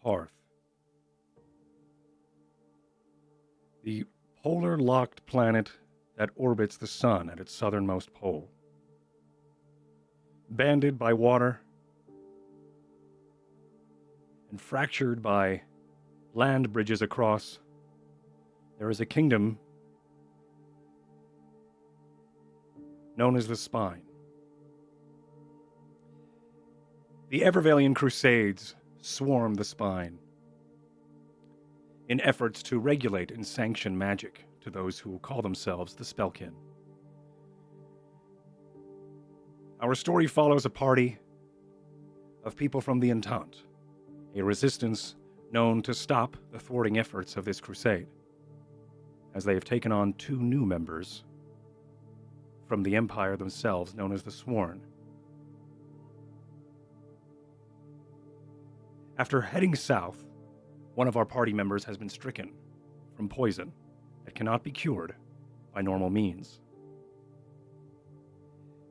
Hearth. The polar-locked planet that orbits the sun at its southernmost pole. Banded by water and fractured by land bridges across, there is a kingdom known as the Spine. The Evervalian Crusades swarm the Spine in efforts to regulate and sanction magic to those who call themselves the Spellkin. Our story follows a party of people from the Entente, a resistance known to stop the thwarting efforts of this crusade, as they have taken on 2 new members from the Empire themselves, known as the Sworn. After heading south, one of our party members has been stricken from poison that cannot be cured by normal means.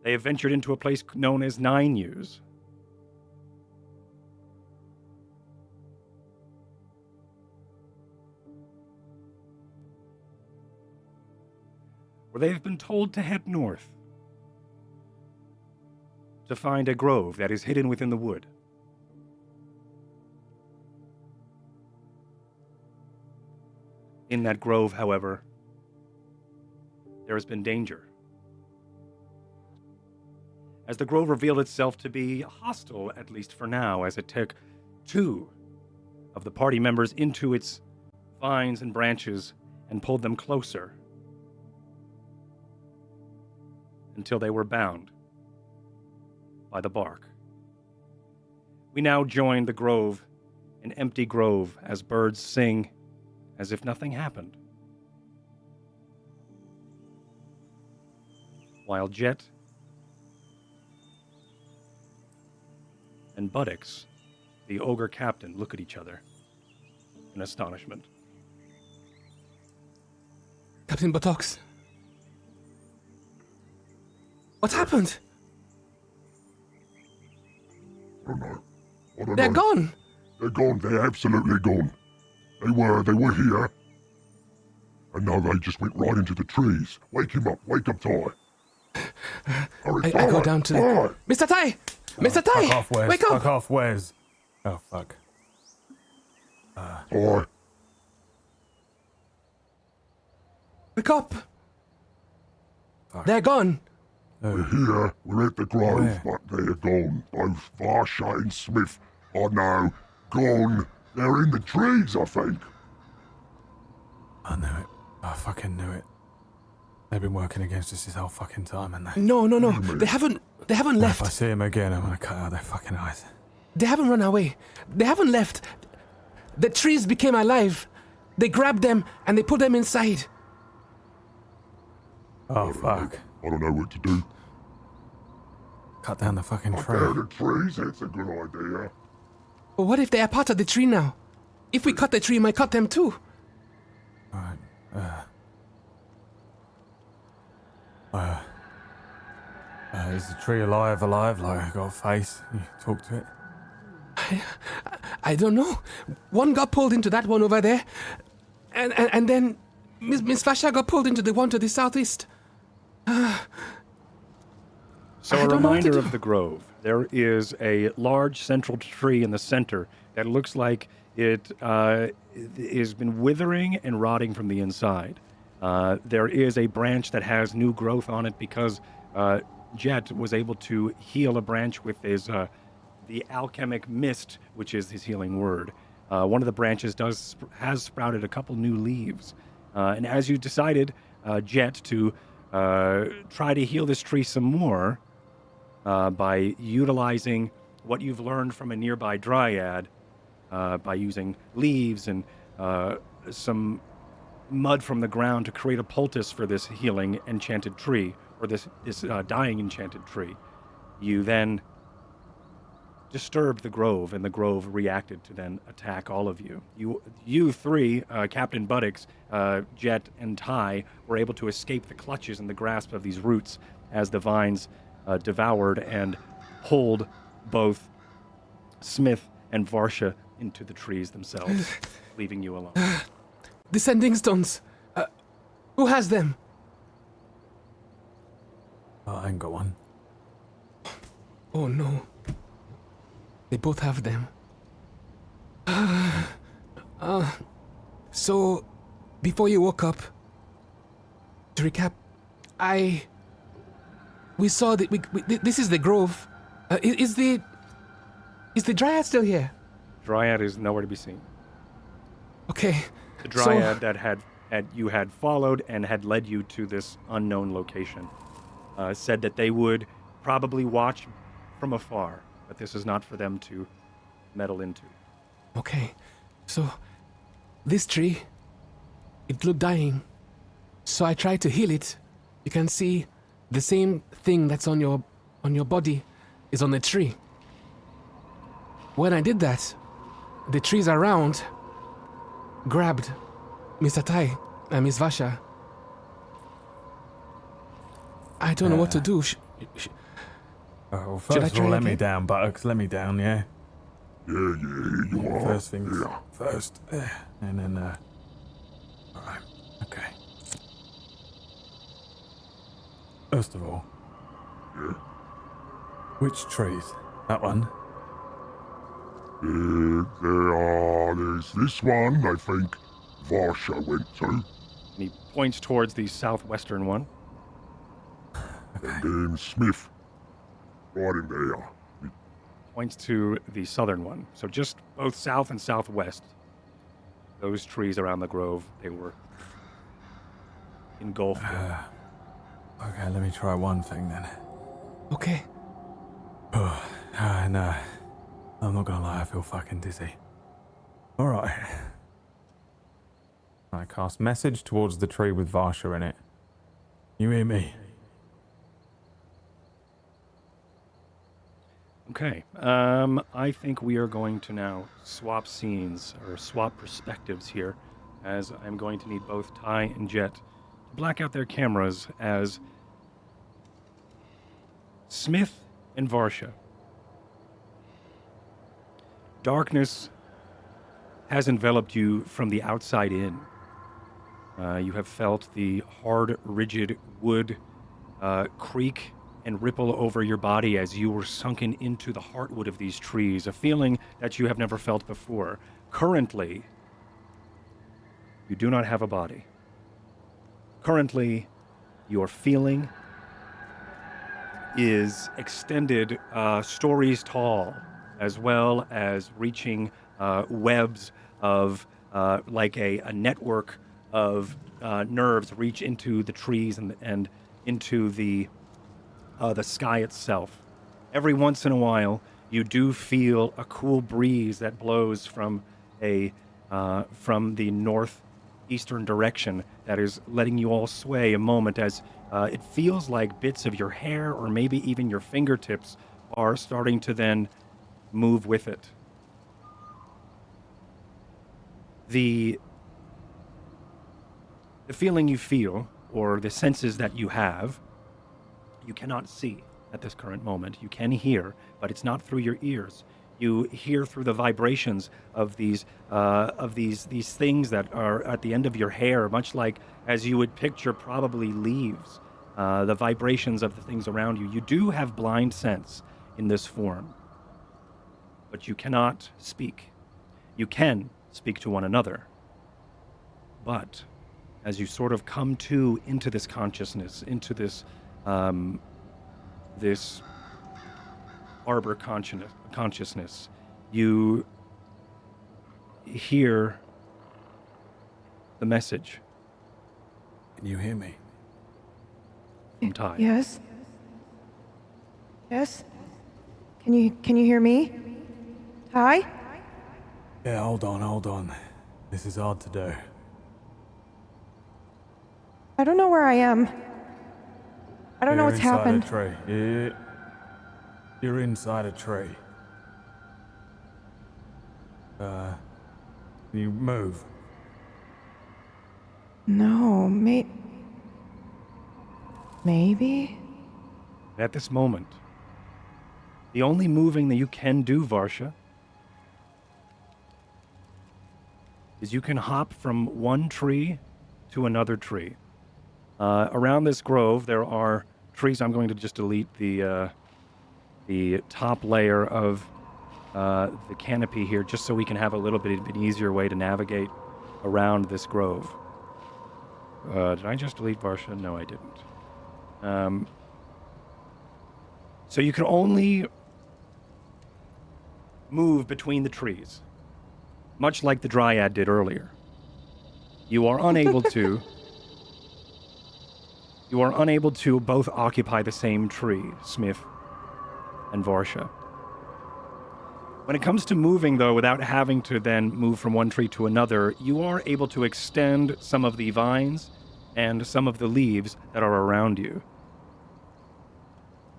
They have ventured into a place known as 9 Years. Where they have been told to head north to find a grove that is hidden within the wood. In that grove, however, there has been danger, as the grove revealed itself to be hostile, at least for now, as it took 2 of the party members into its vines and branches and pulled them closer until they were bound by the bark. We now join the grove, an empty grove, as birds sing as if nothing happened, while Jet and Buttocks, the ogre captain, look at each other in astonishment. Captain Buttocks. What happened? I don't know. I don't They're know. gone. They're gone. They're absolutely gone. They were here. And now they just went right into the trees. Wake him up, Ty. Hurry, I Ty, go down to... Ty. Mr. Ty! Mr. Ty! Fuck off, Wes. Wake up! Fuck off, Wes. Oh, fuck. Ty. Wake up! Fuck. They're gone. We're here. We're at the grove, Where? but they're gone. Both Varsha and Smith are now gone. They're in the trees, I think. I knew it. I fucking knew it. They've been working against us this whole fucking time, haven't they? No. They haven't If I left. see them again, I'm gonna cut out their fucking eyes. They haven't run away. They haven't left. The trees became alive. They grabbed them and they put them inside. Oh, fuck. I don't know what to do. Cut down the fucking Cut tree. down the trees, that's a good idea. But what if they are part of the tree now? If we cut the tree, we might cut them too. Alright, is the tree alive, like got a face? You talk to it? I don't know. One got pulled into that one over there. And then Miss Vasha got pulled into the one to the southeast. So I a don't know what to reminder do. of the grove. There is a large central tree in the center that looks like it has been withering and rotting from the inside. There is a branch that has new growth on it because Jet was able to heal a branch with his the alchemic mist, which is his healing word. One of the branches has sprouted a couple new leaves. And as you decided, Jet, to try to heal this tree some more, by utilizing what you've learned from a nearby dryad, by using leaves and some mud from the ground to create a poultice for this healing enchanted tree, or this dying enchanted tree. You then disturbed the grove, and the grove reacted to then attack all of you. You three, Captain Buttocks, Jet, and Ty, were able to escape the clutches and the grasp of these roots as the vines devoured and pulled both Smith and Varsha into the trees themselves, leaving you alone. Descending stones. Who has them? Oh, I ain't got one. Oh no. They both have them. So, before you woke up, to recap, we saw that this is the grove. Is the dryad still here? Dryad is nowhere to be seen. Okay. The dryad that you had followed and had led you to this unknown location said that they would probably watch from afar, but this is not for them to meddle into. Okay. So, this tree, it looked dying. So I tried to heal it. You can see the same thing that's on your body is on the tree. When I did that, the trees around grabbed Miss Atai and Miss Vasha. I don't know what to do. Well, Should I first of all, try let me again? down, Buttocks. Let me down, yeah? Yeah, here you are. First things Yeah. first. And then, alright, okay. First of all, Yeah. which trees? That one? There's this one, I think Varsha went to, And he points towards the southwestern one. and then Smith, right in there. Points to the southern one. So just both south and southwest. Those trees around the grove, they were engulfed in. Okay, let me try one thing then. Okay. No, I'm not gonna lie, I feel fucking dizzy. Alright. I cast message towards the tree with Varsha in it. You hear me? Okay. I think we are going to now swap scenes or swap perspectives here, as I'm going to need both Ty and Jet to black out their cameras as Smith and Varsha. Darkness has enveloped you from the outside in. You have felt the hard, rigid wood creak and ripple over your body as you were sunken into the heartwood of these trees, a feeling that you have never felt before. Currently, you do not have a body. Currently, your feeling is extended stories tall, as well as reaching webs of like a network of nerves reach into the trees and into the sky itself. Every once in a while, you do feel a cool breeze that blows from the northeastern direction that is letting you all sway a moment as it feels like bits of your hair or maybe even your fingertips are starting to then move with it. The feeling you feel, or the senses that you have, you cannot see at this current moment. You can hear, but it's not through your ears. You hear through the vibrations of these things that are at the end of your hair, much like as you would picture probably leaves. The vibrations of the things around you. You do have blind sense in this form, but you cannot speak. You can speak to one another, but as you sort of come into this consciousness, into this this arbor consciousness, you hear the message Can you hear me? from Ty. Yes. Yes. Can you hear me? Ty? Yeah, hold on. This is hard to do. I don't know where I am. I don't know what's happened. You're inside a tree. You're inside a tree. Can you move? No, maybe? At this moment, the only moving that you can do, Varsha, is you can hop from one tree to another tree. Around this grove, there are trees. I'm going to just delete the top layer of the canopy here, just so we can have a little bit of an easier way to navigate around this grove. Did I just delete Varsha? No, I didn't. So you can only move between the trees, much like the Dryad did earlier. You are unable to. You are unable to both occupy the same tree, Smith and Varsha. When it comes to moving, though, without having to then move from one tree to another, you are able to extend some of the vines and some of the leaves that are around you.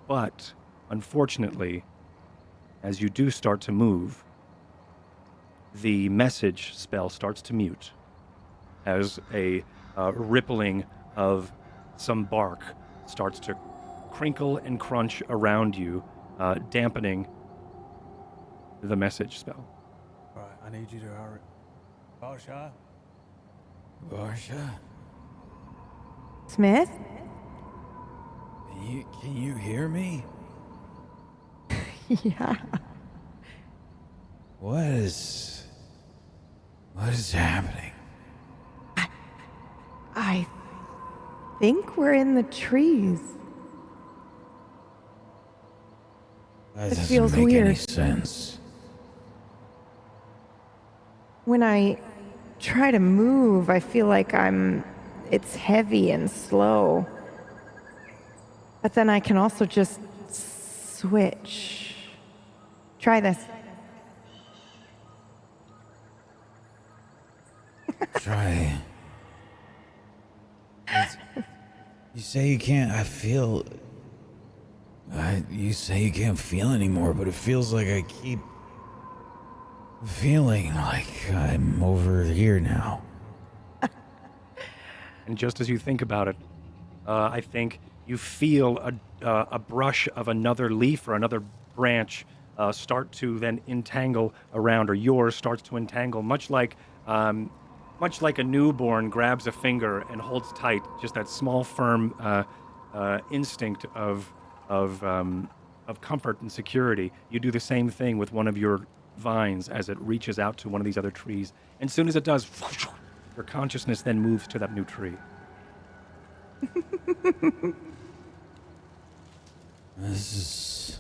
But, unfortunately, as you do start to move, the message spell starts to mute as a rippling of some bark starts to crinkle and crunch around you, dampening the message spell. Right, I need you to hurry. Varsha? Varsha? Smith? Can you hear me? Yeah. What is happening? I think we're in the trees. That It doesn't feels make any weird. sense. When I try to move, I feel like it's heavy and slow. But then I can also just switch. Try this. Try. You say you can't. You say you can't feel anymore, but it feels like I keep feeling like I'm over here now. And just as you think about it, I think you feel a brush of another leaf or another branch start to then entangle around, or yours starts to entangle, much like a newborn grabs a finger and holds tight. Just that small, firm instinct of comfort and security. You do the same thing with one of your vines as it reaches out to one of these other trees. And as soon as it does, your consciousness then moves to that new tree. This is...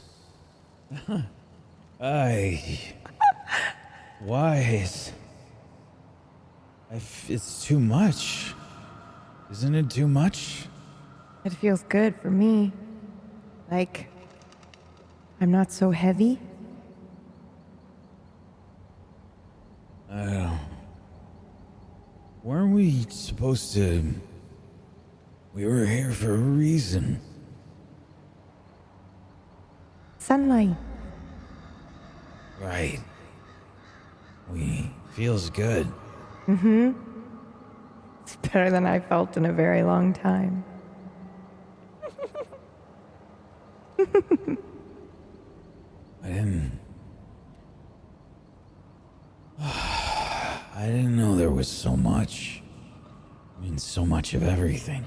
Why is... It's too much. Isn't it too much? It feels good for me. Like, I'm not so heavy. I don't... Weren't we supposed to... We were here for a reason. Sunlight. Right. Feels good. Mm-hmm. It's better than I felt in a very long time. I didn't know there was so much. I mean, so much of everything.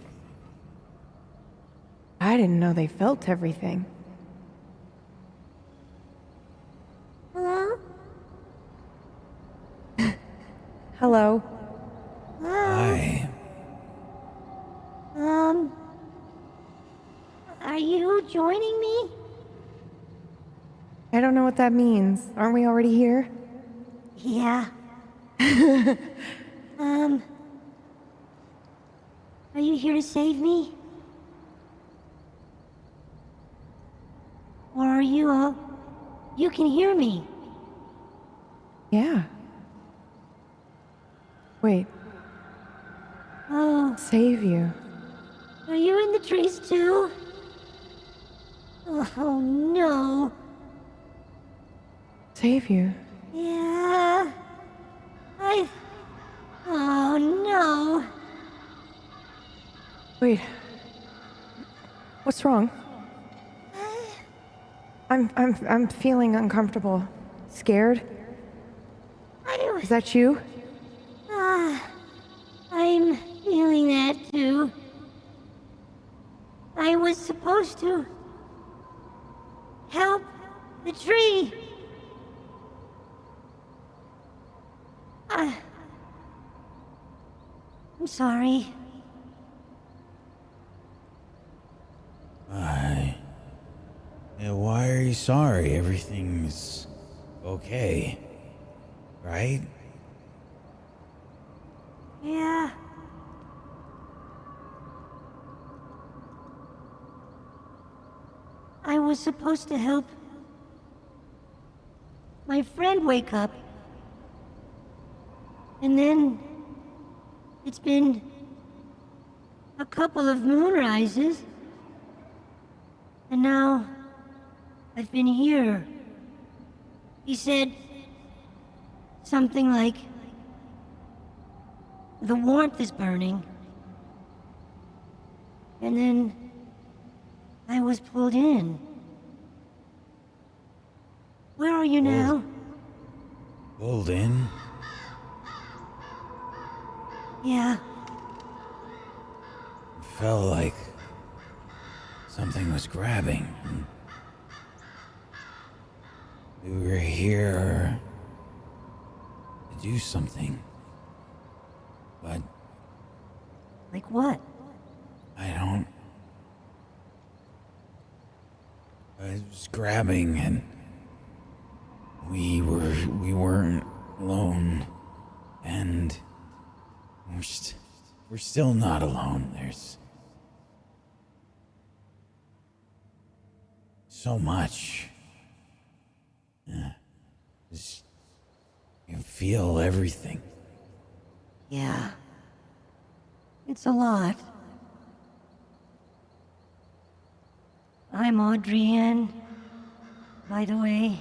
I didn't know they felt everything. Hello? Hello. Hi. Are you joining me? I don't know what that means. Aren't we already here? Yeah. Are you here to save me? Or are you, you can hear me? Yeah. Wait, Oh, save you. are you in the trees too? Oh no. Save you. Yeah. Oh no. Wait. What's wrong? I'm feeling uncomfortable. Scared? Is that you? was supposed to help the tree. I'm sorry. Why are you sorry? Everything's okay, right? Yeah. I was supposed to help my friend wake up. And then it's been a couple of moonrises. And now I've been here. He said something like, the warmth is burning. And then I was pulled in. Where are you now? Pulled in? Yeah. Felt like something was grabbing. We were here to do something. But Like what? I don't... It was grabbing and we weren't alone. And we're still not alone. There's so much. You feel everything. Yeah. It's a lot. I'm Audrey-Ann, by the way.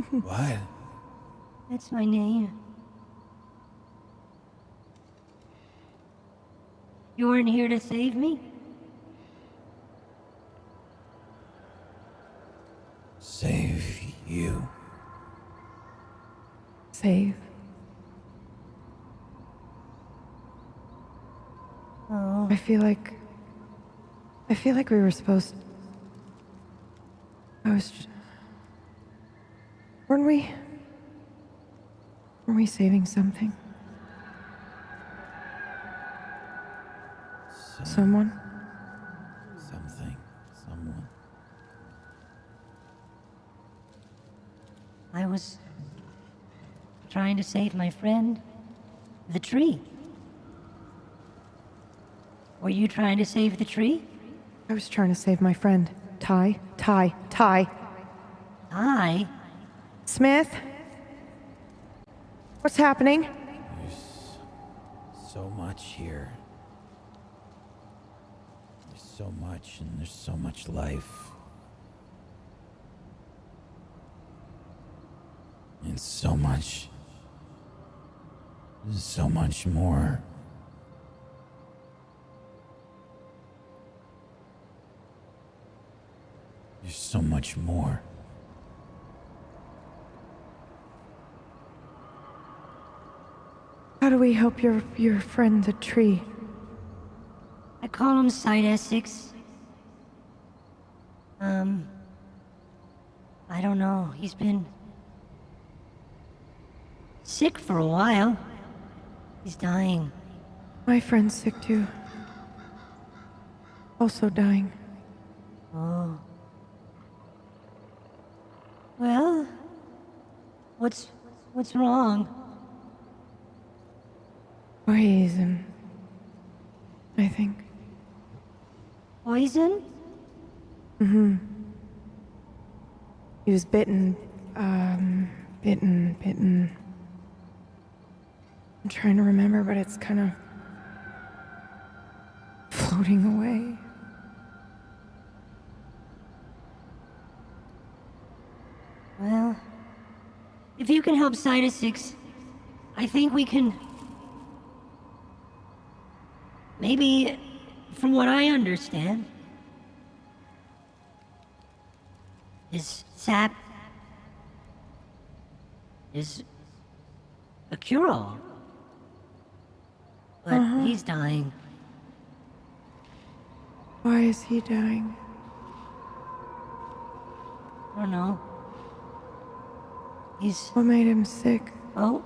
What? That's my name. You weren't here to save me? Save you. Save. Oh, I feel like we were supposed. Weren't we? Were we saving something? Someone? Something. Someone. I was trying to save my friend, the tree. Were you trying to save the tree? I was trying to save my friend. Ty. I? Smith? What's happening? There's so much here. There's so much, and there's so much life. And so much. There's so much more. There's so much more. How do we help your friend, the tree? I call him Side Essex. I don't know. He's been sick for a while. He's dying. My friend's sick too. Also dying. Oh. Well, what's wrong? Poison. I think. Poison? He was bitten. Bitten. I'm trying to remember, but it's kind of floating away. Well, if you can help Side Essex, I think we can. Maybe, from what I understand, his sap is a cure-all. But he's dying. Why is he dying? I don't know. He's... What made him sick? Oh.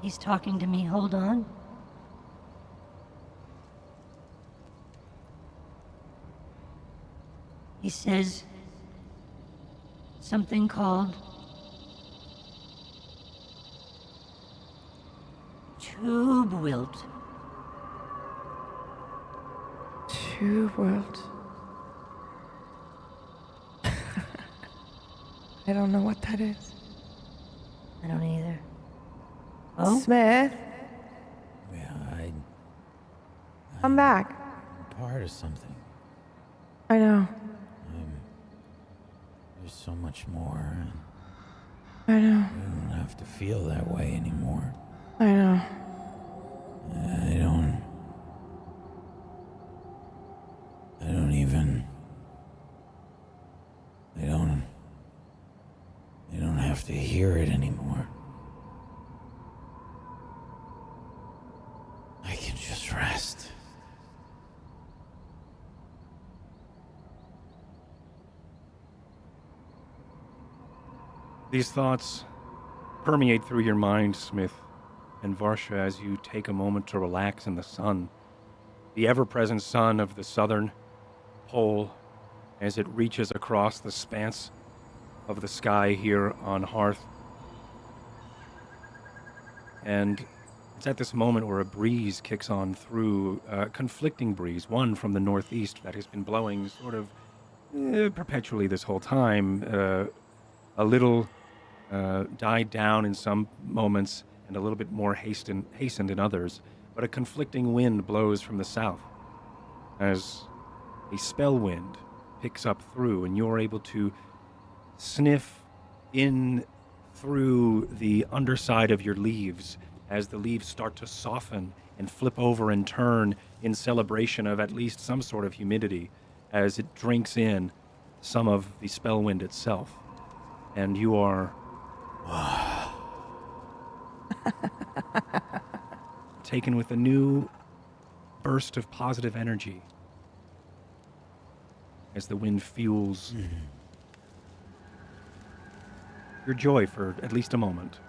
He's talking to me. Hold on. He says something called tube wilt. Tube wilt. I don't know what that is. I don't either. Oh? Smith, Yeah, come back. I'm part of something. I know. There's so much more. I know. I don't have to feel that way anymore. I know. I don't even. I don't have to hear it anymore. I can just rest. These thoughts permeate through your mind, Smith and Varsha, as you take a moment to relax in the sun. The ever-present sun of the southern pole as it reaches across the expanse of the sky here on Hearth. And it's at this moment where a breeze kicks on through, a conflicting breeze, one from the northeast that has been blowing sort of perpetually this whole time, a little died down in some moments and a little bit more hastened in others, but a conflicting wind blows from the south as a spellwind picks up through, and you're able to sniff in through the underside of your leaves as the leaves start to soften and flip over and turn in celebration of at least some sort of humidity as it drinks in some of the spellwind itself. And you are taken with a new burst of positive energy as the wind fuels your joy for at least a moment.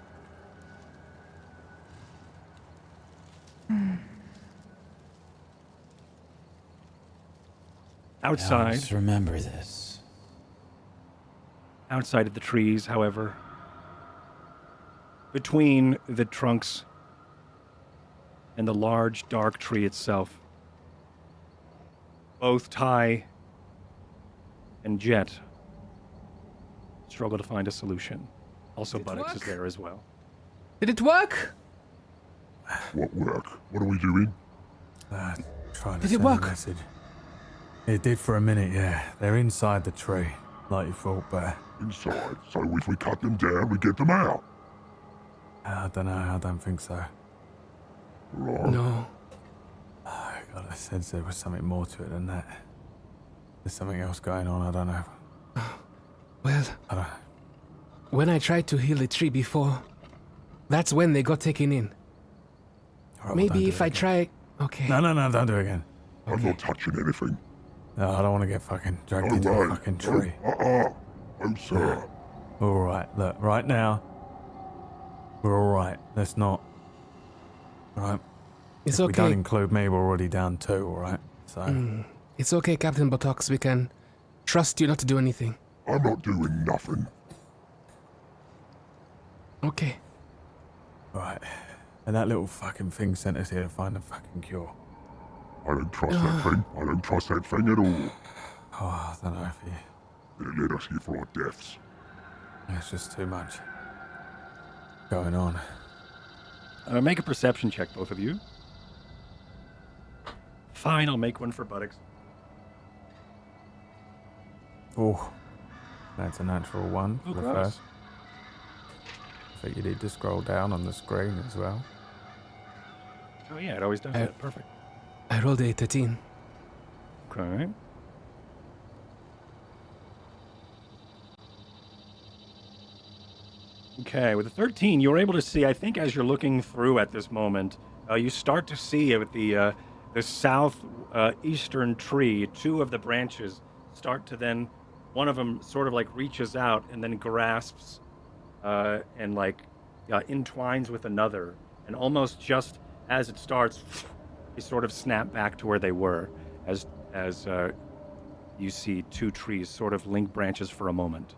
Outside, Just remember this. outside of the trees, however, between the trunks and the large dark tree itself, both Ty and Jet struggle to find a solution. Also, Did it Buttocks is work? there as well. Did it work? What work? What are we doing? Trying to Did it send work? a message. It did for a minute, yeah. They're inside the tree, like you thought, but Inside. So if we cut them down, we get them out. I don't know. I don't think so. Right. No. God, I sense there was something more to it than that. There's something else going on. I don't know. Well, I don't. when I tried to heal the tree before, that's when they got taken in. All right, well, don't Maybe do if it I again. try... Okay. No, don't do it again. I'm not touching anything. No, I don't want to get fucking dragged No into way. a fucking tree. Oh, sir. All right, look, right now, we're all right. Let's not. All right. It's If we don't okay. include me, we're already down 2, all right? So, It's okay, Captain Buttocks. We can trust you not to do anything. I'm not doing nothing. Okay. all right. And that little fucking thing sent us here to find a fucking cure. I don't trust that thing. I don't trust that thing at all. Oh, I don't know if They led us here for our deaths. it's just too much going on. Make a perception check, both of you. Fine, I'll make one for Buttocks. Oh, that's a natural 1 Oh, for the gross. first. I think you need to scroll down on the screen as well. Oh yeah, it always does that. Perfect. I rolled a 13. Okay. Okay, with the 13, you're able to see, I think as you're looking through at this moment, you start to see with the the south eastern tree, two of the branches start to then, one of them sort of like reaches out and then grasps and like entwines with another, and almost just as it starts, they sort of snap back to where they were, as you see two trees sort of link branches for a moment.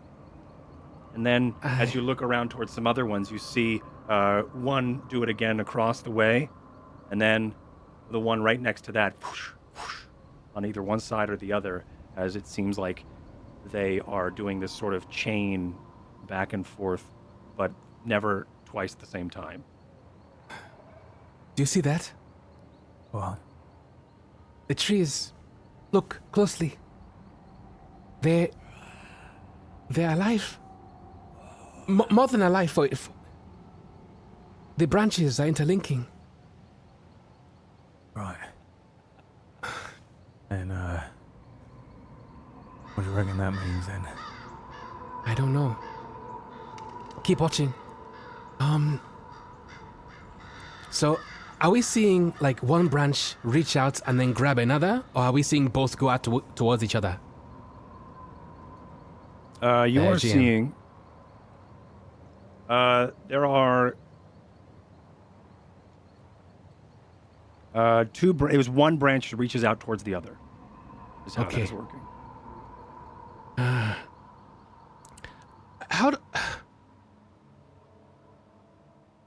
And then, as you look around towards some other ones, you see one do it again across the way, and then the one right next to that, whoosh, whoosh, on either one side or the other, as it seems like they are doing this sort of chain back and forth, but never twice at the same time. Do you see that? What? The trees. Look closely. They're alive. More than alive. For if the branches are interlinking. Right. And, what do you reckon that means then? I don't know. Keep watching. So, are we seeing like one branch reach out and then grab another, or are we seeing both go out towards each other? You are GM. seeing. There are two. It was one branch that reaches out towards the other. Is how Okay. that is working.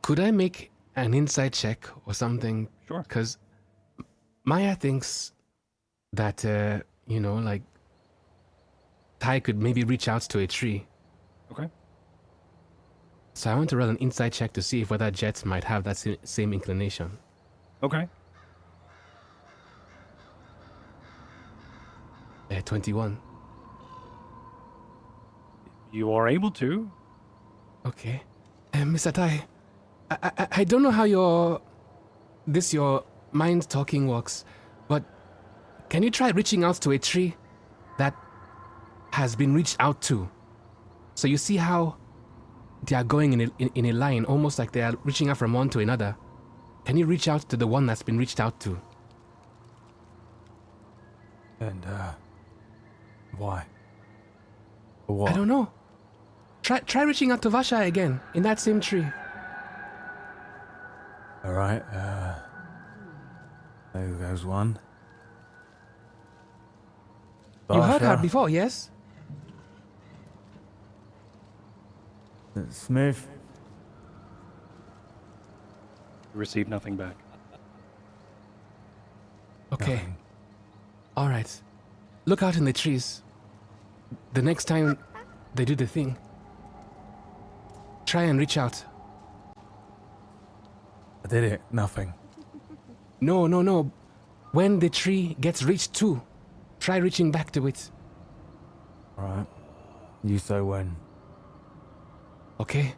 Could I make an insight check or something? Sure. Because Maya thinks that, like, Ty could maybe reach out to a tree. Okay. So I want to run an insight check to see if whether Jet might have that same inclination. Okay. 21. You are able to. Okay. Mr. Tai, I don't know how your mind talking works, but can you try reaching out to a tree that has been reached out to? So you see how they are going in a line, almost like they are reaching out from one to another. Can you reach out to the one that's been reached out to? And, why? For what? I don't know. Try reaching out to Vasha again, in that same tree. Alright, there goes one. You heard her Barsha. before, yes? Smith. You receive nothing back. Okay. Nothing. All right. Look out in the trees. The next time they do the thing, try and reach out. I did it. Nothing. No. When the tree gets reached to, try reaching back to it. Alright. You say when. Okay?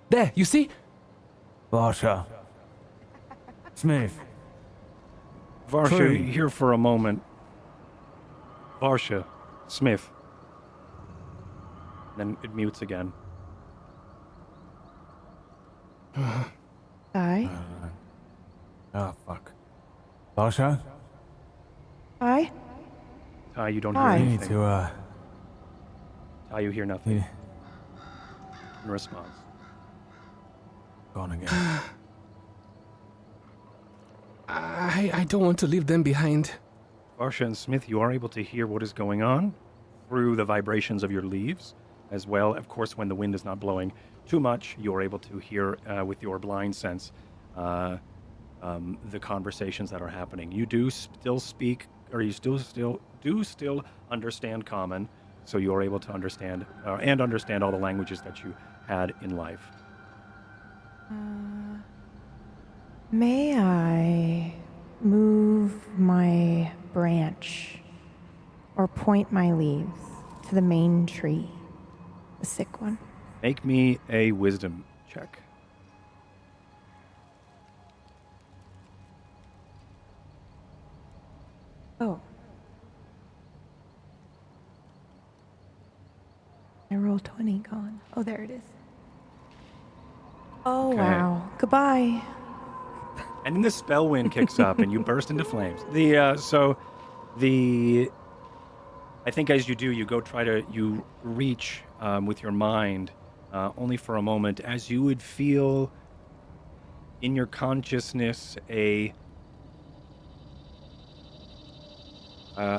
There, you see? Barsha. Smith. Varsha, Tree. here for a moment. Varsha, Smith. Then it mutes again. Hi. Oh, fuck. Barsha? Hi. Ty, you don't Hi. hear You need anything. to, Ty, you hear nothing you in response. gone again. I don't want to leave them behind. Varsha and Smith, you are able to hear what is going on through the vibrations of your leaves, as well. Of course, when the wind is not blowing too much, you're able to hear with your blind sense the conversations that are happening. You do still speak, or you still understand Common, so you are able to understand and understand all the languages that you had in life. May I move my branch or point my leaves to the main tree, the sick one? Make me a wisdom check. Oh. I roll 20 gone. Oh, there it is. Oh, Okay. wow. Goodbye. And then the Spellwind kicks up and you burst into flames. I think as you do, you reach with your mind only for a moment, as you would feel in your consciousness a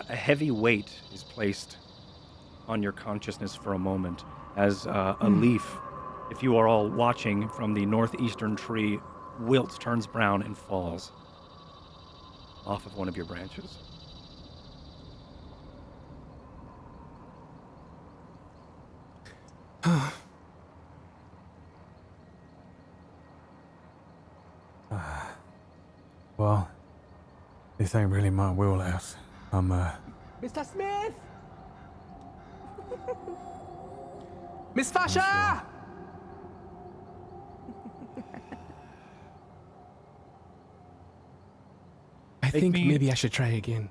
heavy weight is placed on your consciousness for a moment as a leaf, if you are all watching from the northeastern tree, wilts, turns brown, and falls off of one of your branches. Well, this ain't really my wheelhouse. I'm, Mr. Smith! Miss Fasha! I think maybe I should try again.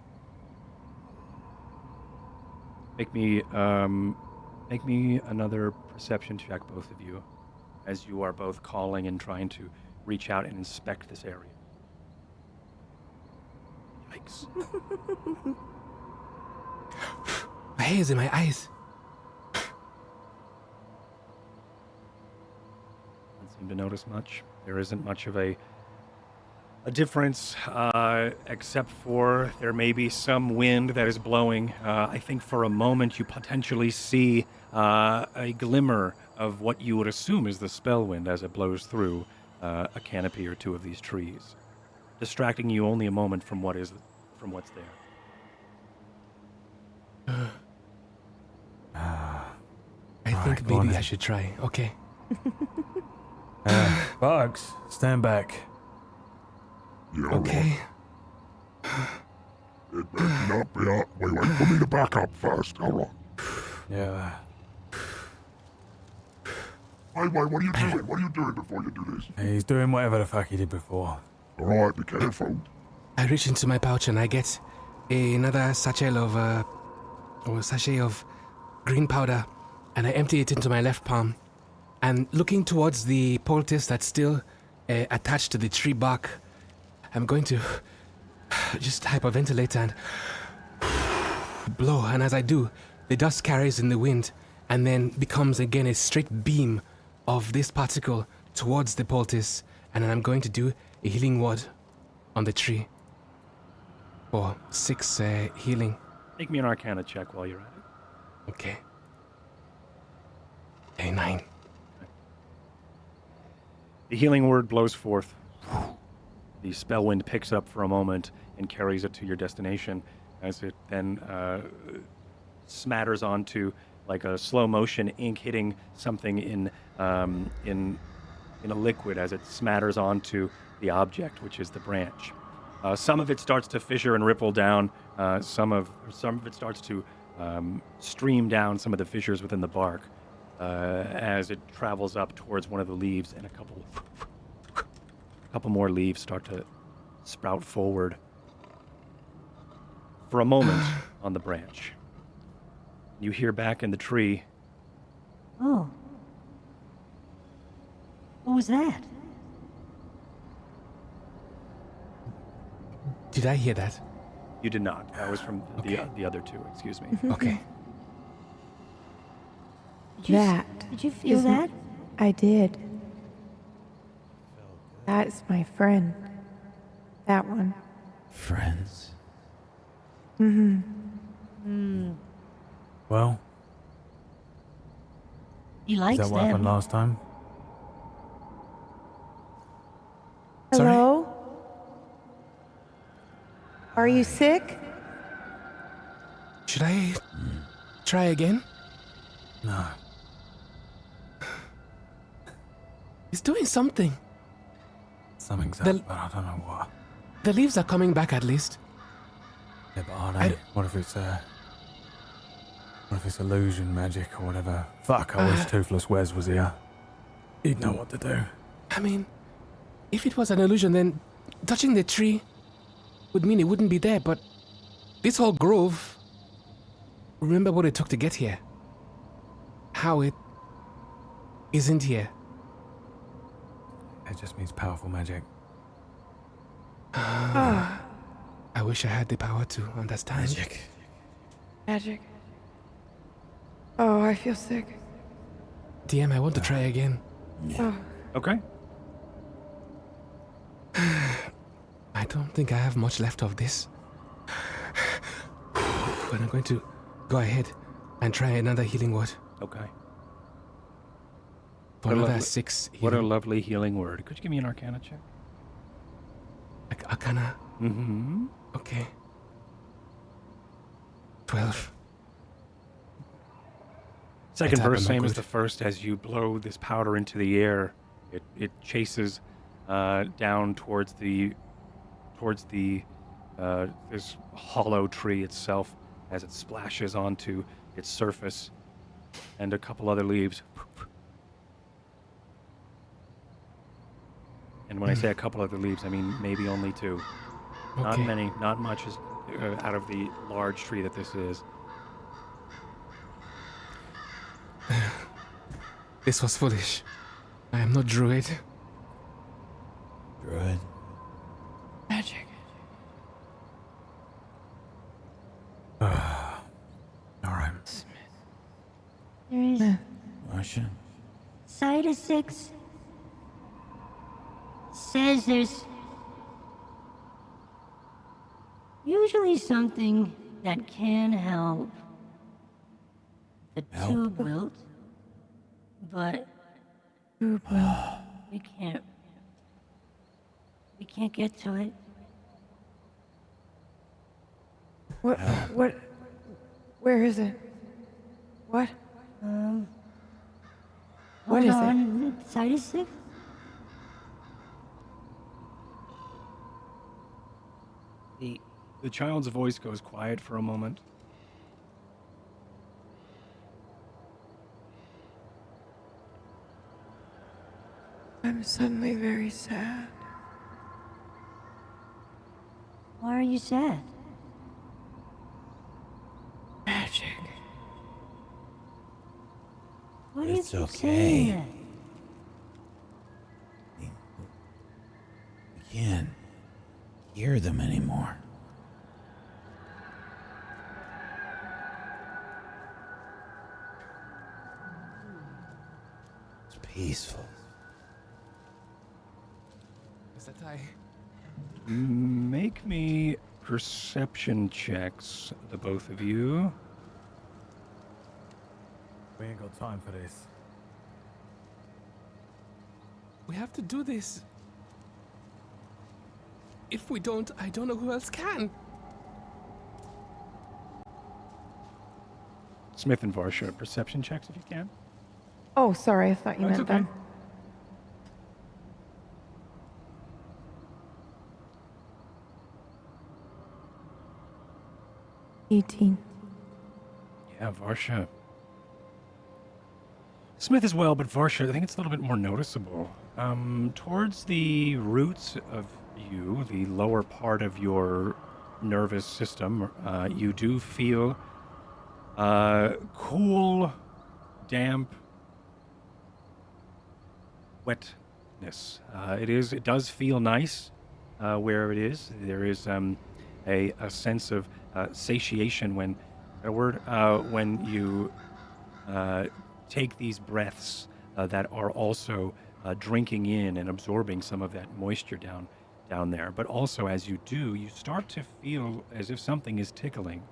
Make me another perception check, both of you, as you are both calling and trying to reach out and inspect this area. Yikes. My hair's in my eyes. Don't seem to notice much. There isn't much of a difference, except for there may be some wind that is blowing. I think for a moment you potentially see a glimmer of what you would assume is the Spellwind as it blows through a canopy or two of these trees, distracting you only a moment from what's there. I think maybe I should try. Okay. Bugs, stand back. Yeah, Okay. right. It better not be up. Wait, put me to back up first. Alright. Yeah. Wait, what are you doing? What are you doing before you do this? He's doing whatever the fuck he did before. Alright, be careful. I reach into my pouch and I get another sachet of green powder, and I empty it into my left palm. And looking towards the poultice that's still attached to the tree bark, I'm going to just hyperventilate and blow. And as I do, the dust carries in the wind and then becomes again a straight beam of this particle towards the poultice. And then I'm going to do a healing word on the tree for 6 healing. Make me an Arcana check while you're at it. Okay. A 9. The healing word blows forth. The Spellwind picks up for a moment and carries it to your destination, as it then smatters onto, like a slow motion ink hitting something in a liquid, as it smatters onto the object, which is the branch. Some of it starts to fissure and ripple down. Some of it starts to stream down some of the fissures within the bark as it travels up towards one of the leaves, and a couple more leaves start to sprout forward for a moment on the branch. You hear back in the tree, Oh. What was that? Did I hear that? you did not. That was from Okay. the other two, excuse me. Okay. Did you feel Isn't- that? I did. That's my friend. That one. Friends. Well, He is likes that what happened them. last time? Sorry? Hello? Are you sick? Should I try again? No. He's doing something. Something's The- up, but I don't know what. The leaves are coming back at least. Yeah, but are I they? d- What if it's illusion magic or whatever? Fuck, I wish Toothless Wes was here. He'd know what to do. I mean, if it was an illusion, then touching the tree would mean it wouldn't be there, but this whole grove, remember what it took to get here. How it isn't here. It just means powerful magic. I wish I had the power to understand. Magic. Magic. Oh, I feel sick. DM, I want to try again. Oh, Okay. I don't think I have much left of this. But I'm going to go ahead and try another healing word. Okay. For What a another lovely- 6 What a healing. lovely healing word. Could you give me an Arcana check? Arcana. Mm-hmm. Okay. 12. Second Tap verse, him, same I'm as good. the first. As you blow this powder into the air, it chases down towards the this hollow tree itself as it splashes onto its surface, and a couple other leaves. And when I say a couple other leaves, I mean maybe only 2. Not Okay. many, not much is out of the large tree that this is. This was foolish. I am not druid. Druid. magic. All right. There is Marsha. side of 6 says there's usually something that can help the Help? tube wilt, but Tube will. we can't get to it. What? What? Where is it? What? What Hold is it? on. Side of 6? The child's voice goes quiet for a moment. I'm suddenly very sad. Why are you sad? Magic. Why do you It's keep okay. saying that? We can't hear them anymore. It's peaceful. Is that I? Make me perception checks, the both of you. We ain't got time for this. We have to do this. If we don't, I don't know who else can. Smith and Varsha, perception checks if you can. Oh, sorry. I thought you That's meant okay. them. $18. Yeah, Varsha. Smith as well, but Varsha, I think it's a little bit more noticeable. Towards the roots of you, the lower part of your nervous system, you do feel cool, damp wetness. It does feel nice where it is. There is a sense of satiation when you take these breaths that are also drinking in and absorbing some of that moisture down there. But also, as you do, you start to feel as if something is tickling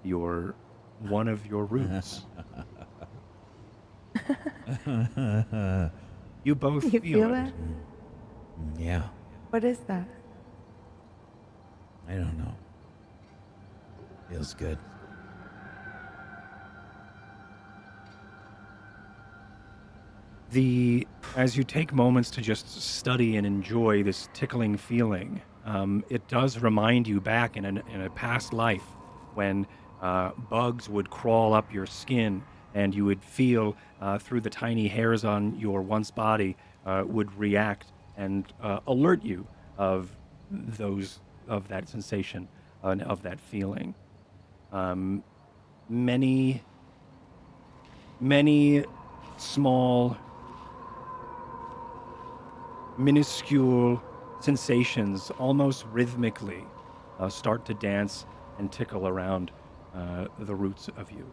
one of your roots. You both You feel feel it. that? Yeah, What is that? I don't know. Feels good. As you take moments to just study and enjoy this tickling feeling, it does remind you back in a past life when bugs would crawl up your skin and you would feel through the tiny hairs on your once body would react and alert you of that sensation and of that feeling. Many minuscule sensations, almost rhythmically, start to dance and tickle around the roots of you.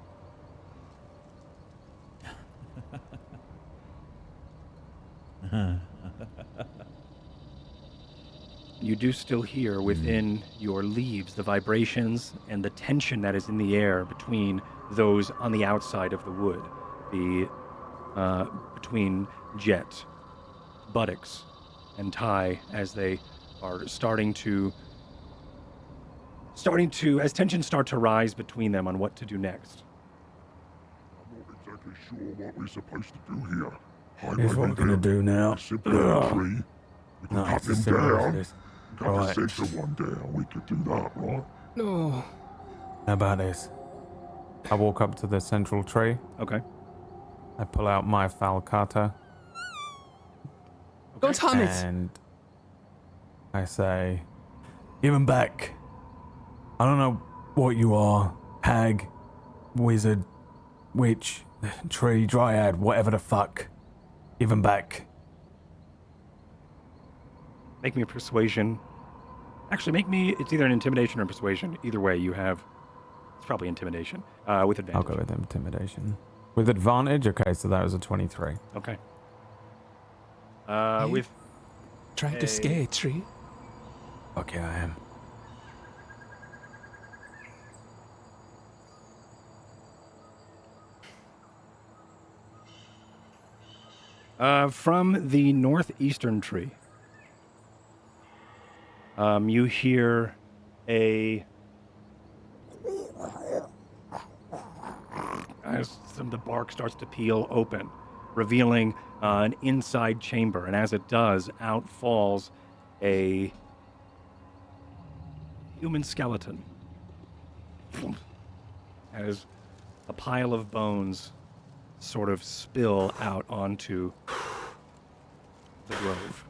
You do still hear within your leaves the vibrations and the tension that is in the air between those on the outside of the wood, between Jet, Buttocks, and Ty, as they are starting to, as tensions start to rise between them on what to do next. I'm not exactly sure what we're supposed to do here. Here's what we're gonna do now. Simply a tree. We can No, cut it's them as simple as down. this. Cut Right. the centre one down. We could do that, right? No. How about this? I walk up to the central tree. Okay. I pull out my falcata Don't harm it. and I say, "Give him back. I don't know what you are, hag, wizard, witch, tree, dryad, whatever the fuck. Give him back." Make me a persuasion. Actually, it's either an intimidation or persuasion. Either way, it's probably intimidation, with advantage. I'll go with intimidation. With advantage? Okay, so that was a 23. Okay. Hey. With Trying to scare a tree. Fuck yeah, I am. from the northeastern tree, you hear as some of the bark starts to peel open, revealing an inside chamber, and as it does, out falls a human skeleton. As a pile of bones sort of spill out onto the grove.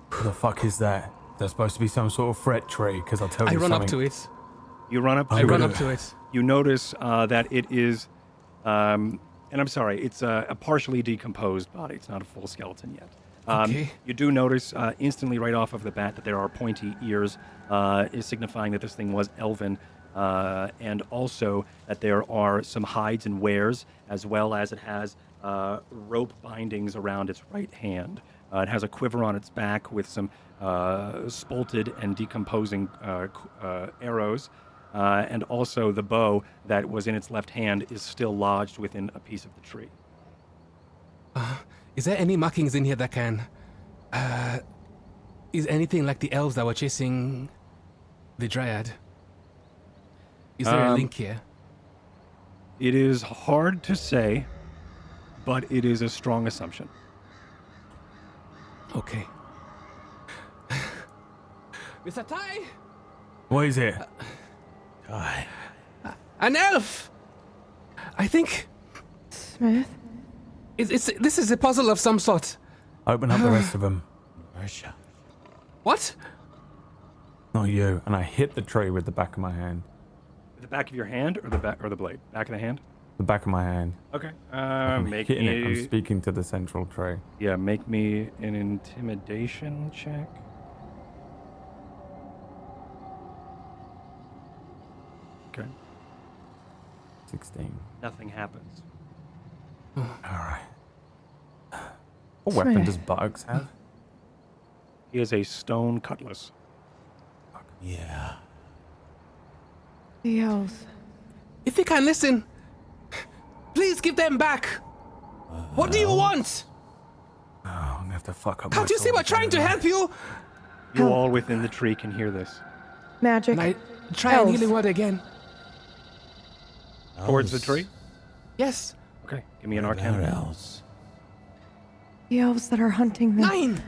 What the fuck is that? Is that supposed to be some sort of fret tree? Because I'll tell you I run something. up to it. You run up to I it. run up to it. You notice that it is, and I'm sorry, it's a partially decomposed body. It's not a full skeleton yet. Okay. You do notice instantly right off of the bat that there are pointy ears, is signifying that this thing was elven, and also that there are some hides and wares, as well as it has rope bindings around its right hand. It has a quiver on its back with some spolted and decomposing arrows. And also the bow that was in its left hand is still lodged within a piece of the tree. Is there any markings in here that can... is anything like the elves that were chasing the dryad? Is there a link here? It is hard to say, but it is a strong assumption. Okay. Mr. Ty? What is it? An elf! I think Smith? this is a puzzle of some sort. Open up the rest of them. What? Not you. And I hit the tree with the back of my hand. The back of your hand or the blade? Back of the hand? The back of my hand. Okay. I'm Make hitting me. it. I'm speaking to the central tree. Yeah, make me an intimidation check. Okay. 16. Nothing happens. All right. What weapon does Buttocks have? He has a stone cutlass. Yeah. The elves. If you can listen, please give them back. What do you want? Oh, I'm gonna have to fuck up. Can't you see we're trying to help you? You Help. all within the tree can hear this. Magic. And I try and Elves. healing word again. Towards the tree? Yes. Okay, give me an What arcana. else? The elves that are hunting them. 9.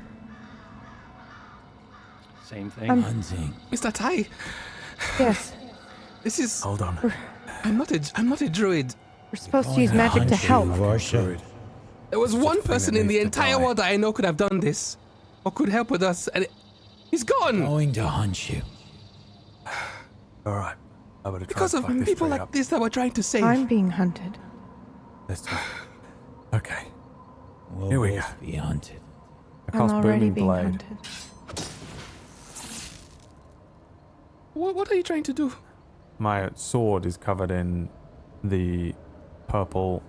Same thing. Hunting. Mr. Ty, Yes. this is... Hold on. I'm not a druid. We're supposed to use magic to help. Russia. There was one thing person that in the needs to entire die. world that I know could have done this. Or could help with us, and he's gone! Going to hunt you. All right. I better try Because and of fuck this people tree like up. this that we're trying to save. I'm being hunted. This time. Okay. We'll Here we both be hunted. I I'm cast already Booming being Blade. hunted. What are you trying to do? My sword is covered in the purple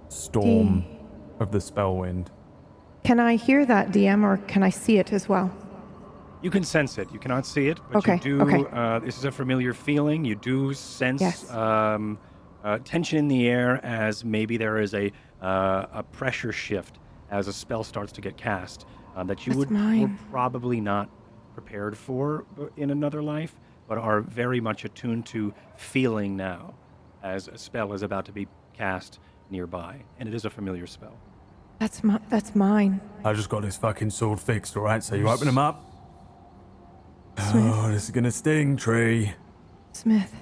storm of the Spellwind. Can I hear that, DM, or can I see it as well? You can sense it. You cannot see it, but Okay, you do. okay. This is a familiar feeling. You do sense Yes. tension in the air as maybe there is a pressure shift as a spell starts to get cast that you That's were mine. probably not prepared for in another life, but are very much attuned to feeling now as a spell is about to be cast nearby, and it is a familiar spell. That's mine. I just got this fucking sword fixed, alright? So you open them up. Smith. Oh, this is gonna sting, Tree. Smith.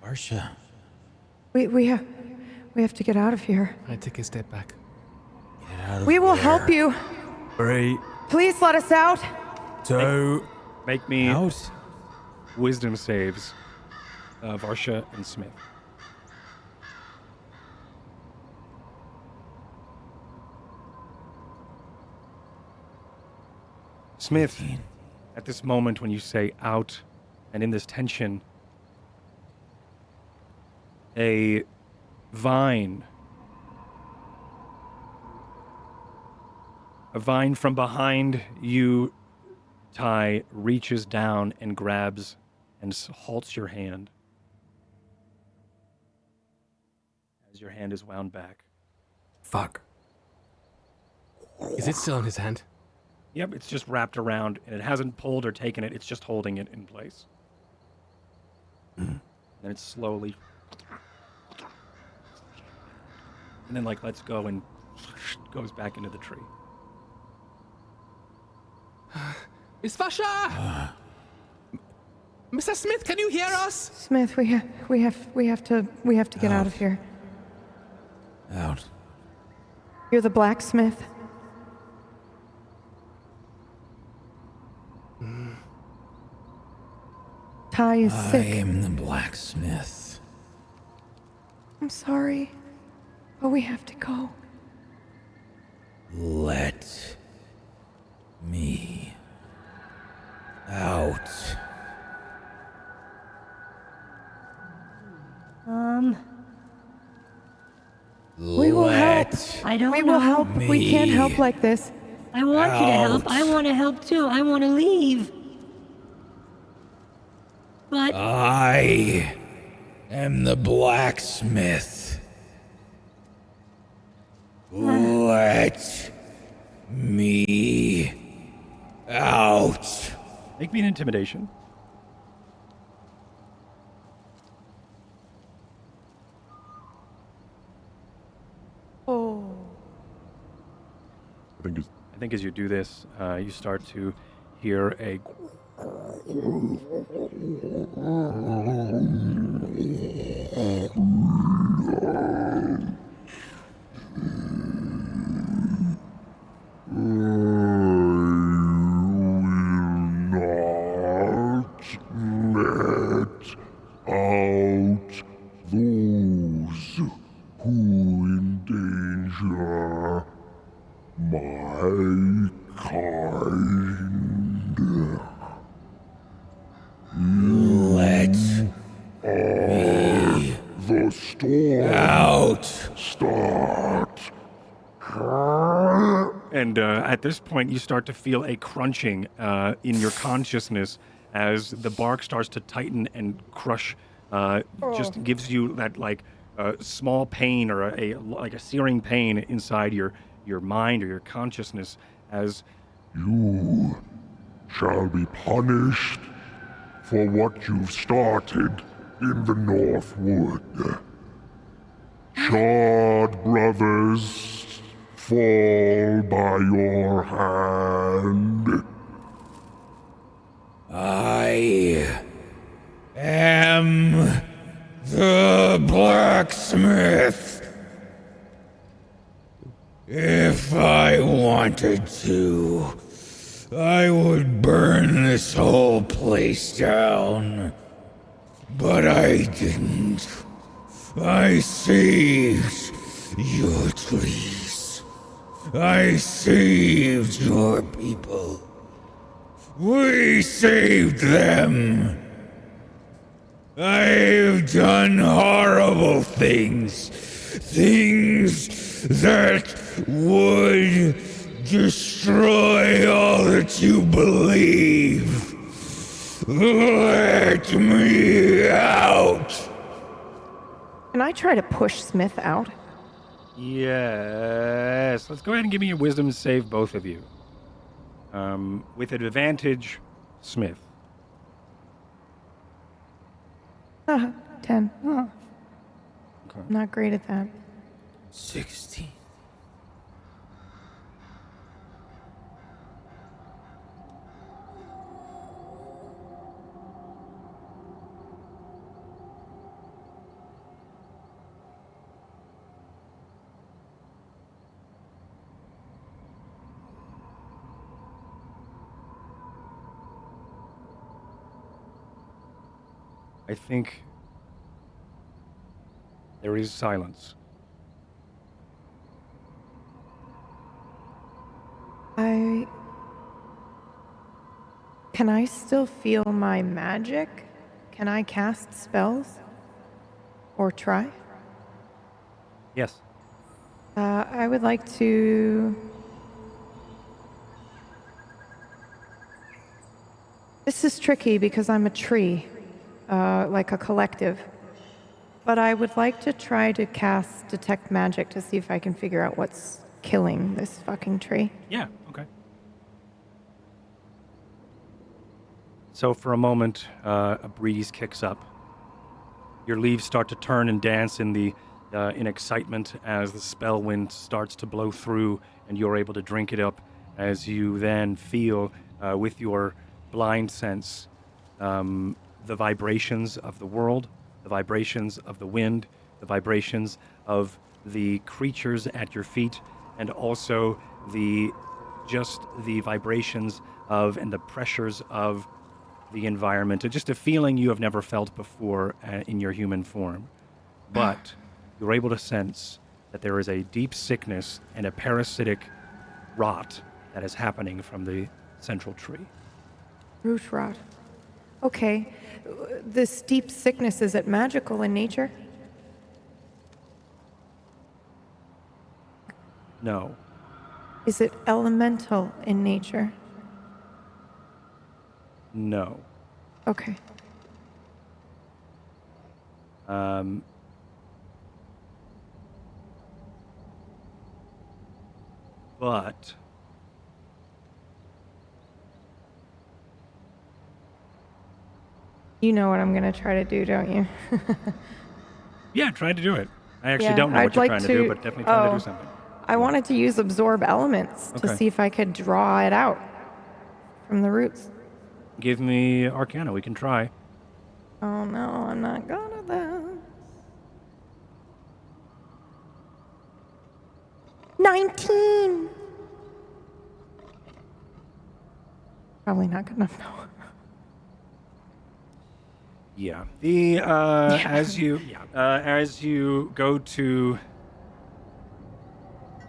Varsha. We have to get out of here. I take a step back. Get out of We will where? help you. 3, Please let us out. 2. Make me Out? wisdom saves, Varsha and Smith. Smith, at this moment when you say out and in this tension, a vine from behind you, Ty, reaches down and grabs and halts your hand as your hand is wound back. Fuck. Is it still in his hand? Yep, it's just wrapped around, and it hasn't pulled or taken it. It's just holding it in place. And it slowly, and then lets go and goes back into the tree. It's Vasha! Mr. Smith, can you hear us? Smith, we have to get out of here. Out. You're the blacksmith. Ty is I sick. am the blacksmith. I'm sorry, but we have to go. Let me out. We will help. I don't We know. will help. We can't help Me. like this. I want you to help. Out. I want to help too. I want to leave. But I am the blacksmith. Let me out. Make me an intimidation. Oh. I think as you do this, you start to hear a Out those who endanger my kind. Let The storm out. start. And at this point, you start to feel a crunching in your consciousness as the bark starts to tighten and crush. Just gives you that small pain or a searing pain inside your mind or your consciousness as You shall be punished for what you've started in the Northwood. Shard brothers fall by your hand. I am the blacksmith. If I wanted to, I would burn this whole place down. But I didn't. I seized your trees. I saved your people. We saved them. I've done horrible things. Things that would destroy all that you believe. Let me out. Can I try to push Smith out? Yes. Let's go ahead and give me a wisdom save, both of you. With advantage, Smith. 10. Okay. I'm not great at that. 16. I think there is silence. Can I still feel my magic? Can I cast spells? Or try? Yes. I would like to... This is tricky because I'm a tree, like a collective. But I would like to try to cast Detect Magic to see if I can figure out what's killing this fucking tree. Yeah, okay. So for a moment, a breeze kicks up. Your leaves start to turn and dance in excitement as the Spellwind starts to blow through, and you're able to drink it up as you then feel with your blind sense the vibrations of the world, the vibrations of the wind, the vibrations of the creatures at your feet, and also the vibrations of and the pressures of the environment. Just a feeling you have never felt before in your human form. But you're able to sense that there is a deep sickness and a parasitic rot that is happening from the central tree. Root rot. Okay. This deep sickness, is it magical in nature? No. Is it elemental in nature? No. Okay. But You know what I'm going to try to do, don't you? yeah, try to do it. I actually Yeah, don't know I'd what you're like trying to do, to- but definitely try to oh. do something. I wanted to use Absorb Elements to Okay. see if I could draw it out from the roots. Give me Arcana. We can try. Oh no, I'm not good at that. 19! Probably not good enough, though. Yeah. As you go to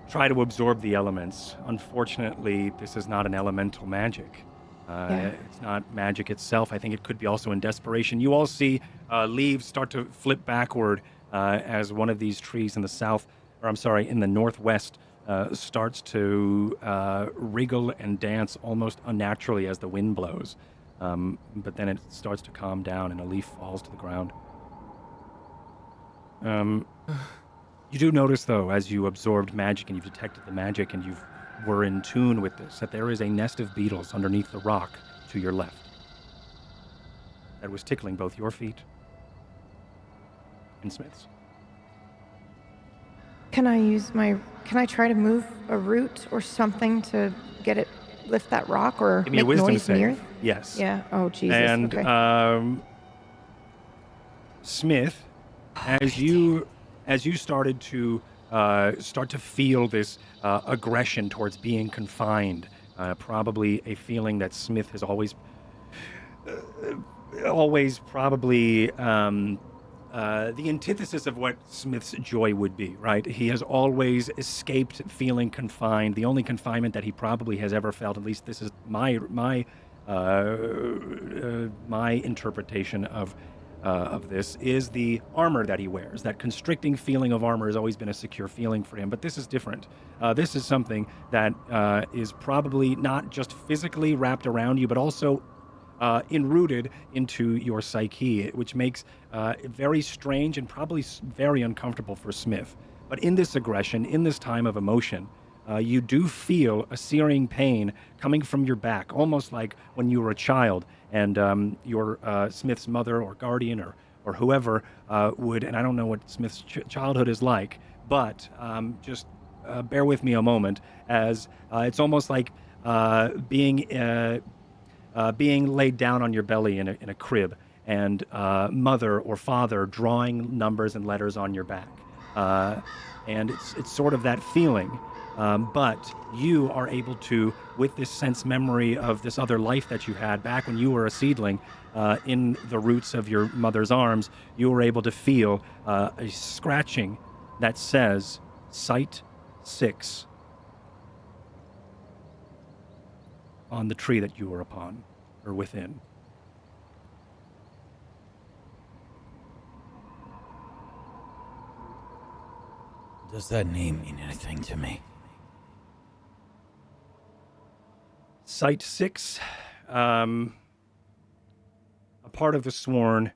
try to absorb the elements, unfortunately, this is not an elemental magic. It's not magic itself. I think it could be also in desperation. You all see leaves start to flip backward as one of these trees in the northwest starts to wriggle and dance almost unnaturally as the wind blows. But then it starts to calm down and a leaf falls to the ground. You do notice, though, as you absorbed magic and you've detected the magic and you were in tune with this, that there is a nest of beetles underneath the rock to your left that was tickling both your feet and Smith's. Can I try to move a root or something to get it, lift that rock or Give me a make wisdom noise save. near? Yes. Yeah, oh Jesus, And okay. Smith, as you started to feel this aggression towards being confined, probably a feeling that Smith has always probably the antithesis of what Smith's joy would be, right? He has always escaped feeling confined. The only confinement that he probably has ever felt, at least this is my interpretation of this, is the armor that he wears. That constricting feeling of armor has always been a secure feeling for him, but this is different. This is something that is probably not just physically wrapped around you, but also enrooted into your psyche, which makes it very strange and probably very uncomfortable for Smith. But in this aggression, in this time of emotion, you do feel a searing pain coming from your back, almost like when you were a child and your Smith's mother or guardian or whoever would, and I don't know what Smith's childhood is like, but just bear with me a moment, as it's almost like being laid down on your belly in a crib, and mother or father drawing numbers and letters on your back. And it's sort of that feeling. But you are able to, with this sense memory of this other life that you had back when you were a seedling, in the roots of your mother's arms, you were able to feel a scratching that says Site 6 on the tree that you were upon, or within. Does that name mean anything to me? Site 6, a part of the Sworn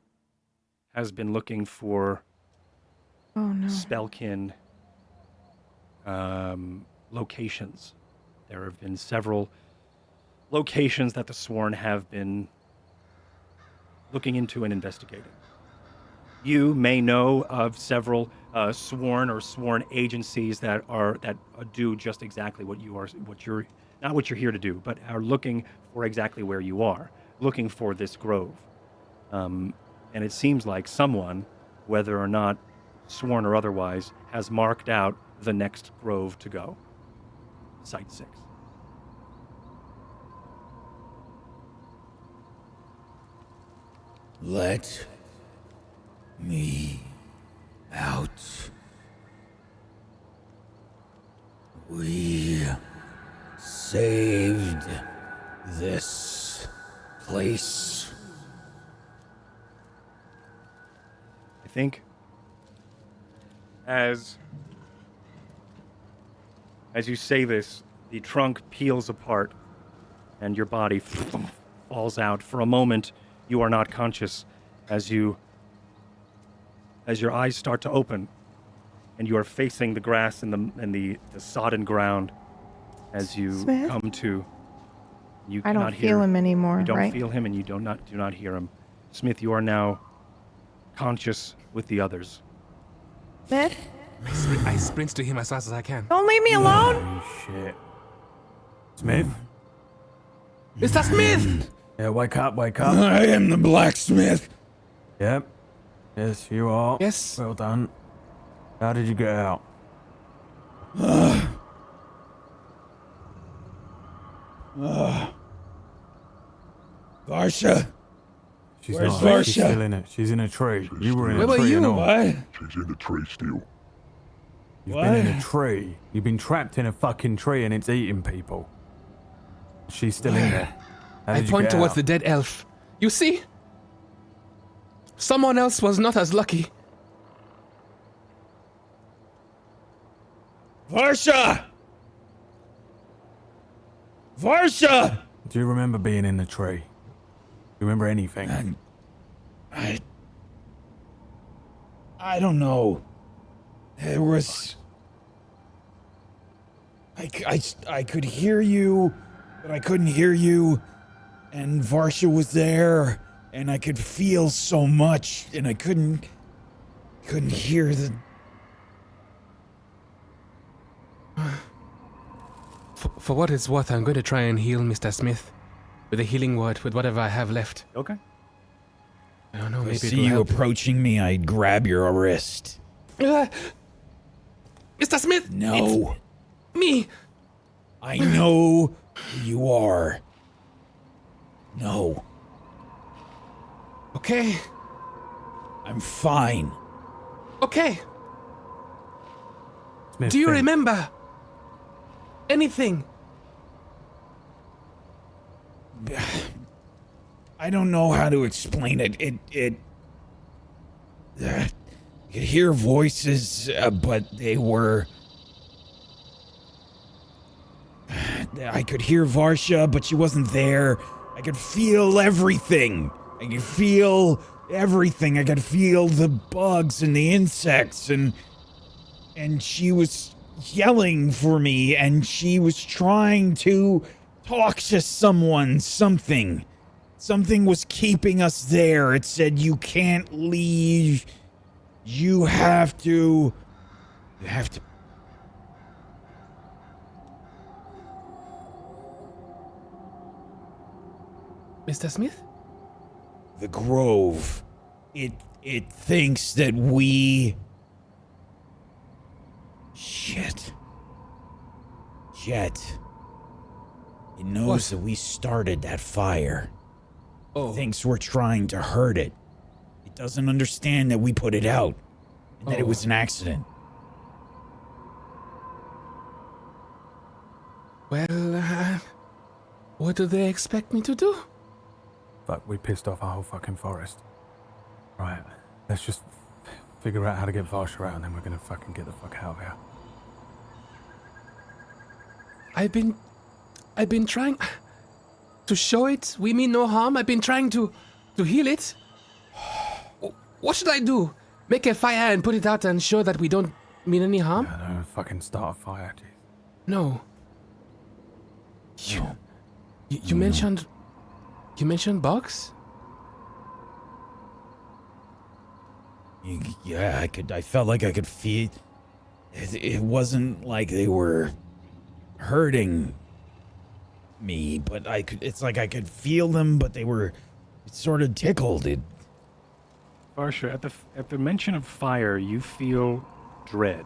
has been looking for Spellkin locations. There have been several locations that the Sworn have been looking into and investigating. You may know of several sworn or sworn agencies that do just exactly what you're not what you're here to do, but are looking for exactly where you are, looking for this grove. And it seems like someone, whether or not sworn or otherwise, has marked out the next grove to go. Site 6. Let me out. We saved this place. I think as you say this, the trunk peels apart and your body falls out. For a moment, you are not conscious as your eyes start to open and you are facing the grass and the sodden ground as you Smith? come to. You I cannot don't hear feel him anymore, You don't right? feel him and you do not hear him. Smith, you are now conscious with the others. Smith? I sprint to him as fast as I can. Don't leave me alone! Holy shit. Smith? Mr. Smith! Yeah, wake up, wake up. I am the blacksmith. Yep. Yes, you are. Yes. Well done. How did you get out? Varsha. She's Where's not. She's Varsha? still in it. She's in a tree. You were in Where a were tree you? and all. What? She's in the tree still. You've What? been in a tree. You've been trapped in a fucking tree and it's eating people. She's still in there. How I did you point get towards out? the dead elf. You see? Someone else was not as lucky. Varsha! Varsha! Do you remember being in the tree? Do you remember anything? I don't know. There was... I could hear you, but I couldn't hear you. And Varsha was there, and I could feel so much, and I couldn't hear the... For what it's worth, I'm going to try and heal Mr. Smith with a healing word, with whatever I have left. Okay. I don't know, maybe See it'll you help. approaching me, I'd grab your wrist. Mr. Smith! No. It's me! I know who you are. No. Okay. I'm fine. Okay. Smith Do you thinks- remember anything? I don't know how to explain it. I could hear voices, but they were. I could hear Varsha, but she wasn't there. I could feel everything. I could feel everything. I could feel the bugs and the insects, and she was yelling for me, and she was trying to talk to someone. Something was keeping us there. It said, you can't leave. You have to. Mr. Smith? The Grove. It thinks that we. Shit. Jet. It knows What? that we started that fire. Oh. Thinks we're trying to hurt it. It doesn't understand that we put it out. And that it was an accident. Well, what do they expect me to do? Fuck, we pissed off our whole fucking forest. Right, let's just figure out how to get Varsha out and then we're gonna fucking get the fuck out of here. I've been trying to show it we mean no harm. I've been trying to heal it. What should I do? Make a fire and put it out and show that we don't mean any harm? Yeah, don't fucking start a fire, jeez. No. You mentioned bugs? Yeah, I felt like I could feel. It wasn't like they were hurting me, but it's like I could feel them, but they were sort of tickled. Varsha, at the mention of fire, you feel dread.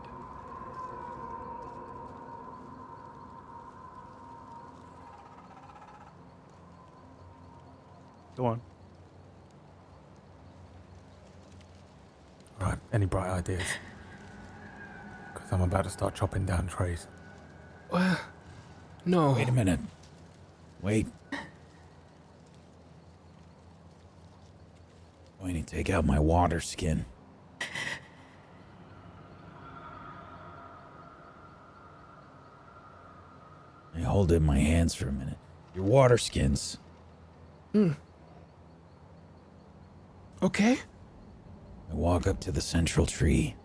Go on. Right, any bright ideas? Because I'm about to start chopping down trees. Well, no. Wait a minute. Wait. I'm going to take out my water skin. I hold it in my hands for a minute. Your water skins. Okay. I walk up to the central tree.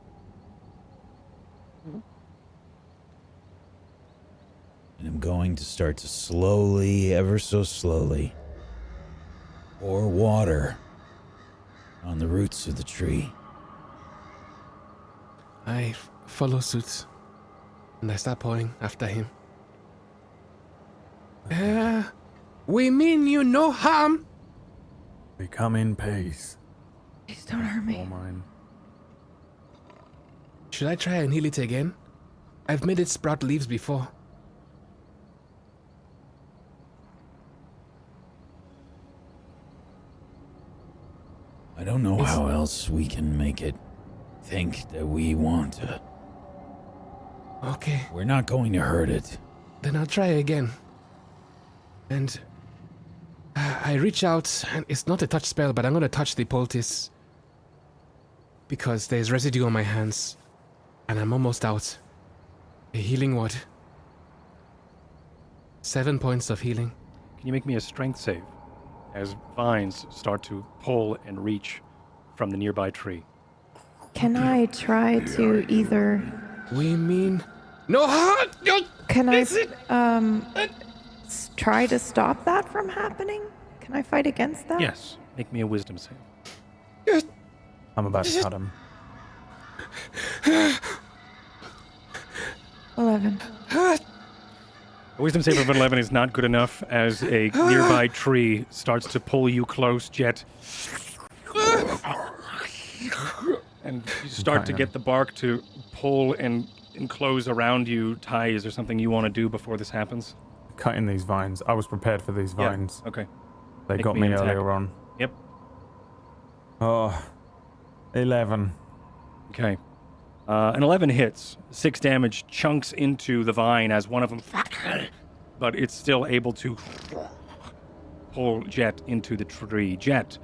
And I'm going to start to slowly, ever so slowly, pour water on the roots of the tree. I follow suit. And I start pouring after him. We mean you no harm. We come in peace. Please don't hurt All me. mine. Should I try and heal it again? I've made it sprout leaves before. I don't know how else we can make it think that we want to. Okay, We're not going to hurt it. then I'll try again. And I reach out, and it's not a touch spell, but I'm going to touch the poultice. Because there's residue on my hands, and I'm almost out. A healing word. 7 points of healing. Can you make me a strength save as vines start to pull and reach from the nearby tree? Can I try to either? We mean no harm. Can I try to stop that from happening? Can I fight against that? Yes. Make me a wisdom save. I'm about to cut him. 11. A wisdom save of 11 is not good enough as a nearby tree starts to pull you close, Jet. And you start to get the bark to pull and enclose around you. Ty, is there something you want to do before this happens? Cutting these vines. I was prepared for these vines. Okay. They Make got me me an attack. earlier on. Yep. Oh. 11. Okay. An 11 hits. 6 damage chunks into the vine as one of them, but it's still able to pull Jet into the tree. Jet,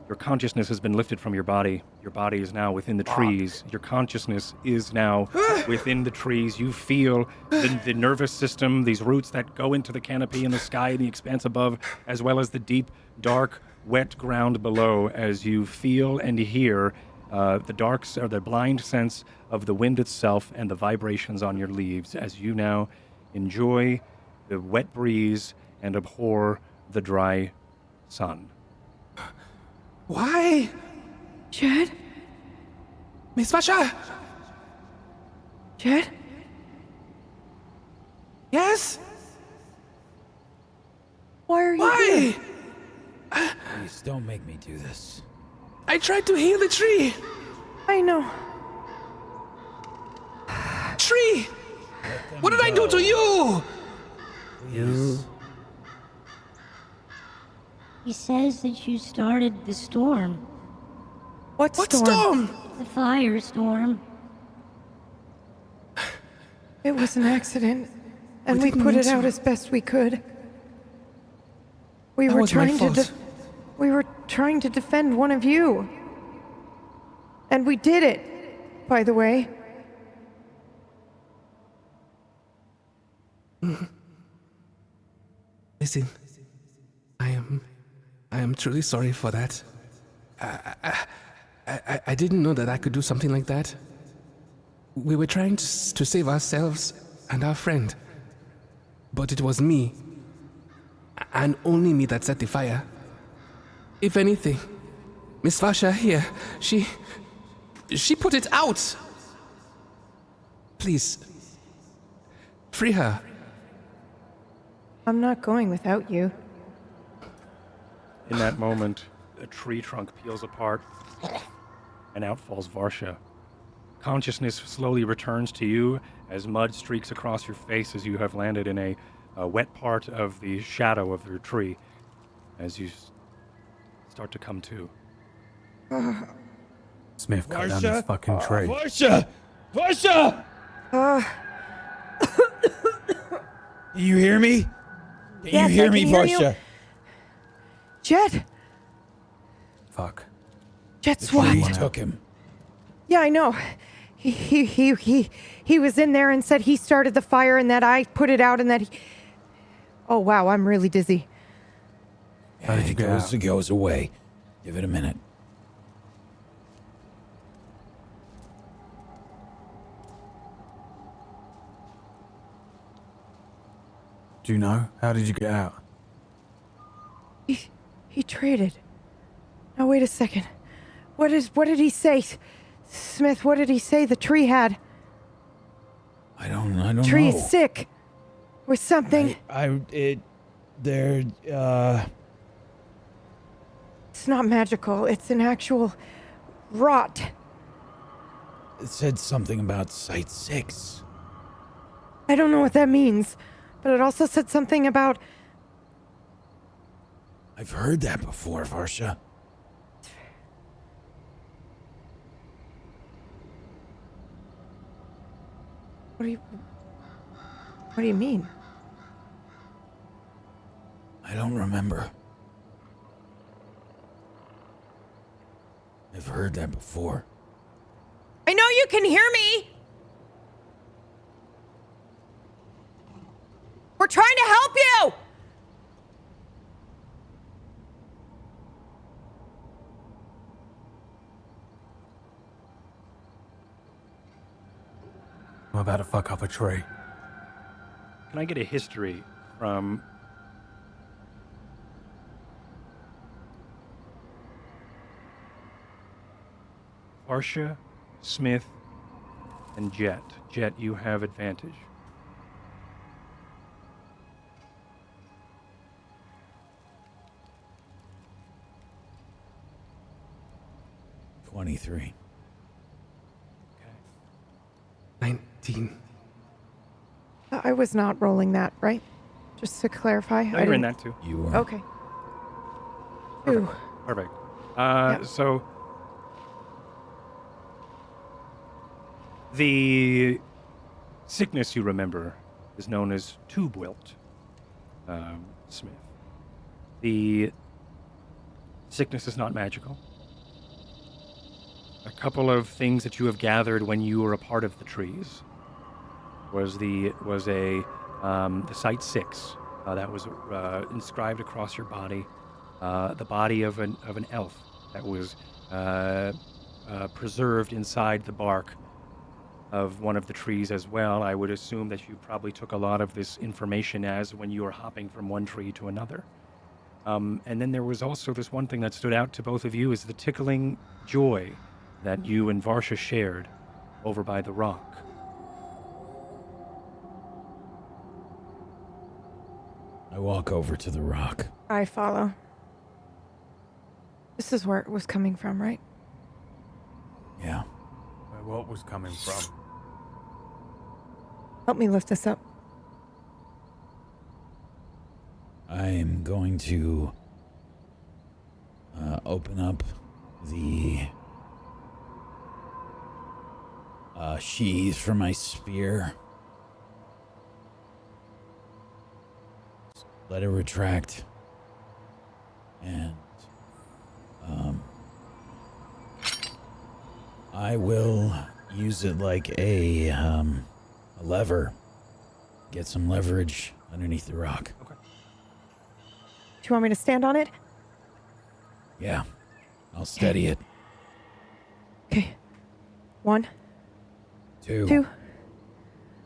your consciousness has been lifted from your body. Your body is now within the trees. Your consciousness is now within the trees. You feel the nervous system, these roots that go into the canopy in the sky, the expanse above, as well as the deep, dark, wet ground below as you feel and hear the blind sense of the wind itself and the vibrations on your leaves as you now enjoy the wet breeze and abhor the dry sun. Why? Jed? Miss Vasha? Jed? Yes? Why are you here? Why? Please don't make me do this. I tried to heal the tree. I know. Tree! What did I do to you? Please. He says that you started the storm. What storm? The firestorm. It was an accident, and we didn't put mean it out to. as best we could. We That were was my trying to fault. we were trying to defend one of you. And we did it, by the way. Listen, I am truly sorry for that. I didn't know that I could do something like that. We were trying to save ourselves and our friend. But it was me, and only me, that set the fire. If anything, Miss Vasha here, she put it out. Please, free her. I'm not going without you. In that moment, a tree trunk peels apart, and out falls Varsha. Consciousness slowly returns to you as mud streaks across your face as you have landed in a wet part of the shadow of your tree as you start to come to. Smith, cut down this fucking tree. Varsha! Varsha! Can you hear me? Can Yes, you hear I me, can hear you. Varsha? Jed! Fuck. Jed's Trees what? took him. Yeah, I know. He was in there and said he started the fire and that I put it out and that he... Oh, wow, I'm really dizzy. How did you get out? It goes away. Give it a minute. Do you know? How did you get out? He traded. Now, wait a second. What did he say? Smith, what did he say the tree had? I don't Tree's know. sick. Or something. It's not magical. It's an actual rot. It said something about Site 6. I don't know what that means. But it also said something about... I've heard that before, Varsha. What do you mean? I don't remember. I've heard that before. I know you can hear me! We're trying to help you! I'm about to fuck up a tree. Can I get a history from Varsha, Smith, and Jet? Jet, you have advantage. $23. 19. I was not rolling that, right? Just to clarify. No, you're in that too. You were. Okay. Ooh. Perfect. Yeah. So The sickness you remember is known as tube wilt, Smith. The sickness is not magical. A couple of things that you have gathered when you were a part of the trees was the Site 6 that was inscribed across your body, the body of an elf that was preserved inside the bark of one of the trees as well. I would assume that you probably took a lot of this information as when you were hopping from one tree to another. And then there was also this one thing that stood out to both of you is the tickling joy that you and Varsha shared over by the rock. I walk over to the rock. I follow. This is where it was coming from, right? Yeah. Where what was coming from? Help me lift this up. I am going to open up the sheath for my spear. Let it retract. And I will use it like a lever. Get some leverage underneath the rock. Okay. Do you want me to stand on it? Yeah. I'll steady it. Okay. 1, Two. 2,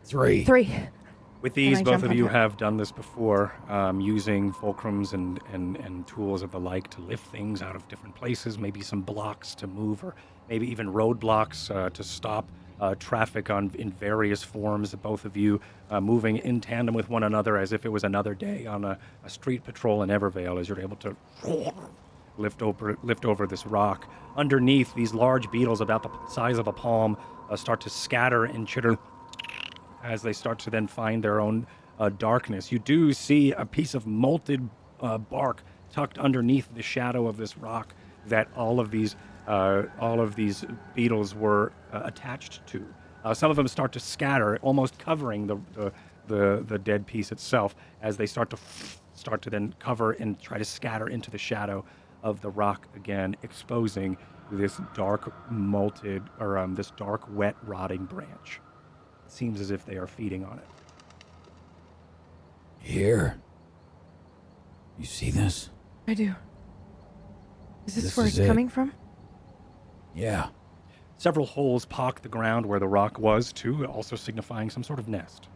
3. 3. With these, I both jump of on you top? have done this before, using fulcrums and tools of the like to lift things out of different places, maybe some blocks to move, or maybe even roadblocks to stop traffic in various forms. Both of you moving in tandem with one another as if it was another day on a street patrol in Evervale, as you're able to lift over this rock. Underneath, these large beetles about the size of a palm start to scatter and chitter as they start to then find their own darkness. You do see a piece of molted bark tucked underneath the shadow of this rock that all of these beetles were attached to. Some of them start to scatter, almost covering the dead piece itself, as they start to then cover and try to scatter into the shadow of the rock again, exposing this dark molted, or this dark wet rotting branch. It seems as if they are feeding on it. Here. You see this? I do. Is this This where is it's it. coming from? Yeah. Several holes pock the ground where the rock was, too, also signifying some sort of nest.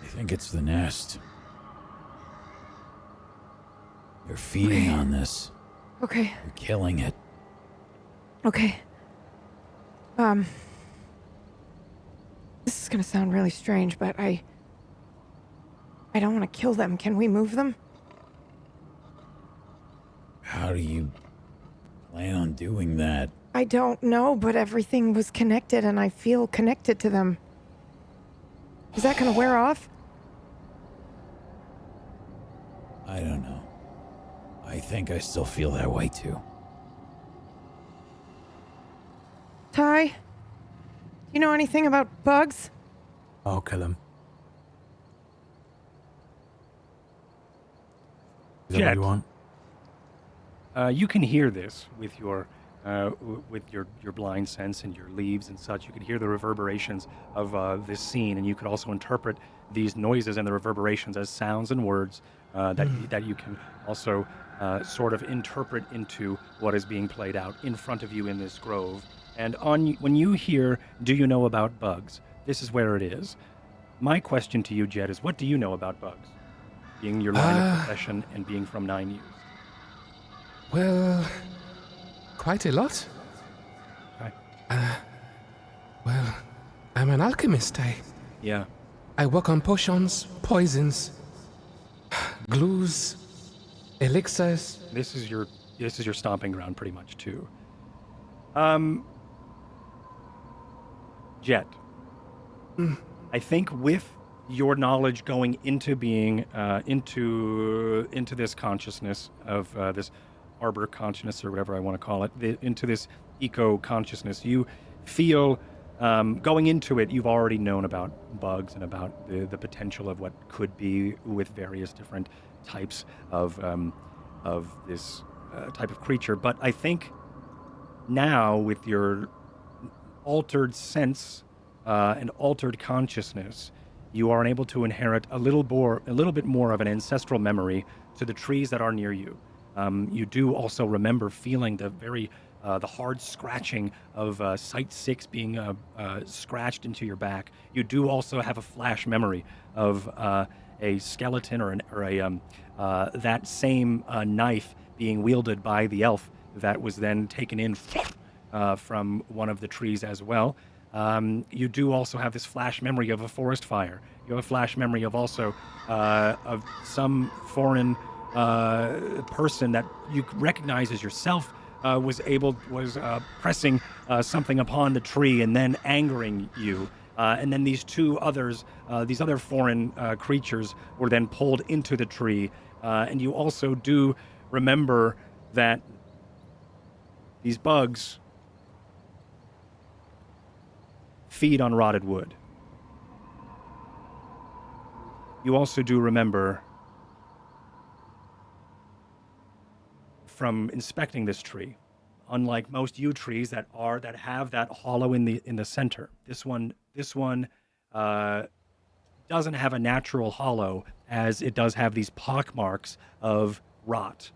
I think it's the nest. They're feeding on this. Okay. They're killing it. Okay. This is gonna sound really strange, but I don't want to kill them. Can we move them? How do you plan on doing that? I don't know, but everything was connected and I feel connected to them. Is that gonna wear off? I don't know. I think I still feel that way too. Ty? Do you know anything about bugs? I'll kill him. Is that what Jet. you want? You can hear this with your blind sense and your leaves and such. You can hear the reverberations of this scene, and you could also interpret these noises and the reverberations as sounds and words that you can also sort of interpret into what is being played out in front of you in this grove. And when you hear, "Do you know about bugs?" This is where it is. My question to you, Jed, is what do you know about bugs? Being your line of profession and being from 9 years. Well, quite a lot. Okay. Well, I'm an alchemist. Yeah. I work on potions, poisons, glues, elixirs. This is your stomping ground pretty much too. Jet. I think with your knowledge going into being into this consciousness of this arbor consciousness or whatever I want to call it, into this eco consciousness. You feel going into it, you've already known about bugs and about the potential of what could be with various different types of this type of creature. But I think now, with your altered sense and altered consciousness, you are able to inherit a little bit more of an ancestral memory to the trees that are near you. You do also remember feeling the hard scratching of Site 6 being scratched into your back. You do also have a flash memory of a skeleton or that same knife being wielded by the elf that was then taken in from one of the trees as well. You do also have this flash memory of a forest fire. You have a flash memory of also of some foreign person that you recognize as yourself was pressing something upon the tree and then angering you. And then these other foreign creatures were then pulled into the tree. And you also do remember that these bugs feed on rotted wood. You also do remember from inspecting this tree, unlike most yew trees that have that hollow in the center, this one doesn't have a natural hollow, as it does have these pock marks of rot.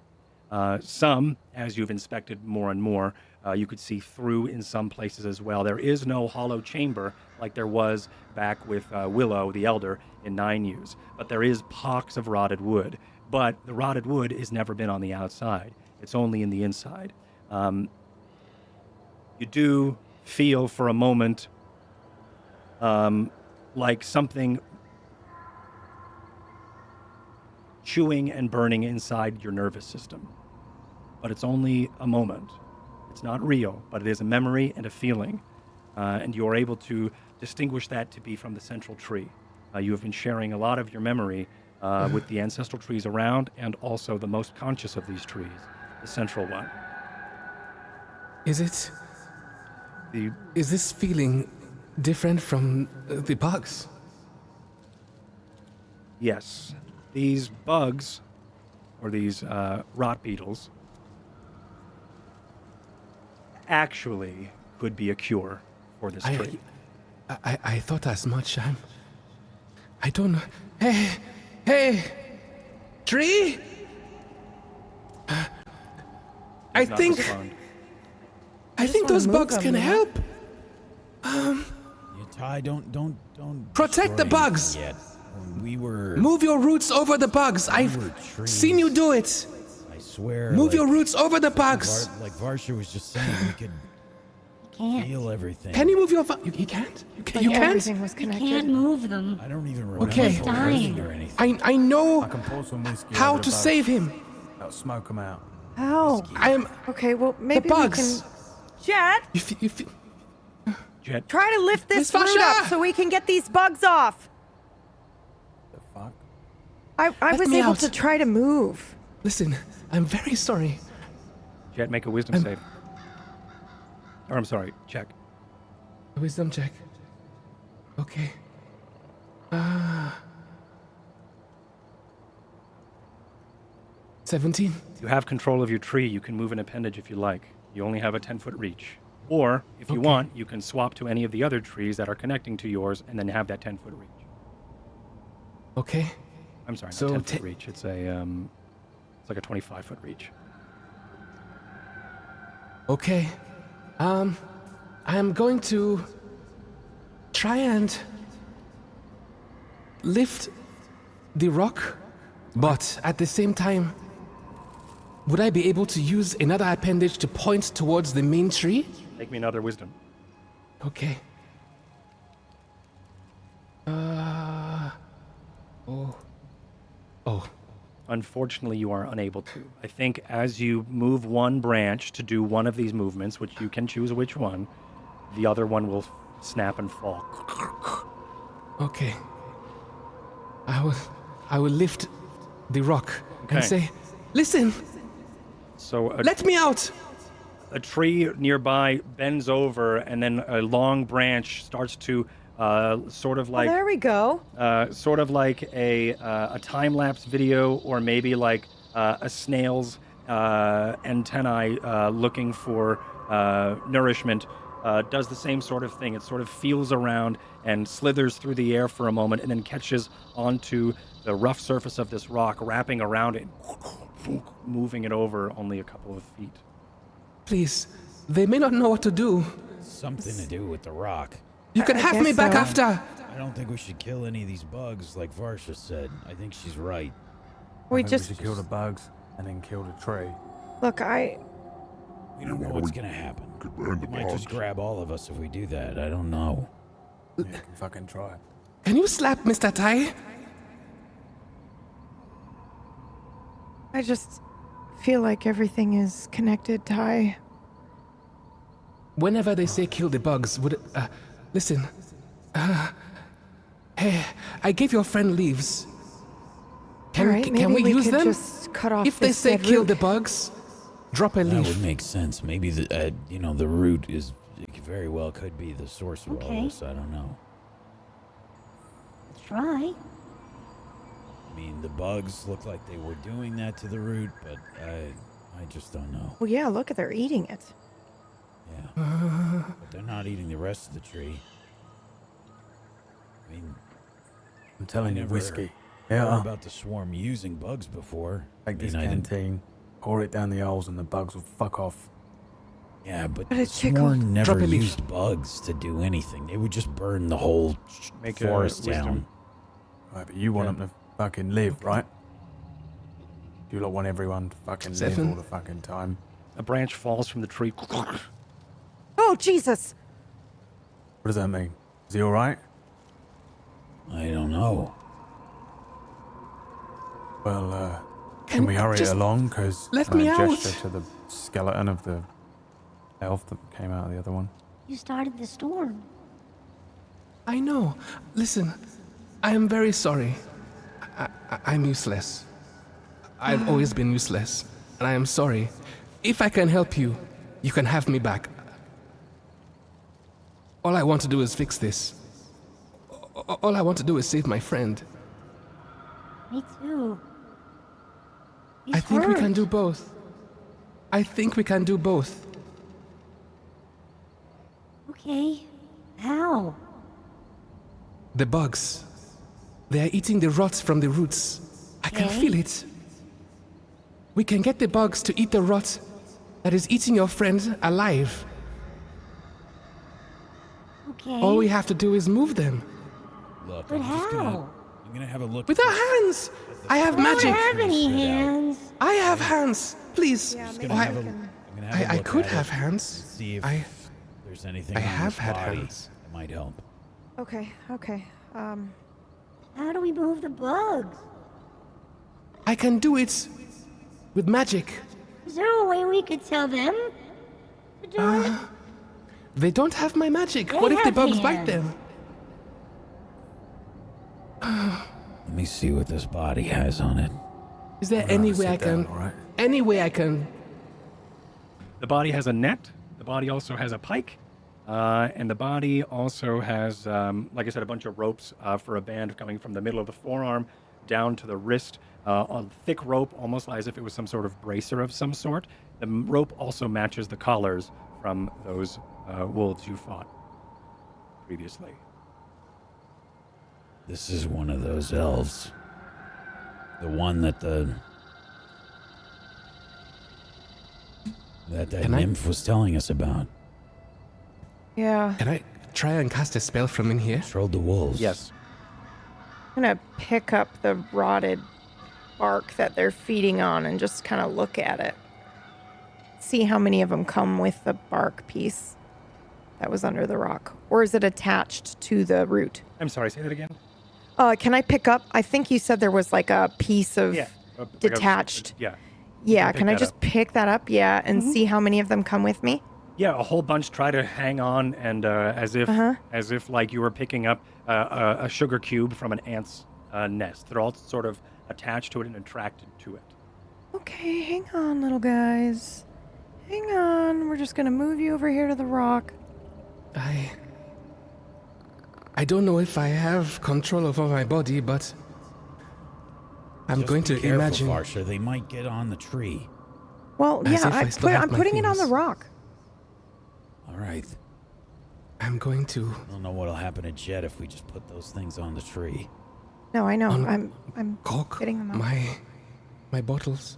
Some, as you've inspected more and more, you could see through in some places as well. There is no hollow chamber like there was back with Willow the Elder in 9 Yews, but there is pocks of rotted wood. But the rotted wood has never been on the outside. It's only in the inside. You do feel for a moment like something chewing and burning inside your nervous system. But it's only a moment. It's not real, but it is a memory and a feeling. And you are able to distinguish that to be from the central tree. You have been sharing a lot of your memory with the ancestral trees around, and also the most conscious of these trees, the central one. Is this feeling different from the bugs? Yes. These bugs, or these rot beetles, actually could be a cure for this tree. I thought as much. I don't know. Hey, tree? I think those bugs can help. Ty, don't Protect the destroy bugs. anything yet. We were. Move your roots over the bugs. I've seen you do it. I swear. Move your roots over the bugs. Like Varsha was just saying, we could feel everything. Can you move your? You can't. You can't. Everything was I connected. can't move them. I don't even remember Okay. Dying. or anything. I know I can pour some whiskey how over to the bugs. save him. That'll smoke them out. How? I am Okay, well, maybe the we bugs. can... Jet, If Jet, try to lift this Miss root Vasha! up so we can get these bugs off. The fuck? I was me able out. to try to move. listen, I'm very sorry. Jet, make a wisdom save. Or I'm sorry, check. Wisdom check. Okay. 17. You have control of your tree. You can move an appendage if you like. You only have a 10-foot reach. Or, if you want, you can swap to any of the other trees that are connecting to yours and then have that 10-foot reach. Okay. I'm sorry, So not 10-foot reach. It's like a 25-foot reach. Okay. I'm going to try and lift the rock, but at the same time, would I be able to use another appendage to point towards the main tree? Make me another wisdom. Okay. Oh. Unfortunately, you are unable to. I think as you move one branch to do one of these movements, which you can choose which one, the other one will snap and fall. Okay. I will lift the rock Okay. and say, listen, So Let me out! a tree nearby bends over, and then a long branch starts to sort of like There we go. sort of like a time lapse video, or maybe like a snail's antennae looking for nourishment. Does the same sort of thing. It sort of feels around and slithers through the air for a moment, and then catches onto the rough surface of this rock, wrapping around it, moving it over only a couple of feet. Please, they may not know what to do. Something to do with the rock. You can I have me guess back so. after. I don't think we should kill any of these bugs like Varsha said. I think she's right. We I think just we should kill the bugs and then kill the tree. look. We don't know what's gonna happen. Could burn the They might just bugs. grab all of us if we do that. I don't know. Yeah, you can fucking try. Can you slap Mr. Tai? I just feel like everything is connected, Ty. Whenever they say kill the bugs, would it, listen. Hey, I gave your friend leaves. All right, can maybe we use could them? just cut off If they this say dead kill root. the bugs, drop a That leaf. would make sense. Maybe the the root is very well could be the source of all Okay. this. I don't know. Let's try. I mean, the bugs look like they were doing that to the root, but I just don't know. Well, yeah, look at they're eating it. Yeah. But they're not eating the rest of the tree. I mean, I'm telling you, never whiskey. heard Yeah. about the swarm using bugs before. Take this I didn't- canteen, pour it down the holes, and the bugs will fuck off. Yeah, but But the it tickled. swarm never Drop a leaf. used bugs to do anything. They would just burn the whole Make a forest wisdom. down. Right, but you want Yeah. them to fucking live, right? You lot want everyone to fucking live 7. all the fucking time. A branch falls from the tree. Oh, Jesus! What does that mean? Is he all right? I don't know. Well, can Can we hurry it just along? Because let I me gesture out. to the skeleton of the elf that came out of the other one. You started the storm. I know. Listen, I am very sorry. I'm useless. I've always been useless, and I am sorry. If I can help you, you can have me back. All I want to do is fix this. All I want to do is save my friend. Me too. He's I think we can hurt. do both. I think we can do both. Okay. How? The bugs. They are eating the rot from the roots. I can Okay. feel it. We can get the bugs to eat the rot that is eating your friend alive. Okay. All we have to do is move them. Look, But how? I'm gonna have a look. With at our this. hands! I have I don't magic! have any Spit out. hands. I have hands! Please! Yeah, Just maybe gonna I- have a- we can- I'm gonna have a I look could at have it hands. and see if I there's anything I on have this had body hands. that might help. Okay, okay. How do we move the bugs? I can do it with magic. Is there a way we could tell them to do it? They don't have my magic. They What if the have bugs bite hands. them? Let me see what this body has on it. Is there any way I sit down, can? all right? Any way I can? The body has a net. The body also has a pike. And the body also has, like I said, a bunch of ropes for a band coming from the middle of the forearm down to the wrist. On thick rope, almost as if it was some sort of bracer of some sort. The rope also matches the collars from those wolves you fought previously. This is one of those elves. The one that that Can I- nymph was telling us about. Yeah. Can I try and cast a spell from in here? Controlled the wolves. Yes. I'm gonna pick up the rotted bark that they're feeding on and just kind of look at it. See how many of them come with the bark piece that was under the rock. Or is it attached to the root? I'm sorry, say that again? Can I pick up? I think you said there was like a piece of. Yeah. Like a- Detached. Yeah. Yeah, pick can I that just up. pick that up? Yeah, and see how many of them come with me? Yeah, a whole bunch try to hang on, and as if like you were picking up a sugar cube from an ant's nest. They're all sort of attached to it and attracted to it. Okay, hang on, little guys. Hang on. We're just gonna move you over here to the rock. I don't know if I have control over my body, but I'm Just going be to careful, imagine. Varsha. They might get on the tree. Well, As yeah, if I still have I'm my putting it on the things. rock. All right. I'm going to. I don't know what'll happen to Jet if we just put those things on the tree. No, I know. Un- I'm Cork getting them out. my bottles.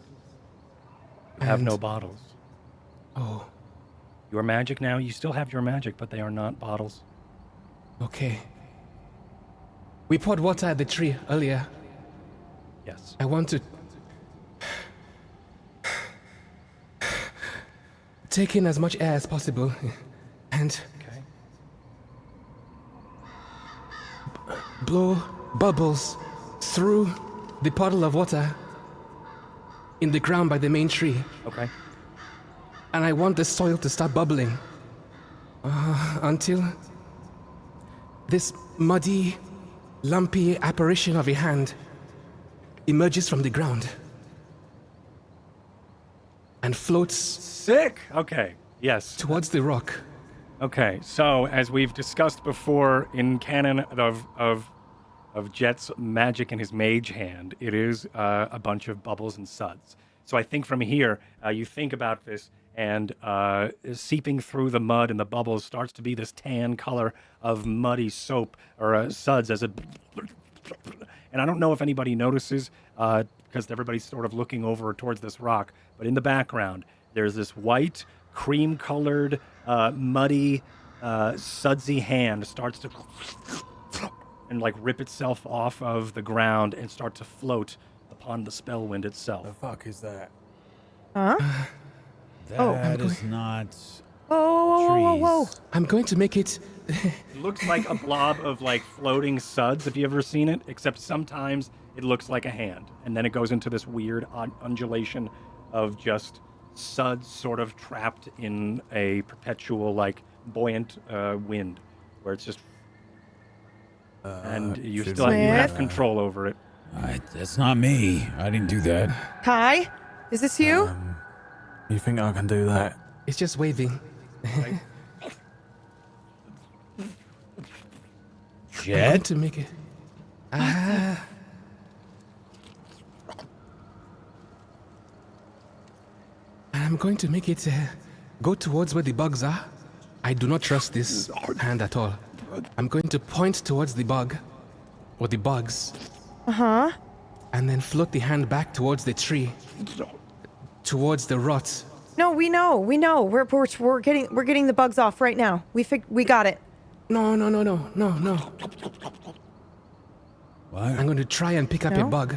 You have And- no bottles. Oh, Your magic now, you still have your magic, but they are not bottles. okay. We poured water at the tree earlier. Yes. I want to take in as much air as possible and Okay. blow bubbles through the puddle of water in the ground by the main tree. Okay. And I want the soil to start bubbling until this muddy, lumpy apparition of a hand emerges from the ground and floats Sick. Okay. Yes. towards the rock. Okay. So as we've discussed before in canon of Jet's magic in his mage hand, it is a bunch of bubbles and suds. So I think from here, you think about this, and seeping through the mud and the bubbles starts to be this tan color of muddy soap or suds as it. And I don't know if anybody notices, because everybody's sort of looking over towards this rock, but in the background, there's this white, cream-colored, muddy, sudsy hand starts to and like rip itself off of the ground and start to float upon the Spellwind itself. The fuck is that? Huh? That is not Whoa. trees. I'm going to make it. It looks like a blob of like floating suds, if you ever seen it, except sometimes it looks like a hand. And then it goes into this weird undulation of just suds sort of trapped in a perpetual like buoyant wind where it's just and you should still we- you have control over it. That's not me. I didn't do that. Kai, is this you? You think I can do that? It's just waving. I'm going Jet? to make it. I'm going to make it go towards where the bugs are. I do not trust this hand at all. I'm going to point towards the bug, or the bugs, and then float the hand back towards the tree, towards the rot. No, we know. We're getting the bugs off right now. We got it. No. What? I'm going to try and pick up a No? bug.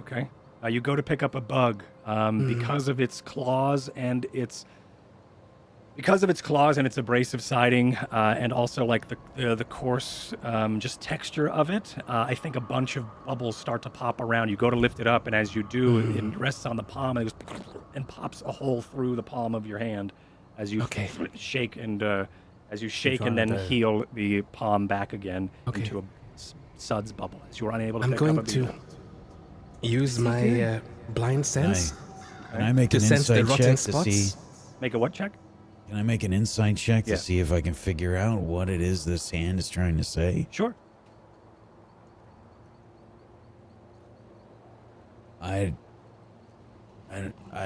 Okay. You go to pick up a bug because of its claws and its abrasive siding and also like the coarse just texture of it. I think a bunch of bubbles start to pop around. You go to lift it up, and as you do, it rests on the palm and it goes and pops a hole through the palm of your hand as you Okay. shake and as you shake trying and then to do? heal the palm back again Okay. into a suds bubble as you are unable to I'm pick going up a to beetle. use my blind sense Can I make to an sense the insight rotten check to spots. see? Make a what check? Can I make an insight check Yeah. to see if I can figure out what it is this hand is trying to say? Sure. I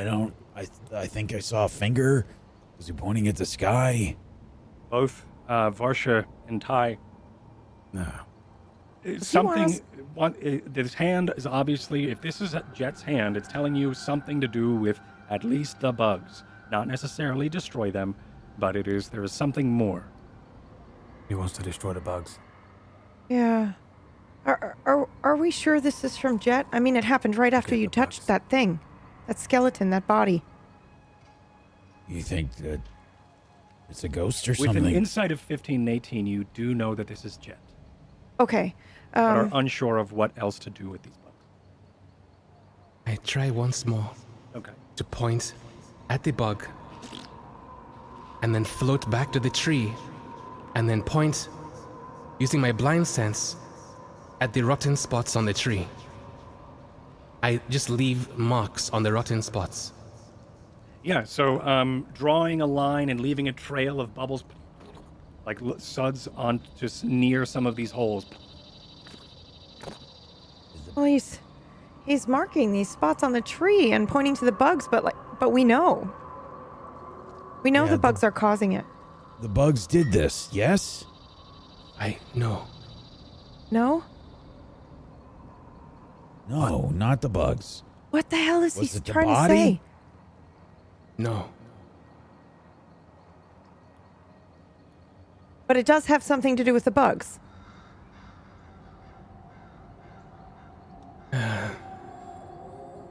don't. I think I saw a finger. Was he pointing at the sky? Both Varsha and Ty. No. Something. This hand is obviously, if this is Jet's hand, it's telling you something to do with at least the bugs. Not necessarily destroy them, but there is something more. He wants to destroy the bugs. Yeah. Are we sure this is from Jet? I mean, it happened right after at you the touched bugs. that thing, that skeleton, that body. You think that it's a ghost or With something? an insight of 15 and 18, you do know that this is Jet, Okay. but are unsure of what else to do with these bugs. I try once more Okay. to point at the bug and then float back to the tree and then point using my blind sense at the rotten spots on the tree. I just leave marks on the rotten spots. Yeah, so drawing a line and leaving a trail of bubbles, like suds on just near some of these holes. Well, he's marking these spots on the tree and pointing to the bugs, but we know. We know Yeah, the bugs are causing it. The bugs did this, yes? No. No? No, not the bugs. What the hell is Was he it the trying to body? say? No. But it does have something to do with the bugs.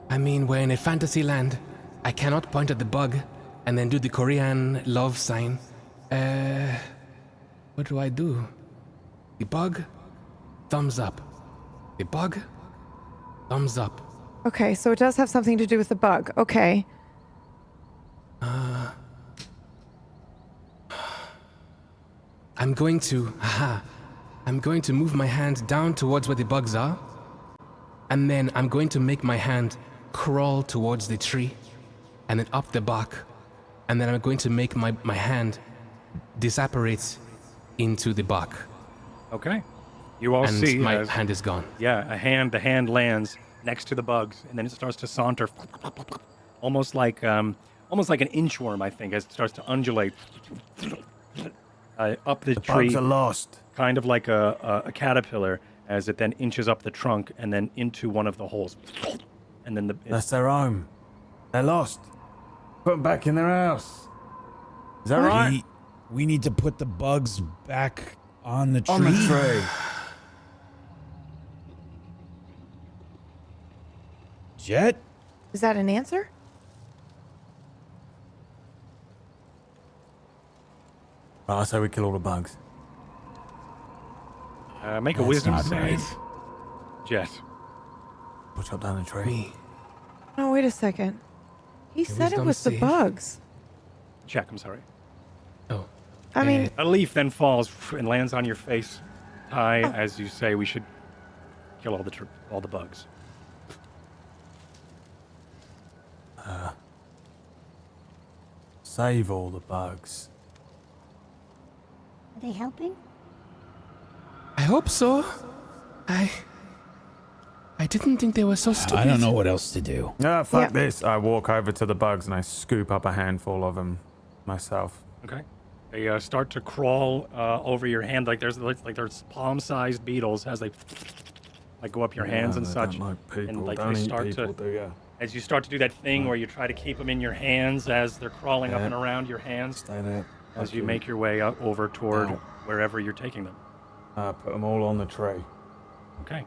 I mean, we're in a fantasy land. I cannot point at the bug and then do the Korean love sign. What do I do? The bug? Thumbs up. The bug? Thumbs up. Okay, so it does have something to do with the bug. Okay. I'm going to move my hand down towards where the bugs are. And then I'm going to make my hand crawl towards the tree. And then up the bark. And then I'm going to make my hand disapparate into the bark. Okay. You all And see my as, hand is gone. yeah, the hand lands next to the bugs, and then it starts to saunter, almost like an inchworm, I think, as it starts to undulate up the tree. Bugs are lost. Kind of like a caterpillar, as it then inches up the trunk and then into one of the holes. And then That's their home. They're lost. Put them back in their house. Is that right? We need to put the bugs back on the tree. On the tree. Jet? Is that an answer? Right, I say we kill all the bugs. make a That's wisdom not save, right. Jet. We'll chop down the tree. Me. No, wait a second. He said it wisdom was the save? bugs. Check, I'm sorry. Oh. I mean, A leaf then falls and lands on your face. As you say, we should kill all the bugs. Save all the bugs. Are they helping? I hope so. I didn't think they were so stupid. I don't know what else to do. Ah, fuck Yeah. this. I walk over to the bugs and I scoop up a handful of them myself. Okay. They start to crawl over your hand like there's palm-sized beetles as they go up your hands and they such. Don't like people. And Don't they eat start people, to, do ya? as you start to do that thing where you try to keep them in your hands as they're crawling up Yeah. and around your hands, Stay there. as Fuck you make your way up over toward Ow. wherever you're taking them. Put them all on the tree. Okay.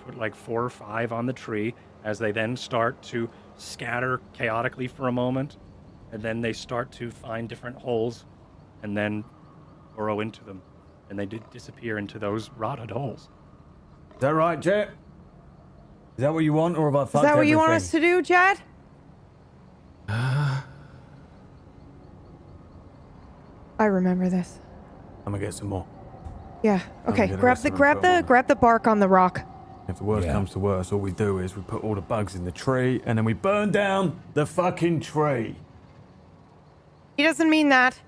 Put like 4 or 5 on the tree as they then start to scatter chaotically for a moment, and then they start to find different holes and then burrow into them, and they disappear into those rotted holes. Is that right, Jet? Is that what you want, or have I is fucked that what you want us everything? to do, Jed? I remember this. I'm gonna get some more. Yeah. Okay. get the Grab rest the of them, grab put 'em the on. grab the bark on the rock. If the worst Yeah. comes to worst, all we do is we put all the bugs in the tree, and then we burn down the fucking tree. He doesn't mean that.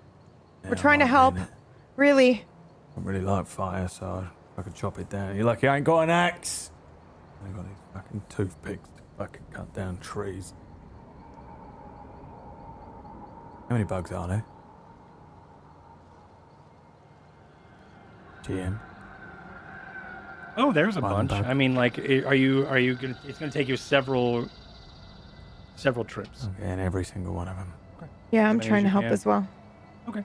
Yeah, We're trying to I help. mean it. Really. I don't really like fire, so I could chop it down. You're lucky I ain't got an axe. I got these fucking toothpicks to fucking cut down trees. How many bugs are there? GM. Oh, there's a One bunch. bug. I mean, like, are you gonna? It's gonna take you several trips. Okay, and every single one of them. Yeah, I'm many as trying to you help can. as well. Okay.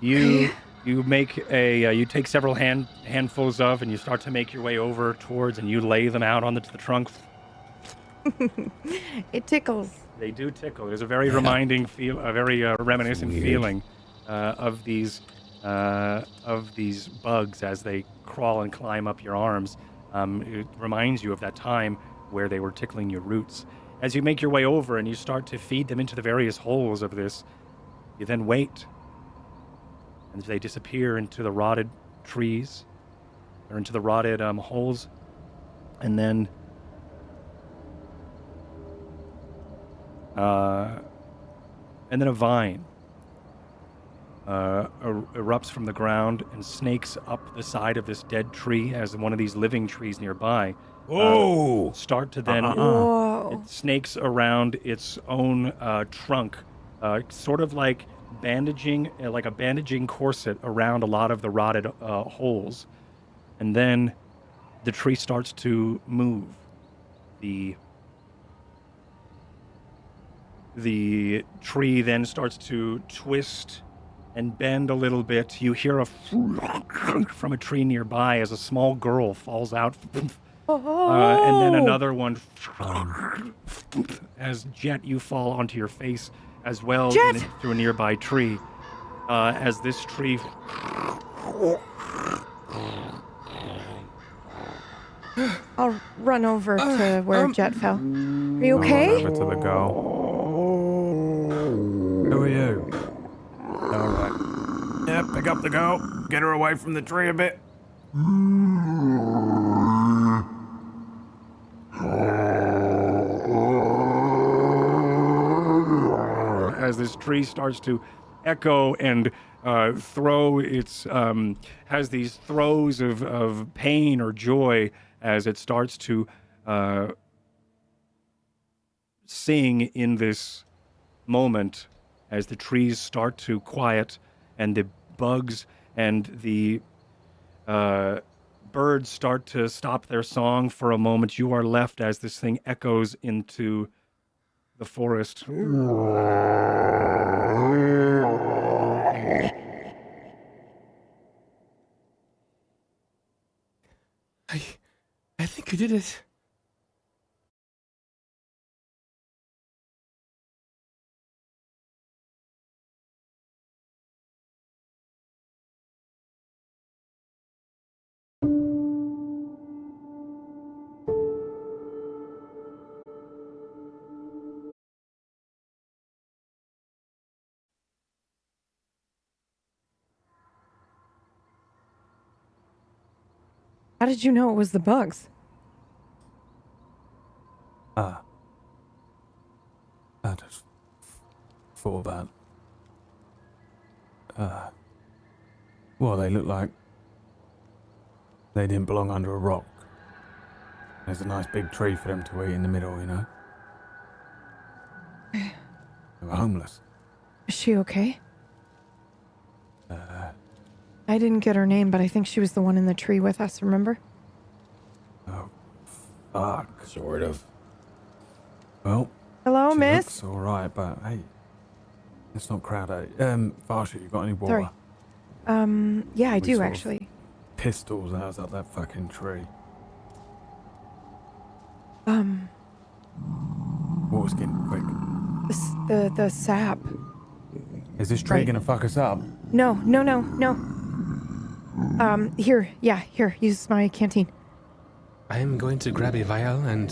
You make you take several handfuls of, and you start to make your way over towards, and you lay them out on the trunk. It tickles. They do tickle. There's a very reminding feel, a very reminiscent Weird. feeling of these bugs as they crawl and climb up your arms. It reminds you of that time where they were tickling your roots. As you make your way over and you start to feed them into the various holes of this, you then wait, and they disappear into the rotted trees or into the rotted holes. And then a vine erupts from the ground and snakes up the side of this dead tree as one of these living trees nearby Oh! start to then Whoa. it snakes around its own trunk, sort of like bandaging, like a bandaging corset around a lot of the rotted holes. And then the tree starts to move. The tree then starts to twist and bend a little bit. You hear a from a tree nearby as a small girl falls out. And then another one as Jet, you fall onto your face as well through a nearby tree. As this tree I'll run over to where Jet fell. Are you Run okay? over to the girl. Who are you? All right. Yeah, pick up the girl. Get her away from the tree a bit. as this tree starts to echo and throw its has these throes of pain or joy as it starts to sing in this moment, as the trees start to quiet and the bugs and the birds start to stop their song for a moment. You are left as this thing echoes into the forest. I think you did it. How did you know it was the bugs? I just thought about well, they look like they didn't belong under a rock. There's a nice big tree for them to eat in the middle, you know. They were homeless. Is she okay? I didn't get her name, but I think she was the one in the tree with us, remember? Oh, fuck. Sort of. Well, Hello, she miss? looks all right, but hey, let's not crowd out. Varsha, you got any water? Sorry. Yeah, I We do, sort of actually. Pistols out of that fucking tree. Water skin, quick. The sap. Is this tree Right. gonna fuck us up? No. Here, use my canteen. I am going to grab a vial and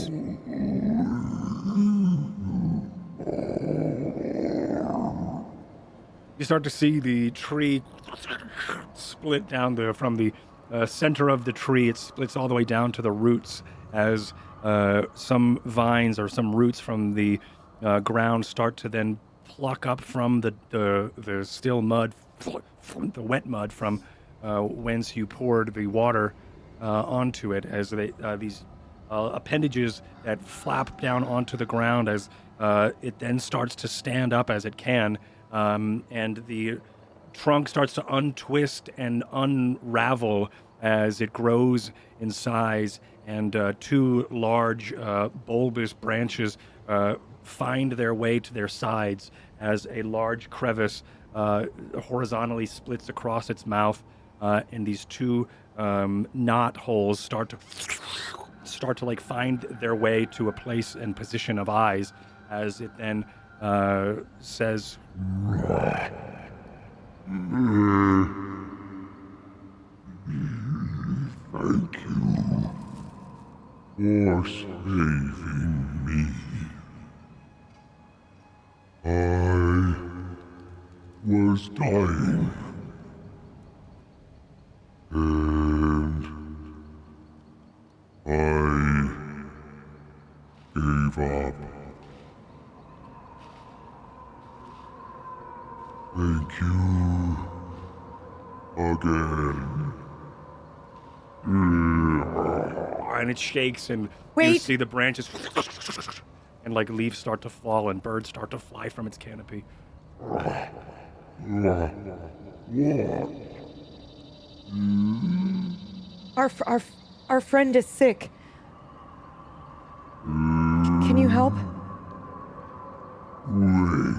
You start to see the tree split down from the center of the tree. It splits all the way down to the roots as some vines or some roots from the ground start to then pluck up from the still mud, the wet mud from whence you poured the water onto it, as these appendages that flap down onto the ground as it then starts to stand up as it can. And the trunk starts to untwist and unravel as it grows in size, and two large bulbous branches find their way to their sides as a large crevice horizontally splits across its mouth, and these two knot holes start to like find their way to a place and position of eyes, as it then says, Thank you for saving me. I was dying, and I gave up. Thank you. Again. And it shakes, and you Wait. see the branches, and like leaves start to fall, and birds start to fly from its canopy. What? Our friend is sick. Can you help? Wait.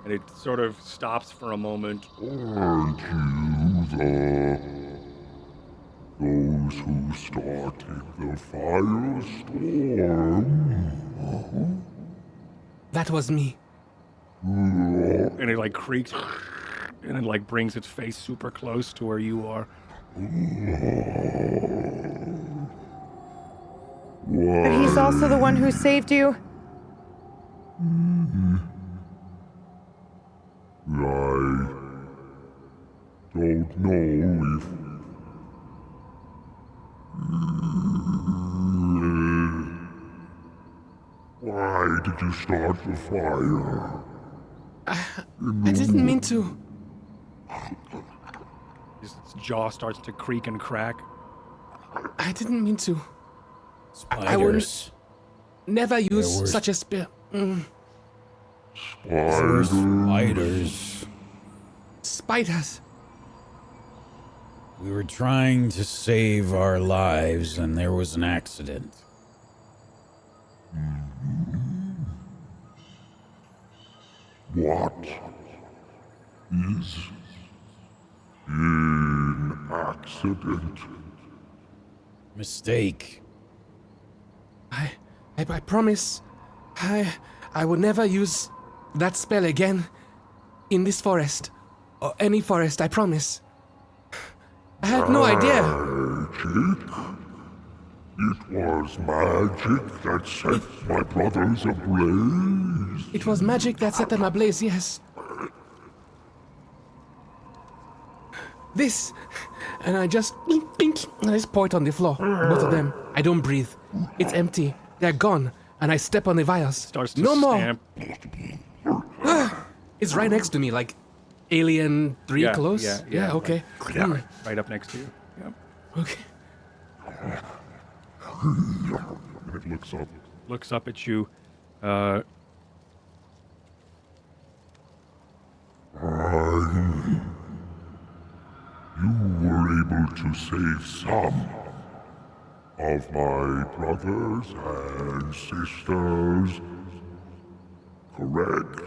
And it sort of stops for a moment. Aren't you those who started the firestorm? That was me. And it like creaks, and it like brings its face super close to where you are. But he's also the one who saved you. I don't know if... Why did you start the fire? I didn't mean to. Its jaw starts to creak and crack. I didn't mean to. Spiders. I wouldn't never There were- use such a spell. There were Spiders. spiders. Spiders. We were trying to save our lives, and there was an accident. What is an accident? Mistake. I promise. I will never use that spell again in this forest. Or any forest, I promise. I had no idea. Magic? It was magic that set my brothers ablaze. It was magic that set them ablaze, yes. This. And I just bink, and I just pour it on the floor. Both of them. I don't breathe. It's empty. They're gone. And I step on the vials. Starts to no stamp. more. It's right next to me, like Alien 3 Yeah, close. yeah, okay. Right up next to you. Yep. Okay. And it looks up. Looks up at you. You were able to save some of my brothers and sisters. Correct?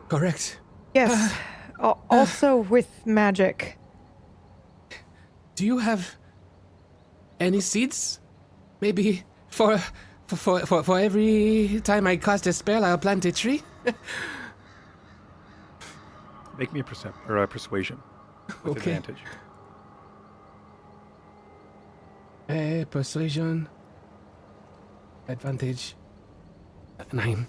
Correct. Yes. Also with magic. Do you have any seeds? Maybe for every time I cast a spell, I'll plant a tree? Make me a persuasion with Okay. advantage. Persuasion. Advantage. 9.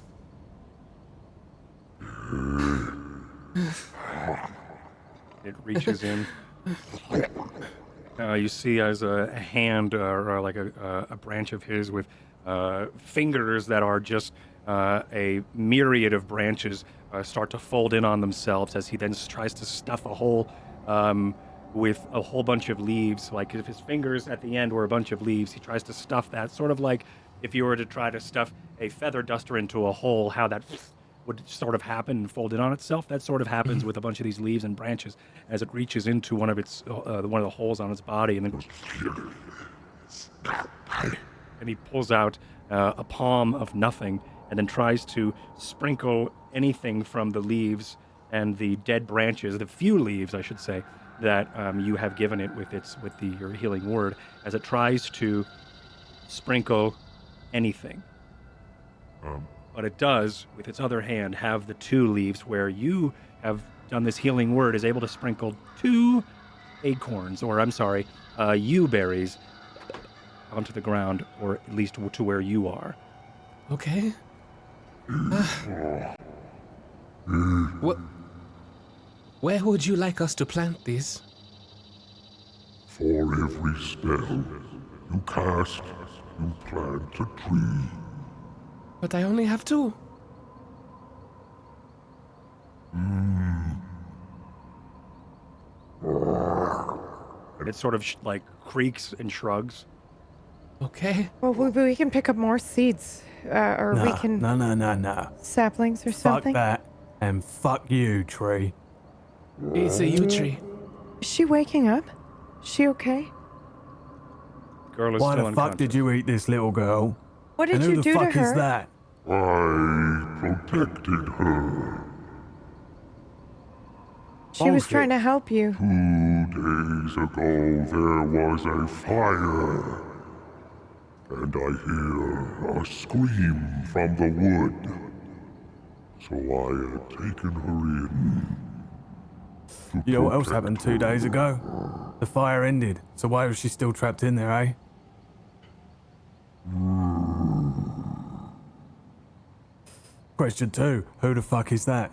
It reaches in. You see as a hand or like a branch of his with fingers that are just a myriad of branches start to fold in on themselves as he then tries to stuff a hole with a whole bunch of leaves. Like if his fingers at the end were a bunch of leaves, he tries to stuff that, sort of like if you were to try to stuff a feather duster into a hole, how that would sort of happen and fold in on itself. That sort of happens with a bunch of these leaves and branches as it reaches into one of its one of the holes on its body, and then and he pulls out a palm of nothing and then tries to sprinkle anything from the leaves and the dead branches, the few leaves, I should say, that you have given it with your healing word, as it tries to sprinkle anything. But it does, with its other hand, have the 2 leaves where you have done this healing word, is able to sprinkle 2 acorns, or I'm sorry, yew berries onto the ground, or at least to where you are. Okay. Where would you like us to plant these? For every spell you cast, you plant a tree. But I only have 2. And it sort of like creaks and shrugs. Okay. Well, we can pick up more seeds, or we can No. saplings or Fuck something. that, and fuck you, tree. It's a yew tree. Is she waking up? Is she okay? Girl is Why still the fuck unconscious. did you eat this little girl? What did And who you the do to fuck her? is that? I protected her. She was Bullshit. trying to help you. 2 days ago there was a fire. And I hear a scream from the wood. So I had taken her in. To You know what else protect happened 2 her. days ago? The fire ended, so why was she still trapped in there, eh? Question 2, who the fuck is that?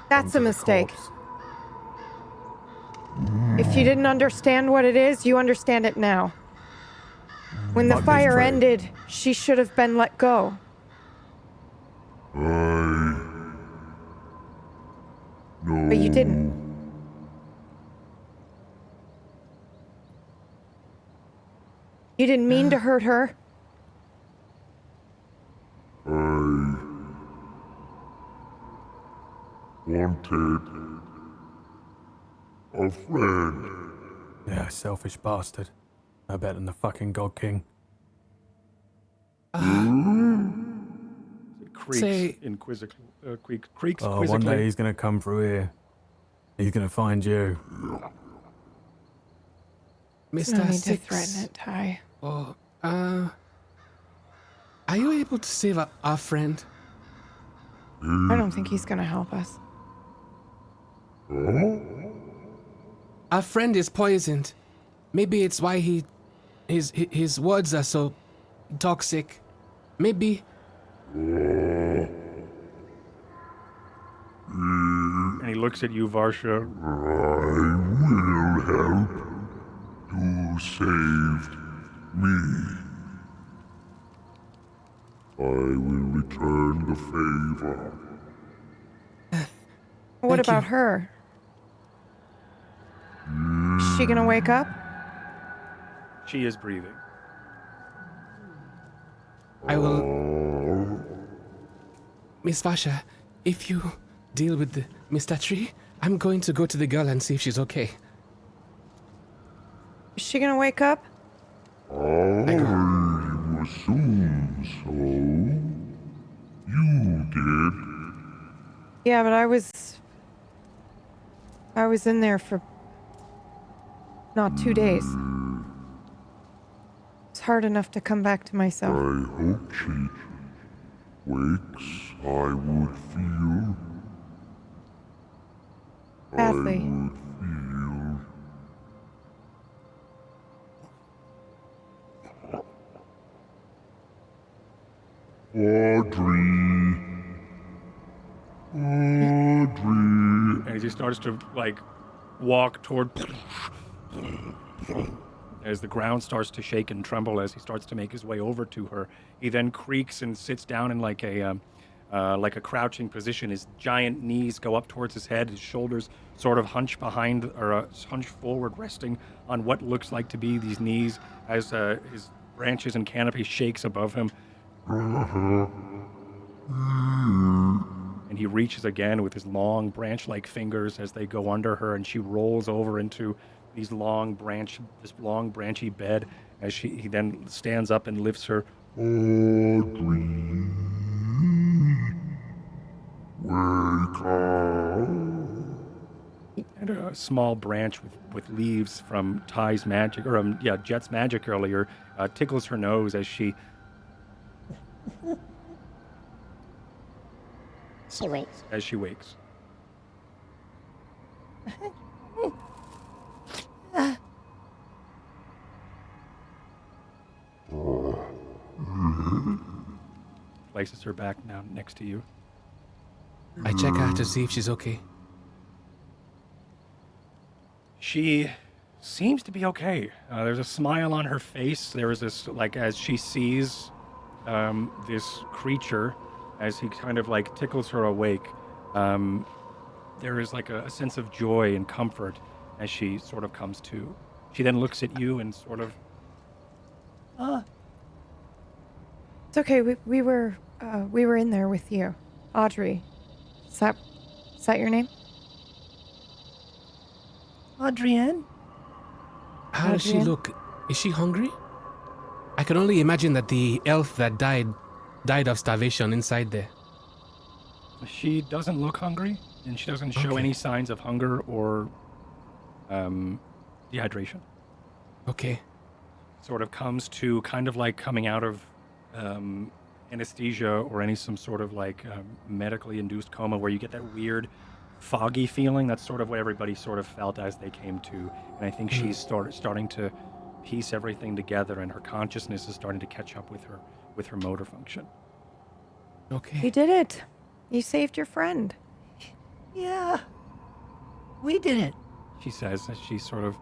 That's a Onto the mistake. corpse. If you didn't understand what it is, you understand it now. When the Fuck this fire tree. ended, she should have been let go. No. But you didn't. You didn't mean to hurt her. I wanted a friend. Yeah, selfish bastard. No better than the fucking God King. It creaks Say- inquisitively. Creaks Oh, one quizzically. day he's gonna come through here. He's gonna find you. No Mr. need to Six. threaten it, Ty. Oh, are you able to save our friend? I don't think he's gonna help us. Our friend is poisoned. Maybe it's why his words are so toxic. Maybe. And he looks at you, Varsha. I will help. You saved me. I will return the favor. What Thank about you. her? Is she gonna wake up? She is breathing. I will. Miss Vasha, if you deal with Mr. Tree, I'm going to go to the girl and see if she's okay. Is she gonna wake up? I assume so. You did. Yeah, but I was in there for not 2 days. It's hard enough to come back to myself. I hope she wakes. I would feel. Badly. I would feel. Audrey. And as he starts to, like, walk toward... As the ground starts to shake and tremble as he starts to make his way over to her, he then creaks and sits down in like a crouching position. His giant knees go up towards his head. His shoulders sort of hunch behind, or hunch forward, resting on what looks like to be these knees as his branches and canopy shakes above him. And he reaches again with his long branch-like fingers as they go under her, and she rolls over into this long branchy bed as he then stands up and lifts her. Audrey. Wake up. And a small branch with leaves from Ty's magic, or Jet's magic earlier, tickles her nose as she wakes. Places her back now next to you. I check her to see if she's okay. She seems to be okay. There's a smile on her face. There is this, like, as she sees this creature, as he kind of like tickles her awake, um, there is like a sense of joy and comfort as she sort of comes to. She then looks at you and sort of, It's okay. We were in there with you, Audrey. Is that your name? Adrienne? How does she Adrian? look? Is she hungry? I can only imagine that the elf that died of starvation inside there. she doesn't look hungry, and she doesn't show Okay. any signs of hunger or dehydration. Okay. Sort of comes to kind of like coming out of anesthesia or any some sort of like medically induced coma where you get that weird foggy feeling. That's sort of what everybody sort of felt as they came to. And I think she's starting to piece everything together, and her consciousness is starting to catch up with her motor function. Okay. You did it. You saved your friend. Yeah. We did it. She says as she sort of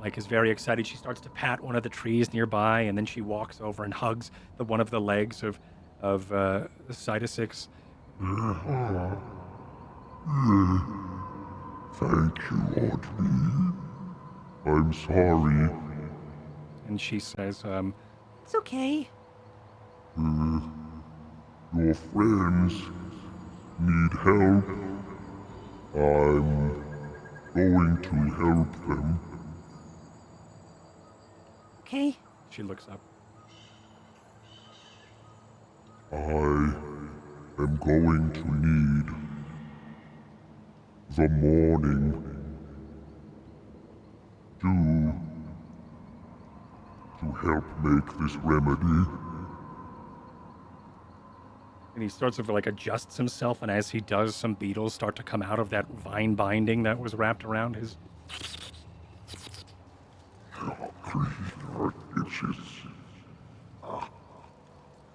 like is very excited. She starts to pat one of the trees nearby, and then she walks over and hugs one of the legs of Cytosix. Thank you, Audrey. I'm sorry. And she says, It's okay. Your friends need help. I'm going to help them. Okay? she looks up. I am going to need the morning to help make this remedy. And he starts to like adjusts himself, and as he does, some beetles start to come out of that vine binding that was wrapped around his. Itches.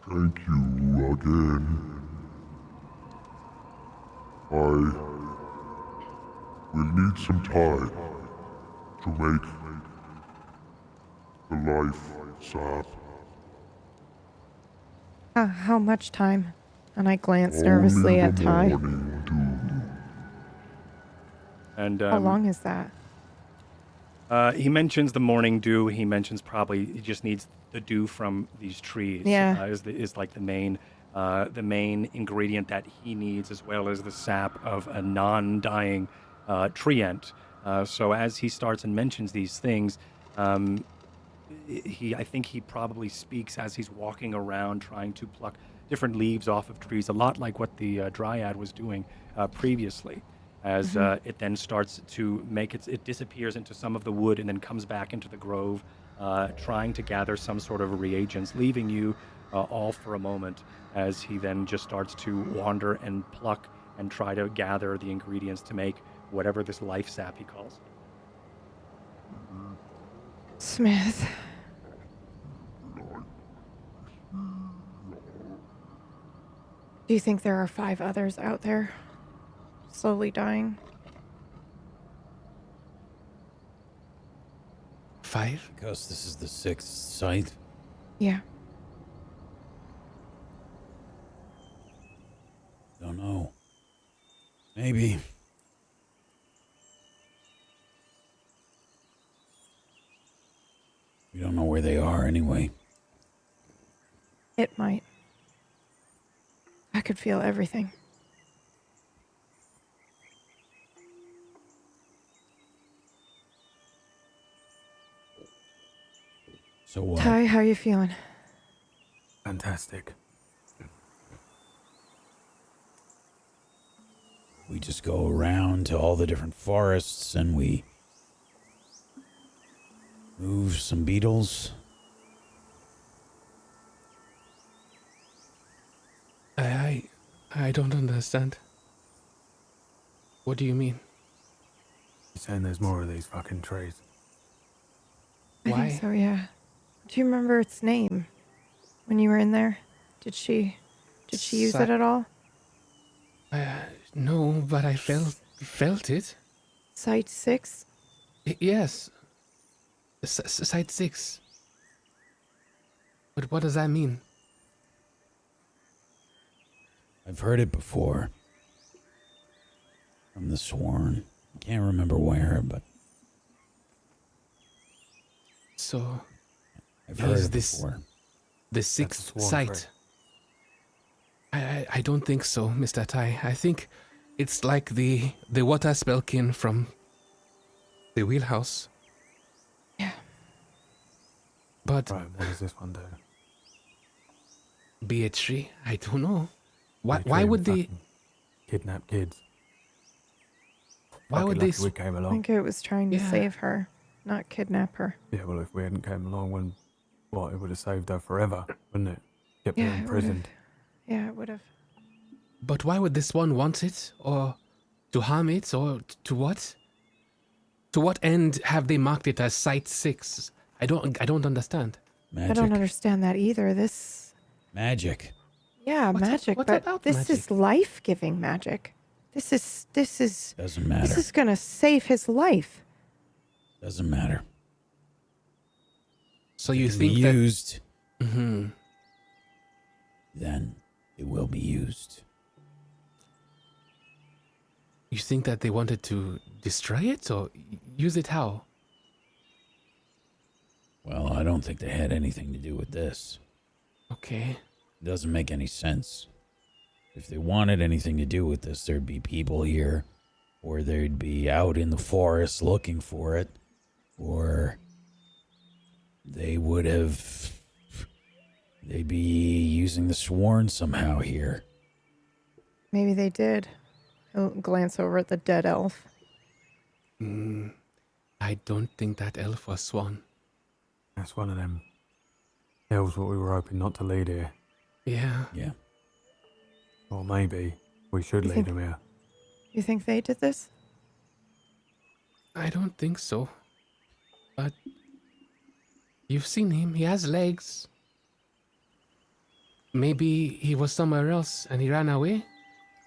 Thank you again. I will need some time to make the life sap. How much time? And I glance Only nervously the at Ty. morning dew. And How long is that? he mentions the morning dew. He mentions probably he just needs the dew from these trees. Yeah. Is like the main ingredient that he needs, as well as the sap of a non-dying treant. So as he starts and mentions these things, I think he probably speaks as he's walking around trying to pluck different leaves off of trees, a lot like what the dryad was doing previously. As it then starts to make it disappears into some of the wood and then comes back into the grove, trying to gather some sort of reagents, leaving you all for a moment as he then just starts to wander and pluck and try to gather the ingredients to make whatever this life sap he calls. Smith. Do you think there are 5 others out there? Slowly dying? 5? Because this is the 6th site. Yeah. Don't know. Maybe. We don't know where they are anyway. It might. I could feel everything. So what? Ty, how you feeling? Fantastic. We just go around to all the different forests and we move some beetles. I don't understand. What do you mean? You're saying there's more of these fucking trees. I Why? think so, yeah. Do you remember its name when you were in there? Did she use it at all? No, but I felt it. Site 6? Yes. Site 6. But what does that mean? I've heard it before. From the Sworn. I can't remember where, but So, I've heard is it this before. the That's a sixth sworn sight? tree. I don't think so, Mr. Tai. I think it's like the water spellkin from the wheelhouse. Yeah. But Right, what does this one do? be a tree? I don't know. Why We couldn't would the fucking kidnap kids? why Fucking would lucky this we came I along? think it was trying to Yeah. save her, not kidnap her. Yeah, well, if we hadn't came along, when what, it would have saved her forever, wouldn't it? Kept her Yeah, it would have. imprisoned. Yeah, it would have. But why would this one want it, or to harm it, or to what? To what end have they marked it as Site 6? I don't understand. Magic. I don't understand that either. This, Magic. yeah, What's magic, what but about this magic? is life-giving magic. This is Doesn't matter. this is gonna save his life. Doesn't matter. So If you it can be think that? used, Hmm. then it will be used. You think that they wanted to destroy it, or use it how? Well, I don't think they had anything to do with this. Okay. It doesn't make any sense. If they wanted anything to do with this, there'd be people here, or they'd be out in the forest looking for it, or they would have. They'd be using the Sworn somehow here. Maybe they did. He'll glance over at the dead elf. I don't think that elf was Swan. That's one of them elves what we were hoping not to lead here. Yeah. Yeah. Or maybe we should You lead think- him here. You think they did this? I don't think so. But you've seen him. He has legs. Maybe he was somewhere else and he ran away.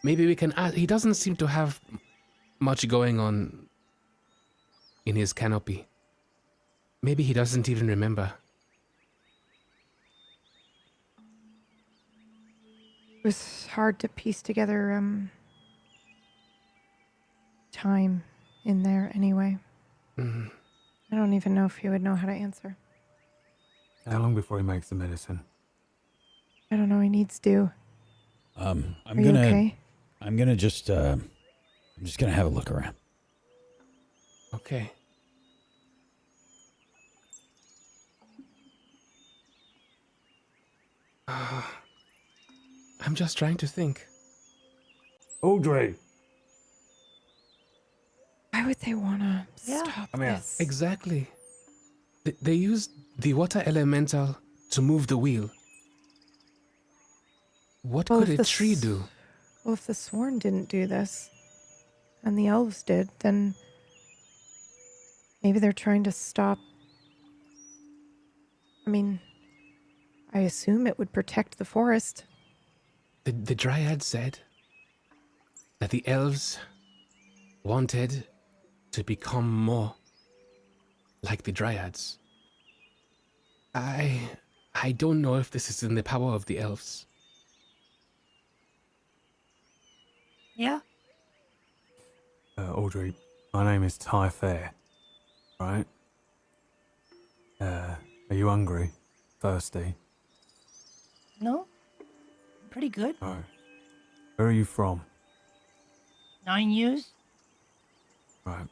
Maybe we can ask. He doesn't seem to have much going on in his canopy. Maybe he doesn't even remember. It was hard to piece together time in there anyway. Mhm. I don't even know if he would know how to answer. How long before he makes the medicine? I don't know. He needs to. I'm Are you gonna. okay? I'm gonna just. I'm just gonna have a look around. Okay. I'm just trying to think. Audrey! Why would they want to Yeah. stop Come here. this? Exactly. They used the water elemental to move the wheel. What Well, could if a the tree s- do? Well, if the Sworn didn't do this, and the elves did, then maybe they're trying to stop. I mean, I assume it would protect the forest. The dryad said that the elves wanted to become more like the dryads. I don't know if this is in the power of the elves. Yeah? Audrey, my name is Ty Fair, right? Are you hungry? Thirsty? No? Pretty good. No. Where are you from? 9 years? Right.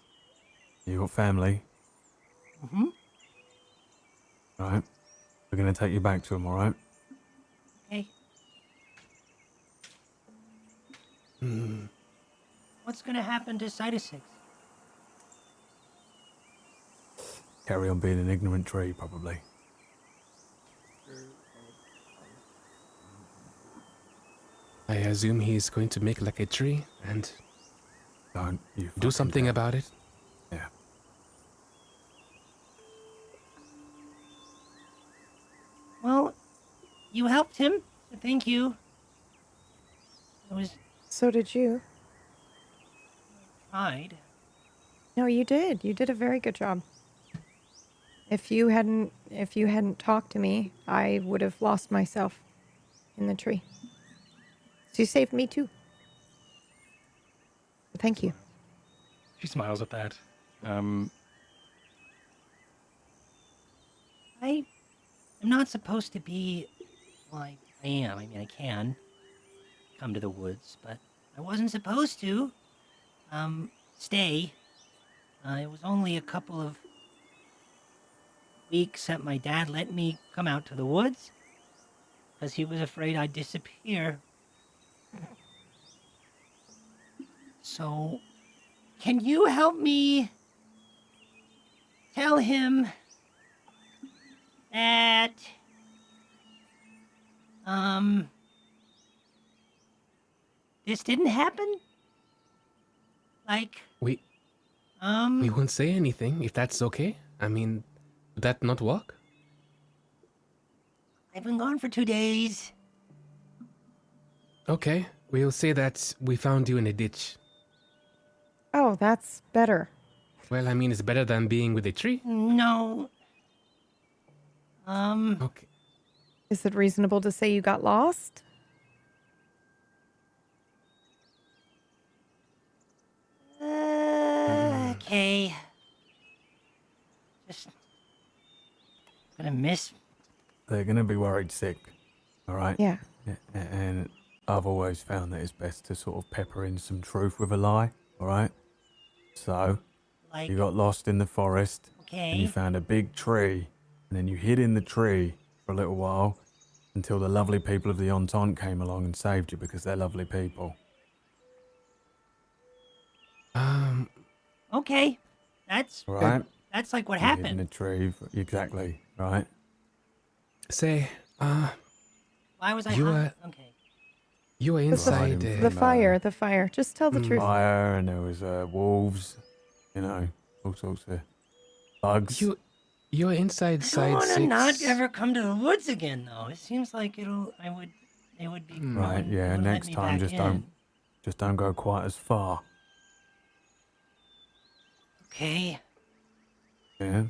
You got family? Mm-hmm. Right. We're gonna take you back to them, alright? Okay. What's gonna happen to Cytosix? Carry on being an ignorant tree, probably. I assume he's going to make like a tree and Don't you do fucking something dare. about it. Yeah. Well, you helped him, so thank you. It was So did you. tried. No, you did. You did a very good job. If you hadn't talked to me, I would have lost myself in the tree. So you saved me too. Thank you. She smiles at that. I am not supposed to be. Well, I am. I mean, I can come to the woods, but I wasn't supposed to. Stay. It was only a couple of weeks that my dad let me come out to the woods because he was afraid I'd disappear. So, can you help me tell him that, this didn't happen? Like, We won't say anything if that's okay. I mean, would that not work? I've been gone for 2 days. Okay, we'll say that we found you in a ditch. Oh, that's better. Well, I mean, it's better than being with a tree. No. Okay. Is it reasonable to say you got lost? Okay. Just gonna miss. They're gonna be worried sick. All right. Yeah. And I've always found that it's best to sort of pepper in some truth with a lie. All right. So Like, you got lost in the forest, and you okay. found a big tree, and then you hid in the tree for a little while until the lovely people of the Entente came along and saved you because they're lovely people. Okay. That's All right. that's like what You hid in happened. a tree. Exactly. Right. Say, Why was I you hung- are- Okay. you were Right, inside. in The From, fire. Just tell the truth. Fire, and there was wolves. You know, all sorts of bugs. You were inside I don't side want to 6. not ever come to the woods again, though. It seems like it would be Right. Yeah. It would let Next me time, back in. just don't go quite as far. Okay. Yeah.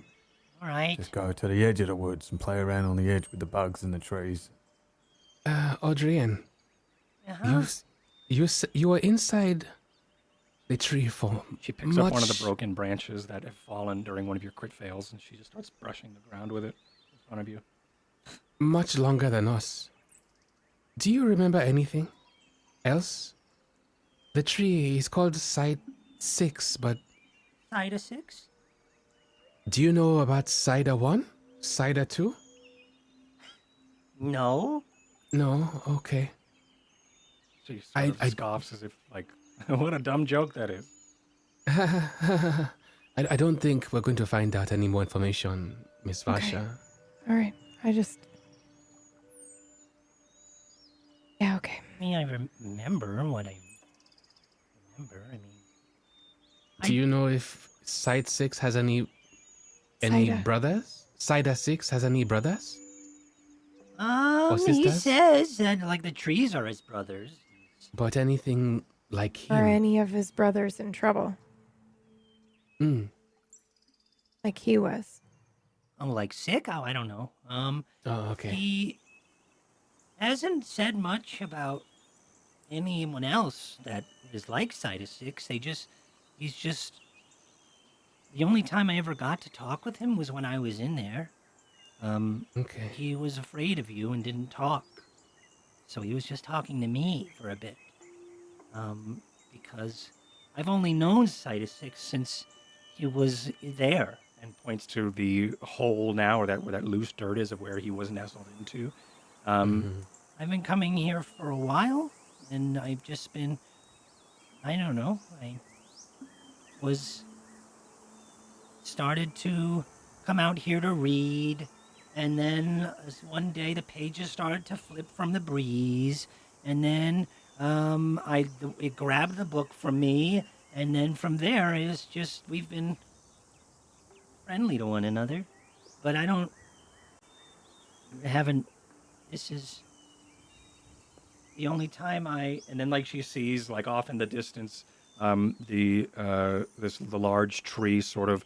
All right. Just go to the edge of the woods and play around on the edge with the bugs and the trees. Audrian, Uh-huh. you were inside the tree for She picks up one of the broken branches that have fallen during one of your crit fails, and she just starts brushing the ground with it in front of you. much longer than us. Do you remember anything else? The tree is called Side 6, but Side of 6? do you know about Cider 1? Cider 2? No. No? Okay. She sort of I- scoffs as if, like, what a dumb joke that is. I don't think we're going to find out any more information, Miss Vasha. Okay. All right. Yeah, okay. I mean, I remember what I remember. I mean, Do you know if Side 6 has any Cider. brothers? Cider 6 has any brothers? he sisters? says that like the trees are his brothers. But anything like Are him? any of his brothers in trouble? Mm. Like he was. Oh, like sick? Oh, I don't know. Oh, okay. He hasn't said much about anyone else that is like Side of 6. He's just. The only time I ever got to talk with him was when I was in there. Okay. He was afraid of you and didn't talk. So he was just talking to me for a bit. Because I've only known Side of 6 since he was there. And points to the hole now, or where that loose dirt is of where he was nestled into. I've been coming here for a while, and I've just been. I don't know. I started to come out here to read, and then one day the pages started to flip from the breeze, and then it grabbed the book from me, and then from there is just we've been friendly to one another, but this is the only time And then, like, she sees, like, off in the distance, the large tree sort of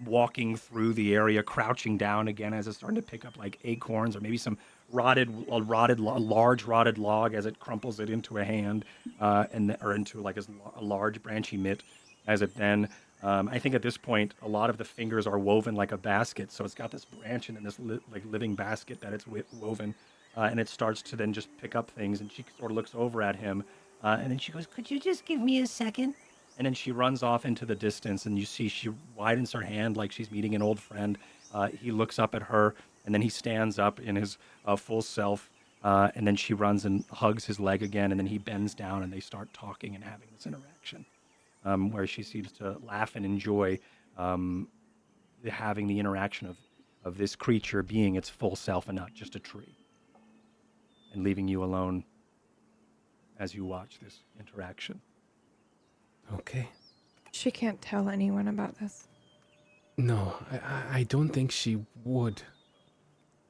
walking through the area, crouching down again as it's starting to pick up like acorns or maybe some large rotted log as it crumples it into a hand, or into like a large branchy mitt, as it then. I think at this point, a lot of the fingers are woven like a basket, so it's got this branch and then this like living basket that it's woven, and it starts to then just pick up things. And she sort of looks over at him, and then she goes, "Could you just give me a second?" And then she runs off into the distance, and you see she widens her hand like she's meeting an old friend. He looks up at her, and then he stands up in his full self, and then she runs and hugs his leg again, and then he bends down, and they start talking and having this interaction, where she seems to laugh and enjoy having the interaction of this creature being its full self and not just a tree, and leaving you alone as you watch this interaction. Okay. She can't tell anyone about this. No, I don't think she would.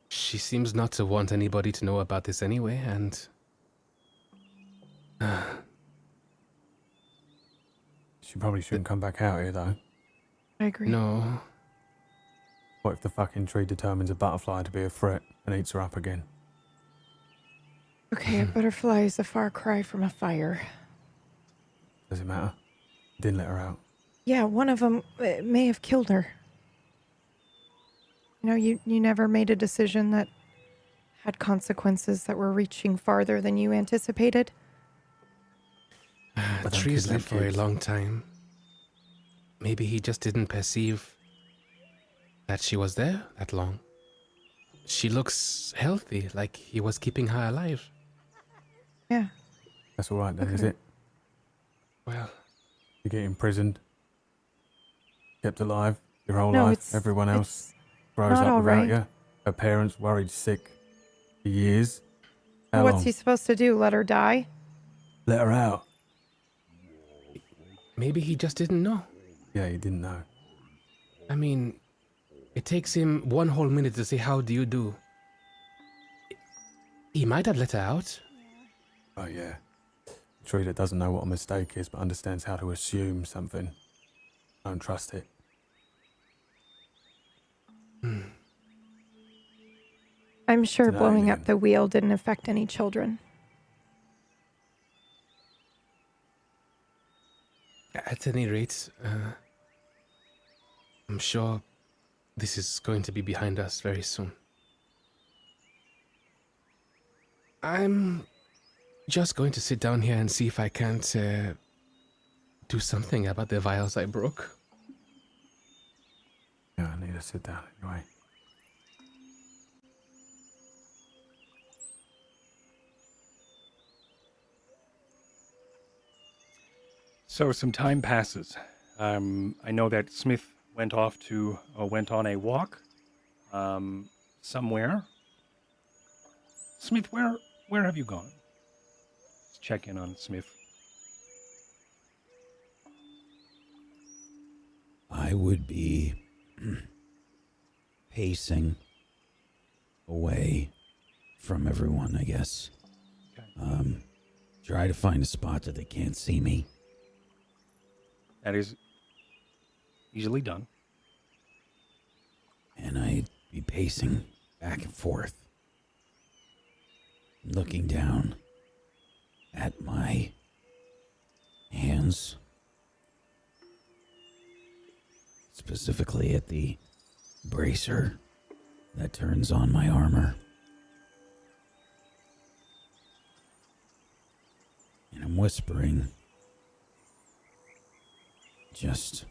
She seems not to want anybody to know about this anyway, and... She probably shouldn't come back out here, though. I agree. No. What if the fucking tree determines a butterfly to be a threat and eats her up again? Okay, a butterfly is a far cry from a fire. Does it matter? Didn't let her out. Yeah, one of them may have killed her. You know, you never made a decision that had consequences that were reaching farther than you anticipated. But Trees them live for a kids. long time. Maybe he just didn't perceive that she was there that long. She looks healthy, like he was keeping her alive. Yeah. That's all right then, is it? Well, You get imprisoned, kept alive your whole No, life. it's Everyone else it's grows not up all without right. you. Her parents worried sick for years. How What's long? he supposed to do? Let her die? Let her out. maybe he just didn't know. Yeah, you didn't know. I mean, it takes him 1 whole minute to say, "How do you do?" He might have let her out. Oh yeah. A tree that doesn't know what a mistake is but understands how to assume something. Don't trust it. I'm sure It's an blowing alien. up the wheel didn't affect any children. At any rate, I'm sure this is going to be behind us very soon. I'm just going to sit down here and see if I can't do something about the vials I broke. Yeah, I need to sit down anyway. So some time passes. I know that Smith went on a walk somewhere. Smith, where have you gone? Let's check in on Smith. I would be pacing away from everyone, I guess. Okay. Try to find a spot that they can't see me. That is easily done. And I'd be pacing back and forth, looking down at my hands, specifically at the bracer that turns on my armor. And I'm whispering, just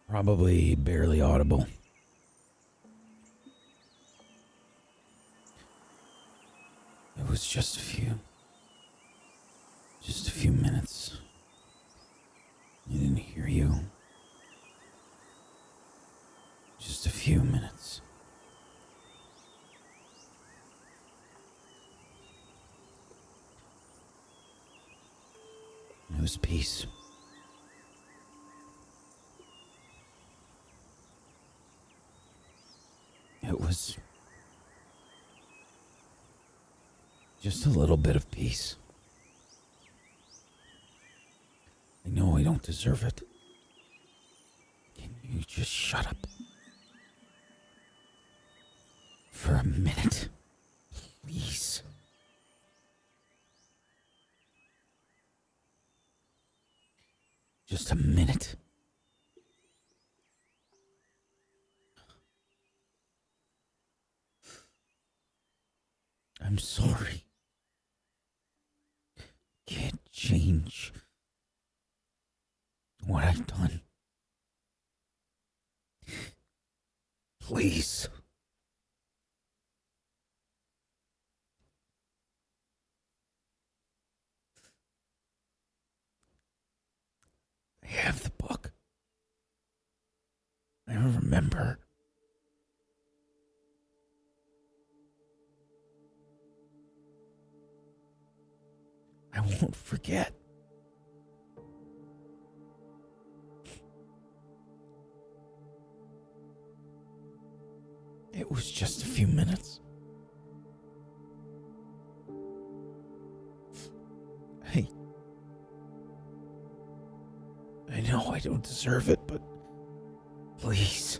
probably barely audible. It was just a few minutes. I didn't hear you. Just a few minutes. It was peace. It was just a little bit of peace. I know I don't deserve it. you just shut up? For a minute. Please. Just a minute. I'm sorry. Can't change what I've done. Please. I have the book. I remember. I won't forget. It was just a few minutes. Hey. I know I don't deserve it, but please.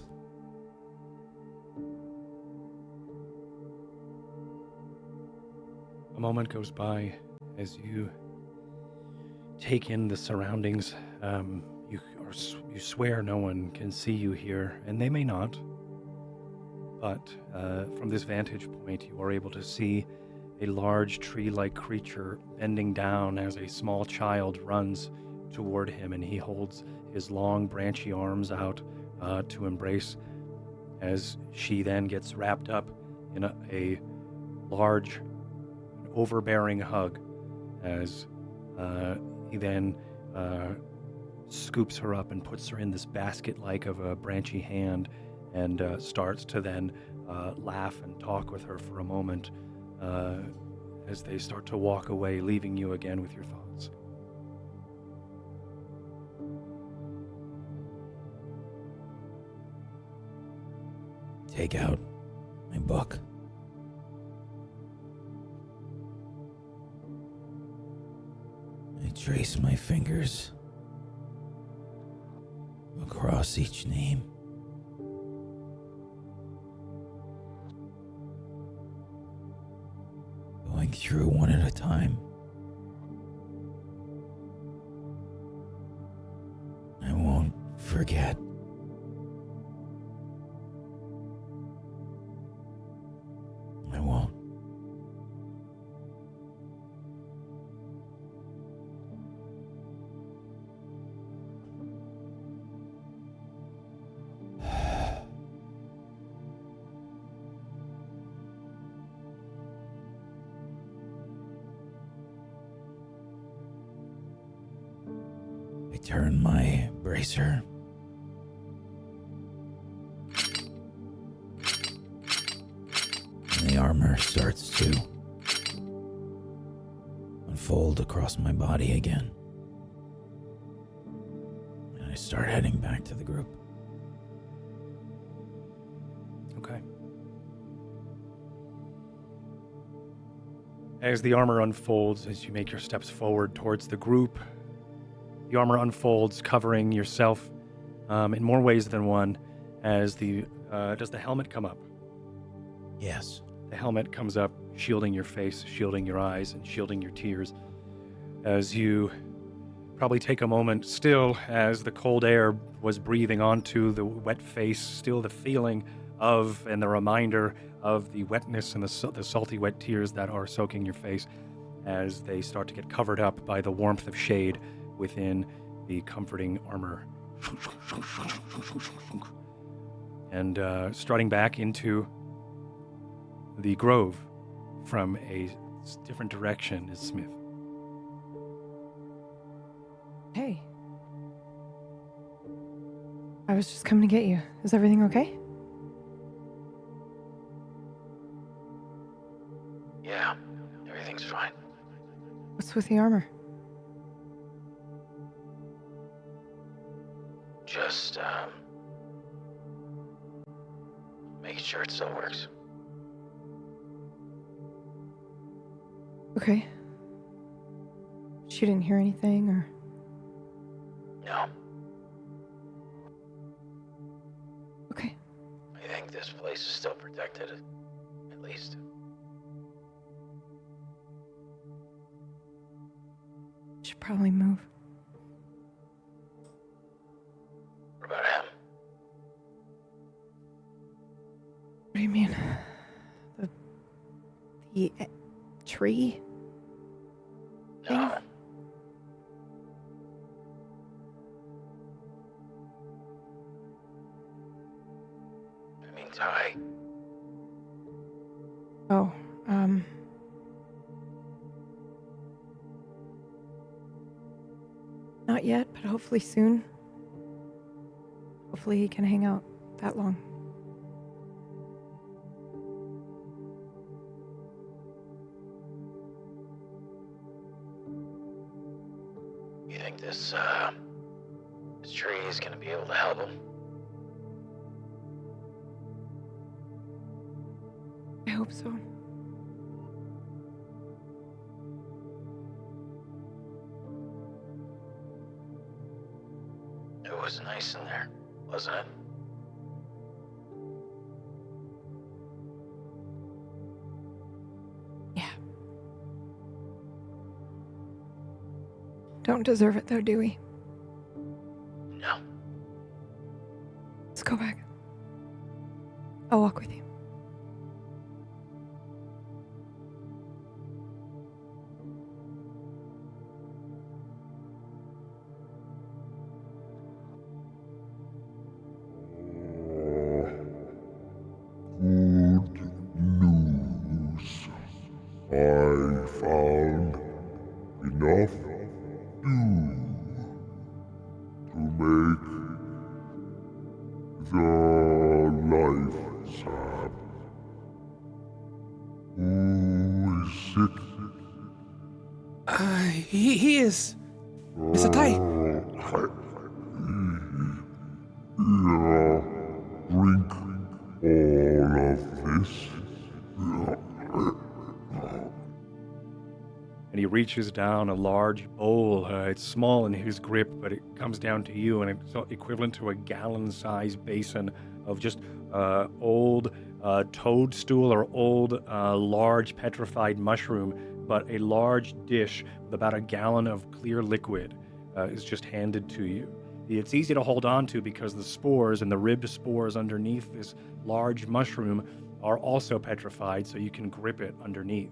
A moment goes by as you take in the surroundings. You swear no one can see you here, and they may not. But from this vantage point, you are able to see a large tree-like creature bending down as a small child runs toward him, and he holds his long, branchy arms out to embrace as she then gets wrapped up in a large, overbearing hug as he then scoops her up and puts her in this basket-like of a branchy hand and starts to then laugh and talk with her for a moment as they start to walk away, leaving you again with your thoughts. Take out my book. I trace my fingers across each name. Going through one at a time. I won't forget. I won't. I turn my bracer. And the armor starts to unfold across my body again. And I start heading back to the group. Okay. As the armor unfolds, as you make your steps forward towards the group, the armor unfolds, covering yourself in more ways than one. As does the helmet come up? Yes. The helmet comes up, shielding your face, shielding your eyes, and shielding your tears. As you probably take a moment still, as the cold air was breathing onto the wet face, still the feeling of and the reminder of the wetness and the salty wet tears that are soaking your face as they start to get covered up by the warmth of shade within the comforting armor. And strutting back into the grove from a different direction is Smith. Hey. I was just coming to get you. Is everything okay? Yeah, everything's fine. What's with the armor? Just, making sure it still works. Okay. She didn't hear anything, or? No. think this place is still protected, at least. Should probably move. What about him? What do you mean? The tree? No. I mean, Ty. Oh, not yet, but hopefully soon. Hopefully he can hang out that long. You think this tree is gonna be able to help him? I hope so. It was nice in there, wasn't it? Yeah. Don't deserve it though, do we? No. Let's go back. I'll walk with you. Good news. I found enough dew to make the life sap. Who is sick? He is. Mr. Tai. Here, drink all of this. And he reaches down a large bowl. It's small in his grip, but it comes down to you, and it's equivalent to a gallon-sized basin of just old toadstool or old large petrified mushroom, but a large dish with about a gallon of clear liquid is just handed to you. It's easy to hold on to because the spores and the ribbed spores underneath this large mushroom are also petrified, so you can grip it underneath.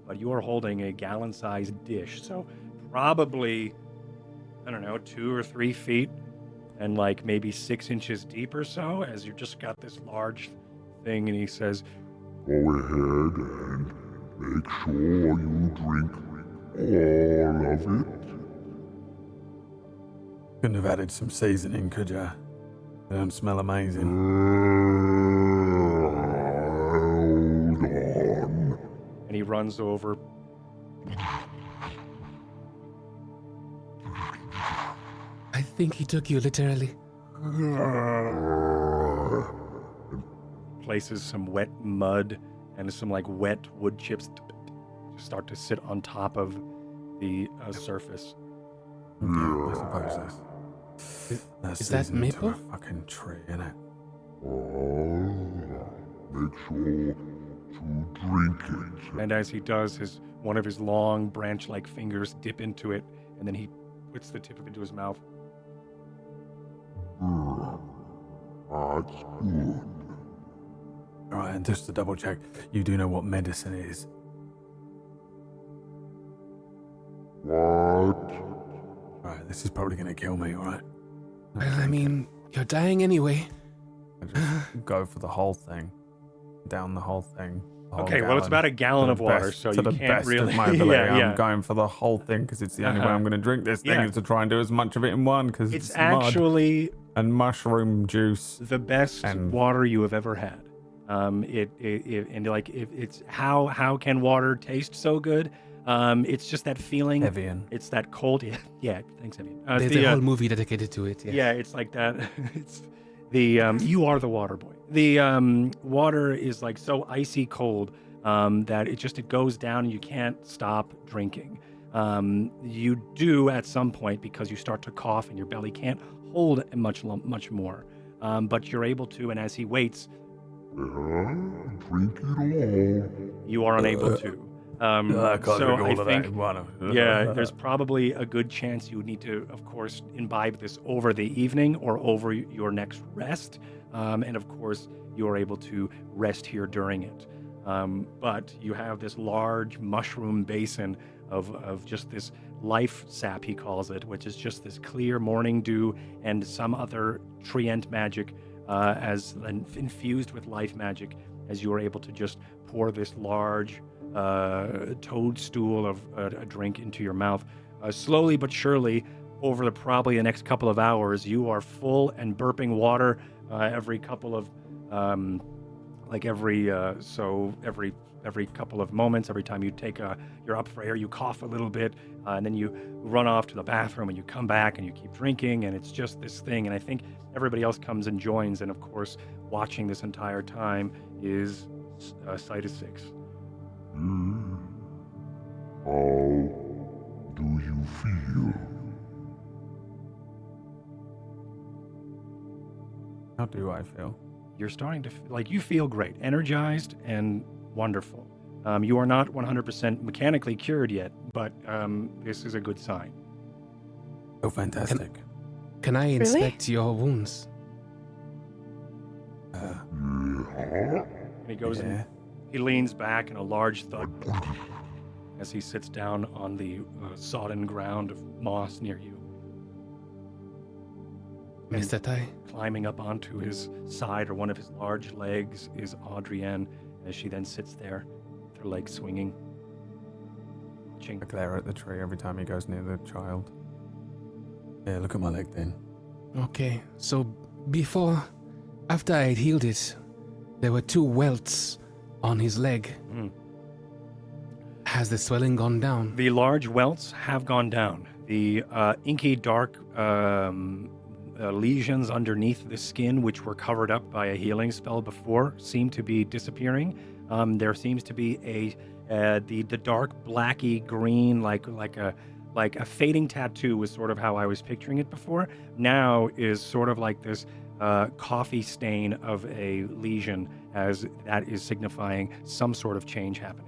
But you are holding a gallon-sized dish, so probably, I don't know, 2 or 3 feet and like maybe 6 inches deep or so, as you just got this large thing. And he says, Go ahead and make sure you drink all of it. Couldn't have added some seasoning, could ya? They don't smell amazing. Hold on. and he runs over. I think he took you literally. Places some wet mud and some like wet wood chips start to sit on top of the surface. I suppose that's Is that seasoned to maple? a fucking tree, innit? Make sure to drink it. And as he does, one of his long branch-like fingers dip into it, and then he puts the tip of it into his mouth. That's good. Alright, and just to double check, you do know what medicine is? What? Alright, this is probably gonna kill me, alright? Well, I mean, you're dying anyway. I just go for the whole thing. Down the whole thing. The whole Okay, well, it's gallon. about a gallon To of the water, best- so to you the can't best really. of my ability, yeah. I'm going for the whole thing because it's the only way I'm going to drink this thing Yeah. is to try and do as much of it in one because It's it's mud actually and mushroom juice. the best And- water you have ever had. It's how can water taste so good? It's just that feeling. Evian. It's that cold. Yeah. Thanks, Evian. There's a whole movie dedicated to it. Yeah, it's like that. It's the you are the water boy. The water is like so icy cold that it goes down and you can't stop drinking. You do at some point because you start to cough and your belly can't hold much more. But you're able to, and as he waits, Drink it all. You are unable to. I can't So drink I all of think, that in one. yeah, there's probably a good chance you would need to, of course, imbibe this over the evening or over your next rest. And of course, you are able to rest here during it. But you have this large mushroom basin of just this life sap, he calls it, which is just this clear morning dew and some other treant magic as infused with life magic, as you are able to just pour this large toadstool of a drink into your mouth. Slowly but surely, over probably the next couple of hours, you are full and burping water every couple of every couple of moments. Every time you you're up for air, you cough a little bit, and then you run off to the bathroom, and you come back and you keep drinking, and it's just this thing. And I think everybody else comes and joins, and of course, watching this entire time is Citus 6. How do you feel? How do I feel? You're starting to you feel great, energized, and wonderful. You are not 100% mechanically cured yet, but this is a good sign. Oh, fantastic. Can I inspect your wounds? And he goes and he leans back in a large thud as he sits down on the sodden ground of moss near you. Mr. Tai? Climbing up onto his side or one of his large legs is Adrienne, as she then sits there with her legs swinging, watching. I glare at the tree every time he goes near the child. Yeah, look at my leg then. Okay, so after I had healed it, there were 2 welts on his leg. Has the swelling gone down? The large welts have gone down. The inky dark lesions underneath the skin, which were covered up by a healing spell before, seem to be disappearing. There seems to be the dark blacky green, like a fading tattoo was sort of how I was picturing it before. Now is sort of like this coffee stain of a lesion, as that is signifying some sort of change happening.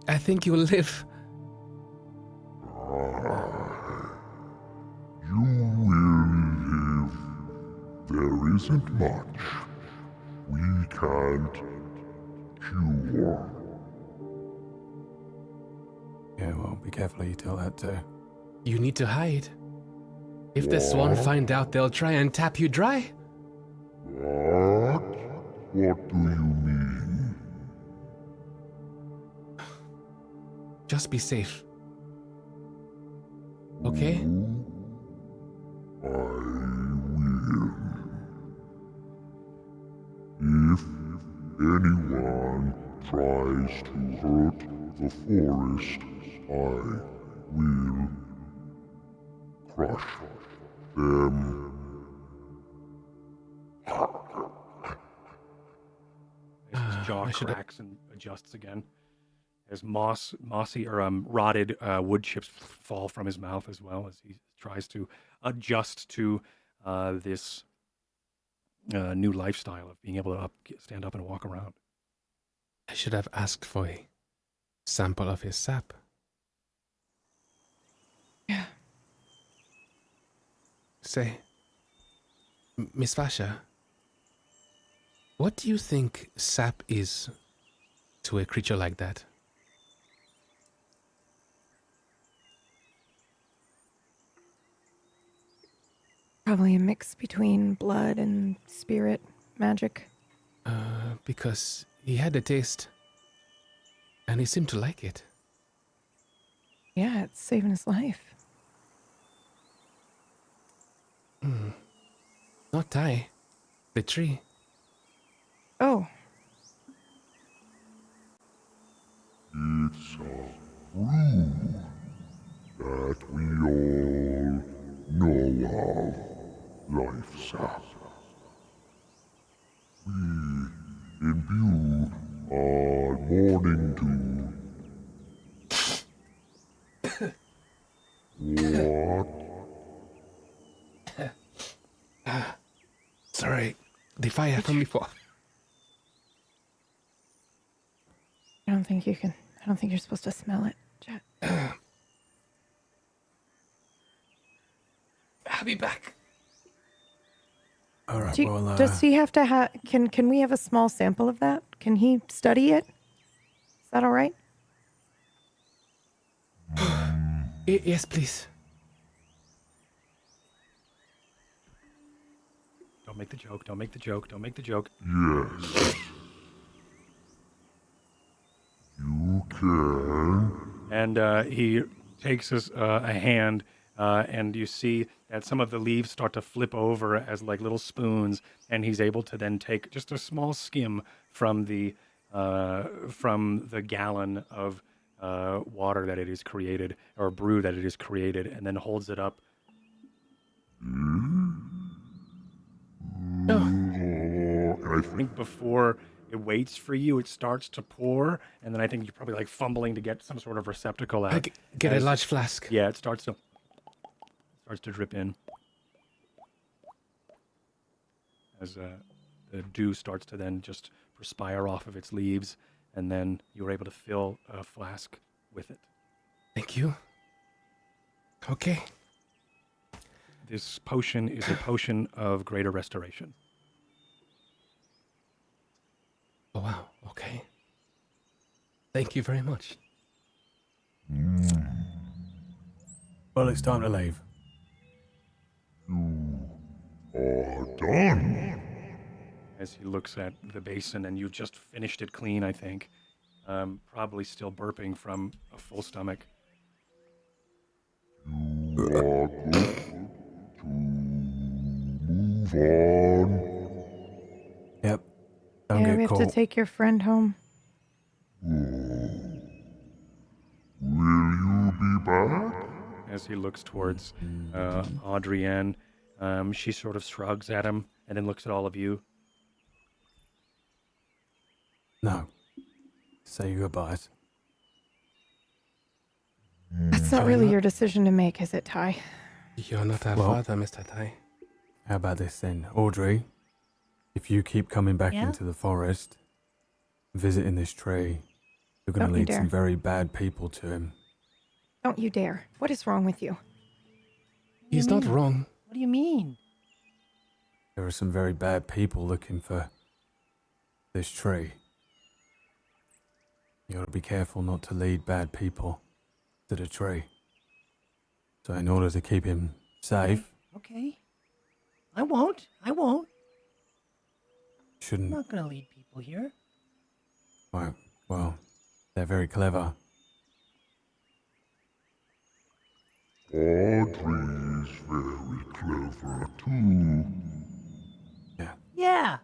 I think you'll live. You will live. There isn't much we can't cure. Yeah, well, be careful you tell that too. You need to hide. If the Swan find out, they'll try and tap you dry. What? What do you mean? Just be safe. Okay? I will. If anyone tries to hurt the forest, I will crush them. As his jaw cracks and adjusts again, as mossy or rotted wood chips fall from his mouth as well, as he tries to adjust to this new lifestyle of being able to stand up and walk around. I should have asked for a sample of his sap. Yeah. Say, Miss Vasha, what do you think sap is to a creature like that? Probably a mix between blood and spirit magic. Because he had a taste, and he seemed to like it. Yeah, it's saving his life. Not I, the tree. Oh, It's a brew that we all know of, life sap. We imbue our morning dew. What? Sorry, the fire from before. I don't think you can. I don't think you're supposed to smell it, Jet. I'll be back. All right, Do well, does he have to have? Can we have a small sample of that? Can he study it? Is that all right? Yes, please. Don't make the joke. Don't make the joke. Don't make the joke. Yes. You can. And he takes a hand, and you see that some of the leaves start to flip over as like little spoons, and he's able to then take just a small skim from the gallon of water that it has created, or brew that it has created, and then holds it up. Oh, And I I think before it waits for you, it starts to pour, and then I think you're probably like fumbling to get some sort of receptacle out. get a as- large flask. Yeah, it starts to drip in as the dew starts to then just perspire off of its leaves, and then you were able to fill a flask with it. Thank you. Okay. This potion is a potion of greater restoration. Oh, wow. Okay. Thank you very much. well, it's time to leave. are done. As he looks at the basin, and you just finished it clean, I think. Probably still burping from a full stomach. You are good to move on. Yep. Don't Yeah, get we have caught. to take your friend home. Will you be back? As he looks towards Adrienne, she sort of shrugs at him and then looks at all of you. No. Say your goodbyes. That's not really your decision to make, is it, Ty? You're not our Well- father, Mr. Tai. How about this then? Audrey, if you keep coming back Yeah? into the forest, visiting this tree, you're going Don't to you lead some dare. very bad people to him. Don't you dare. What is wrong with you? He's not wrong. What do you mean? There are some very bad people looking for this tree. You got to be careful not to lead bad people to the tree. So in order to keep him safe, Okay. I won't. I won't. I'm shouldn't... not gonna lead people here. Right, well, they're very clever. Audrey's very clever too. Yeah. Yeah.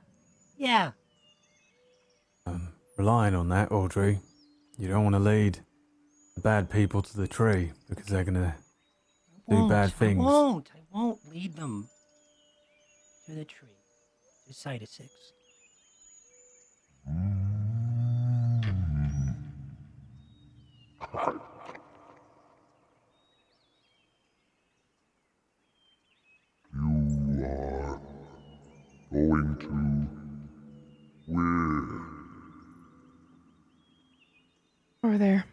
Yeah. Relying on that, Audrey, you don't want to lead the bad people to the tree because they're going to do bad things. I won't lead them to the tree. To site of 6. You are going to where? Over there.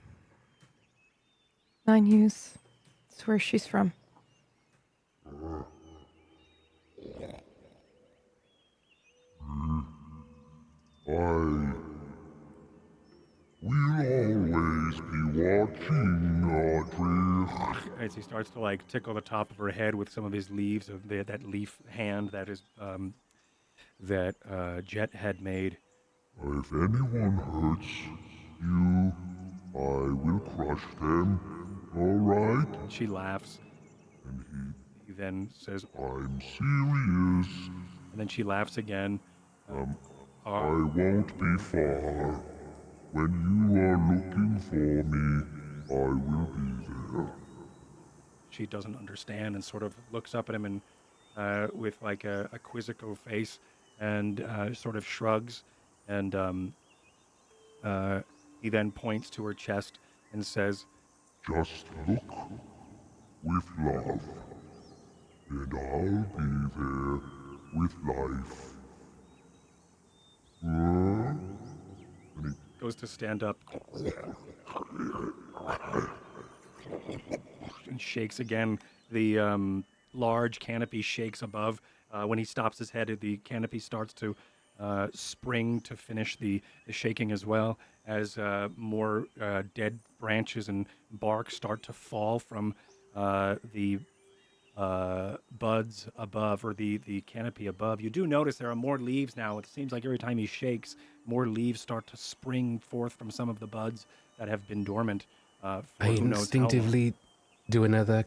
9 Hughes. That's where she's from. I will always be watching, Audrey. As he starts to like tickle the top of her head with some of his leaves, of that leaf hand that is that Jet had made. If anyone hurts you, I will crush them. All right? She laughs. And He then says, I'm serious. and then she laughs again. I won't be far. When you are looking for me, I will be there. She doesn't understand and sort of looks up at him and with like a quizzical face, and sort of shrugs, and he then points to her chest and says, Just look with love. and I'll be there with life. And he goes to stand up and shakes again. The large canopy shakes above. When he stops his head, the canopy starts to spring to finish the shaking as well, as more dead branches and bark start to fall from the buds above, or the canopy above. You do notice there are more leaves now. It seems like every time he shakes, more leaves start to spring forth from some of the buds that have been dormant for I who knows how long. instinctively do another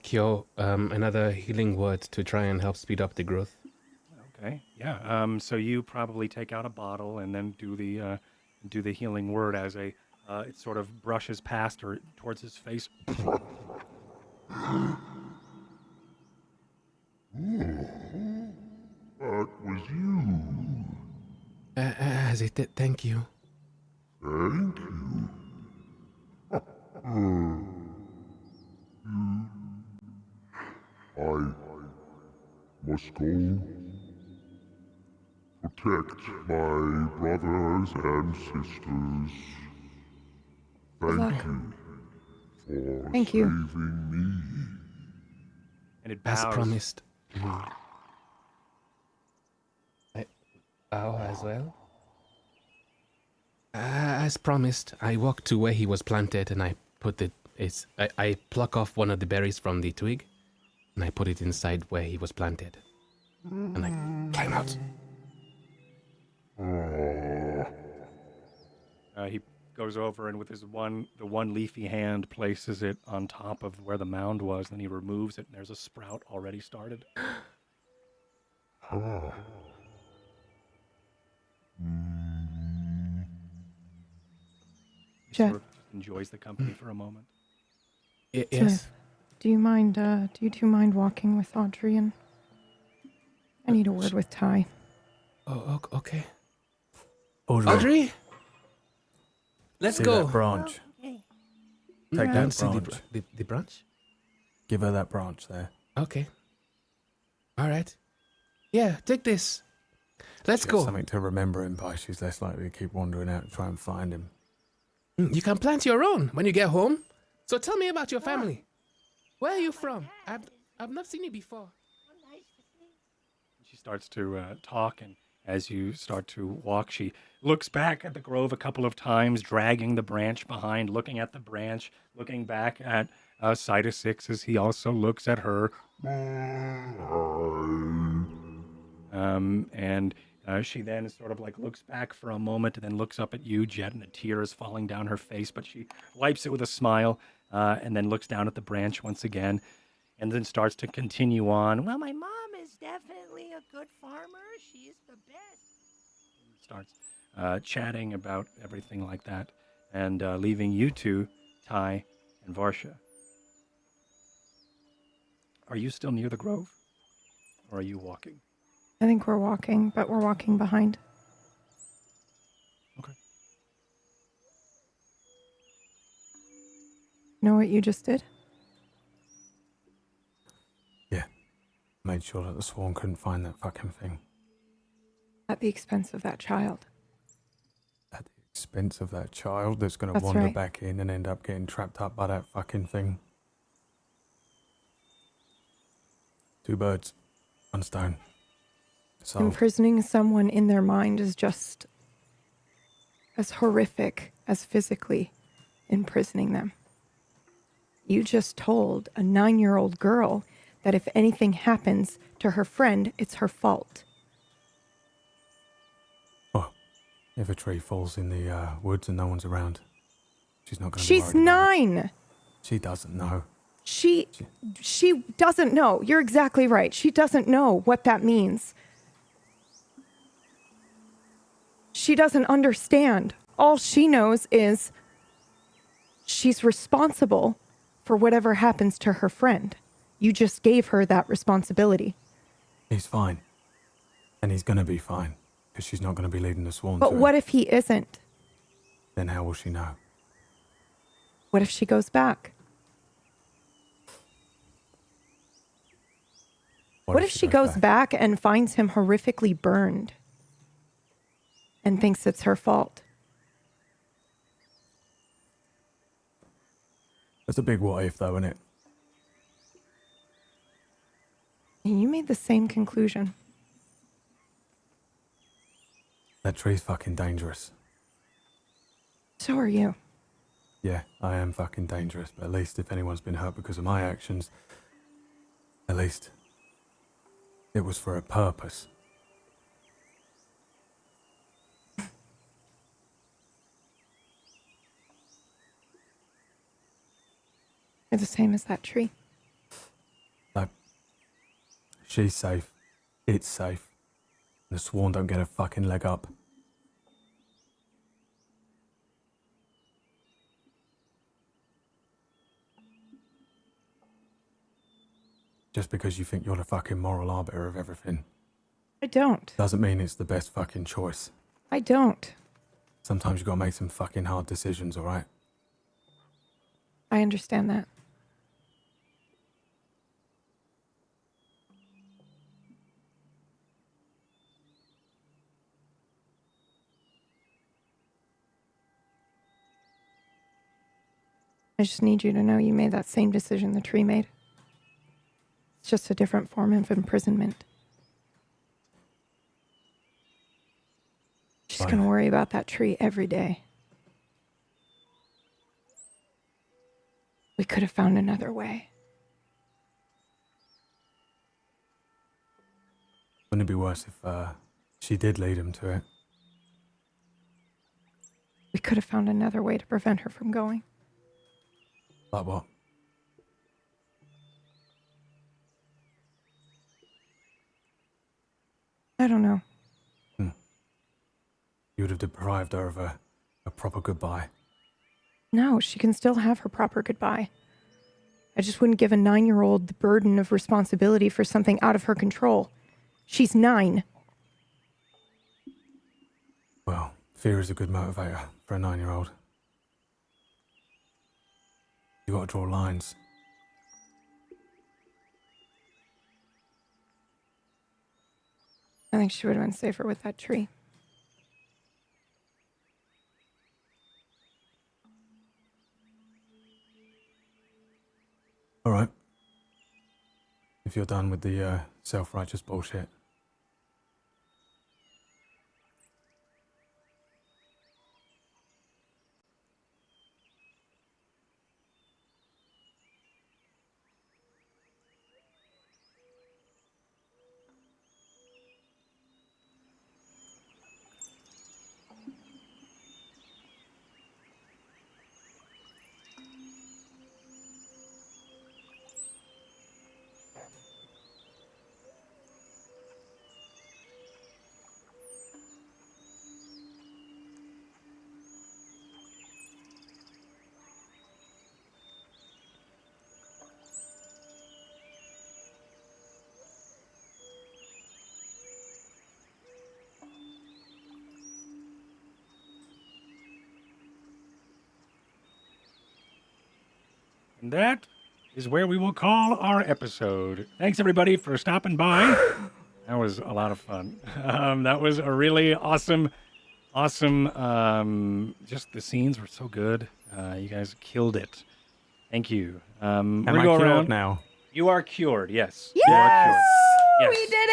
another healing word to try and help speed up the growth. Okay, yeah. So you probably take out a bottle and then do the healing word as it sort of brushes past or towards his face. That was you. As it did, thank you. Thank you. I must go protect my brothers and sisters. Good luck. Thank you for Thank you. saving me. And it As bows. promised. I bow as well. As promised, I walk to where he was planted and I put I pluck off one of the berries from the twig and I put it inside where he was planted. And I climb out. He goes over and with the one leafy hand places it on top of where the mound was. Then he removes it and there's a sprout already started. He Jet. sort of enjoys the company for a moment. Yes. Do you mind? Do you two mind walking with Audrey? And I need a word with Ty. Oh, okay. Audrey, Let's see go. that branch. Okay. Take I that don't see branch. the branch. Give her that branch there. Okay. All right. Yeah, take this. Let's She has go. something to remember him by. She's less likely to keep wandering out to try and find him. You can plant your own when you get home. So tell me about your family. Where are you from? I've not seen you before. She starts to talk, and as you start to walk, she looks back at the grove a couple of times, dragging the branch behind, looking at the branch, looking back at Sida Six as he also looks at her. And she then sort of like looks back for a moment and then looks up at you, Jet, and a tear is falling down her face, but she wipes it with a smile and then looks down at the branch once again and then starts to continue on. Well, my mom is definitely a good farmer. She's the best. Starts chatting about everything like that and leaving you two, Ty and Varsha. Are you still near the grove? Or are you walking? I think we're walking, but we're walking behind. Okay. You know what you just did? Yeah. Made sure that the Swarm couldn't find that fucking thing. At the expense of that child. At the expense of that child that's going to That's wander right. back in and end up getting trapped up by that fucking thing. 2 birds, 1 stone. Solved. Imprisoning someone in their mind is just as horrific as physically imprisoning them. You just told a 9-year-old girl that if anything happens to her friend, it's her fault. Oh, if a tree falls in the woods and no one's around, she's not going to She's 9. She doesn't know. She doesn't know. You're exactly right. She doesn't know what that means. She doesn't understand. All she knows is she's responsible for whatever happens to her friend. You just gave her that responsibility. He's fine. And he's going to be fine. Because she's not going to be leading the Swarm But to what him. if he isn't? Then how will she know? What if she goes back? What if she goes back and finds him horrifically burned and thinks it's her fault? That's a big what if, though, isn't it? You made the same conclusion. That tree's fucking dangerous. So are you. Yeah, I am fucking dangerous, but at least if anyone's been hurt because of my actions, at least it was for a purpose. You're the same as that tree. No. She's safe. It's safe. The Sworn don't get a fucking leg up. Just because you think you're the fucking moral arbiter of everything I don't. doesn't mean it's the best fucking choice. I don't. Sometimes you gotta make some fucking hard decisions, alright? I understand that. I just need you to know you made that same decision the tree made. It's just a different form of imprisonment. She's Fine. going to worry about that tree every day. We could have found another way. Wouldn't it be worse if she did lead him to it? We could have found another way to prevent her from going. Like what? I don't know. You would have deprived her of a proper goodbye. No, she can still have her proper goodbye. I just wouldn't give a 9-year-old the burden of responsibility for something out of her control. She's 9. Well, fear is a good motivator for a 9-year-old. You gotta draw lines. I think she would have been safer with that tree. Alright. If you're done with the self-righteous bullshit. And that is where we will call our episode. Thanks, everybody, for stopping by. That was a lot of fun. That was a really awesome. Just the scenes were so good. You guys killed it. Thank you. Am We're I going cured around. now? You are cured, yes. Yes! You are cured. Yes. We did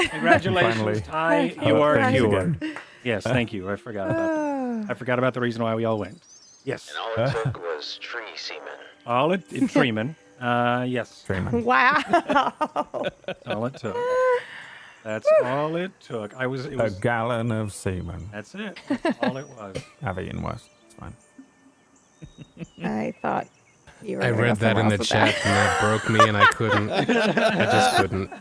it! Congratulations, Finally. Ty. Oh, You are thanks cured. Yes, thank you. I forgot about that. I forgot about the reason why we all went. Yes. And all it took was tree semen. All it Freeman. Yes. Dreaming. Wow. That's all it took. That's all it took. It A was gallon of semen. That's it. That's all it was. Have it in worse. It's fine. I thought you were I gonna read go that in somewhere the else with that. chat and that broke me and I couldn't. I just couldn't.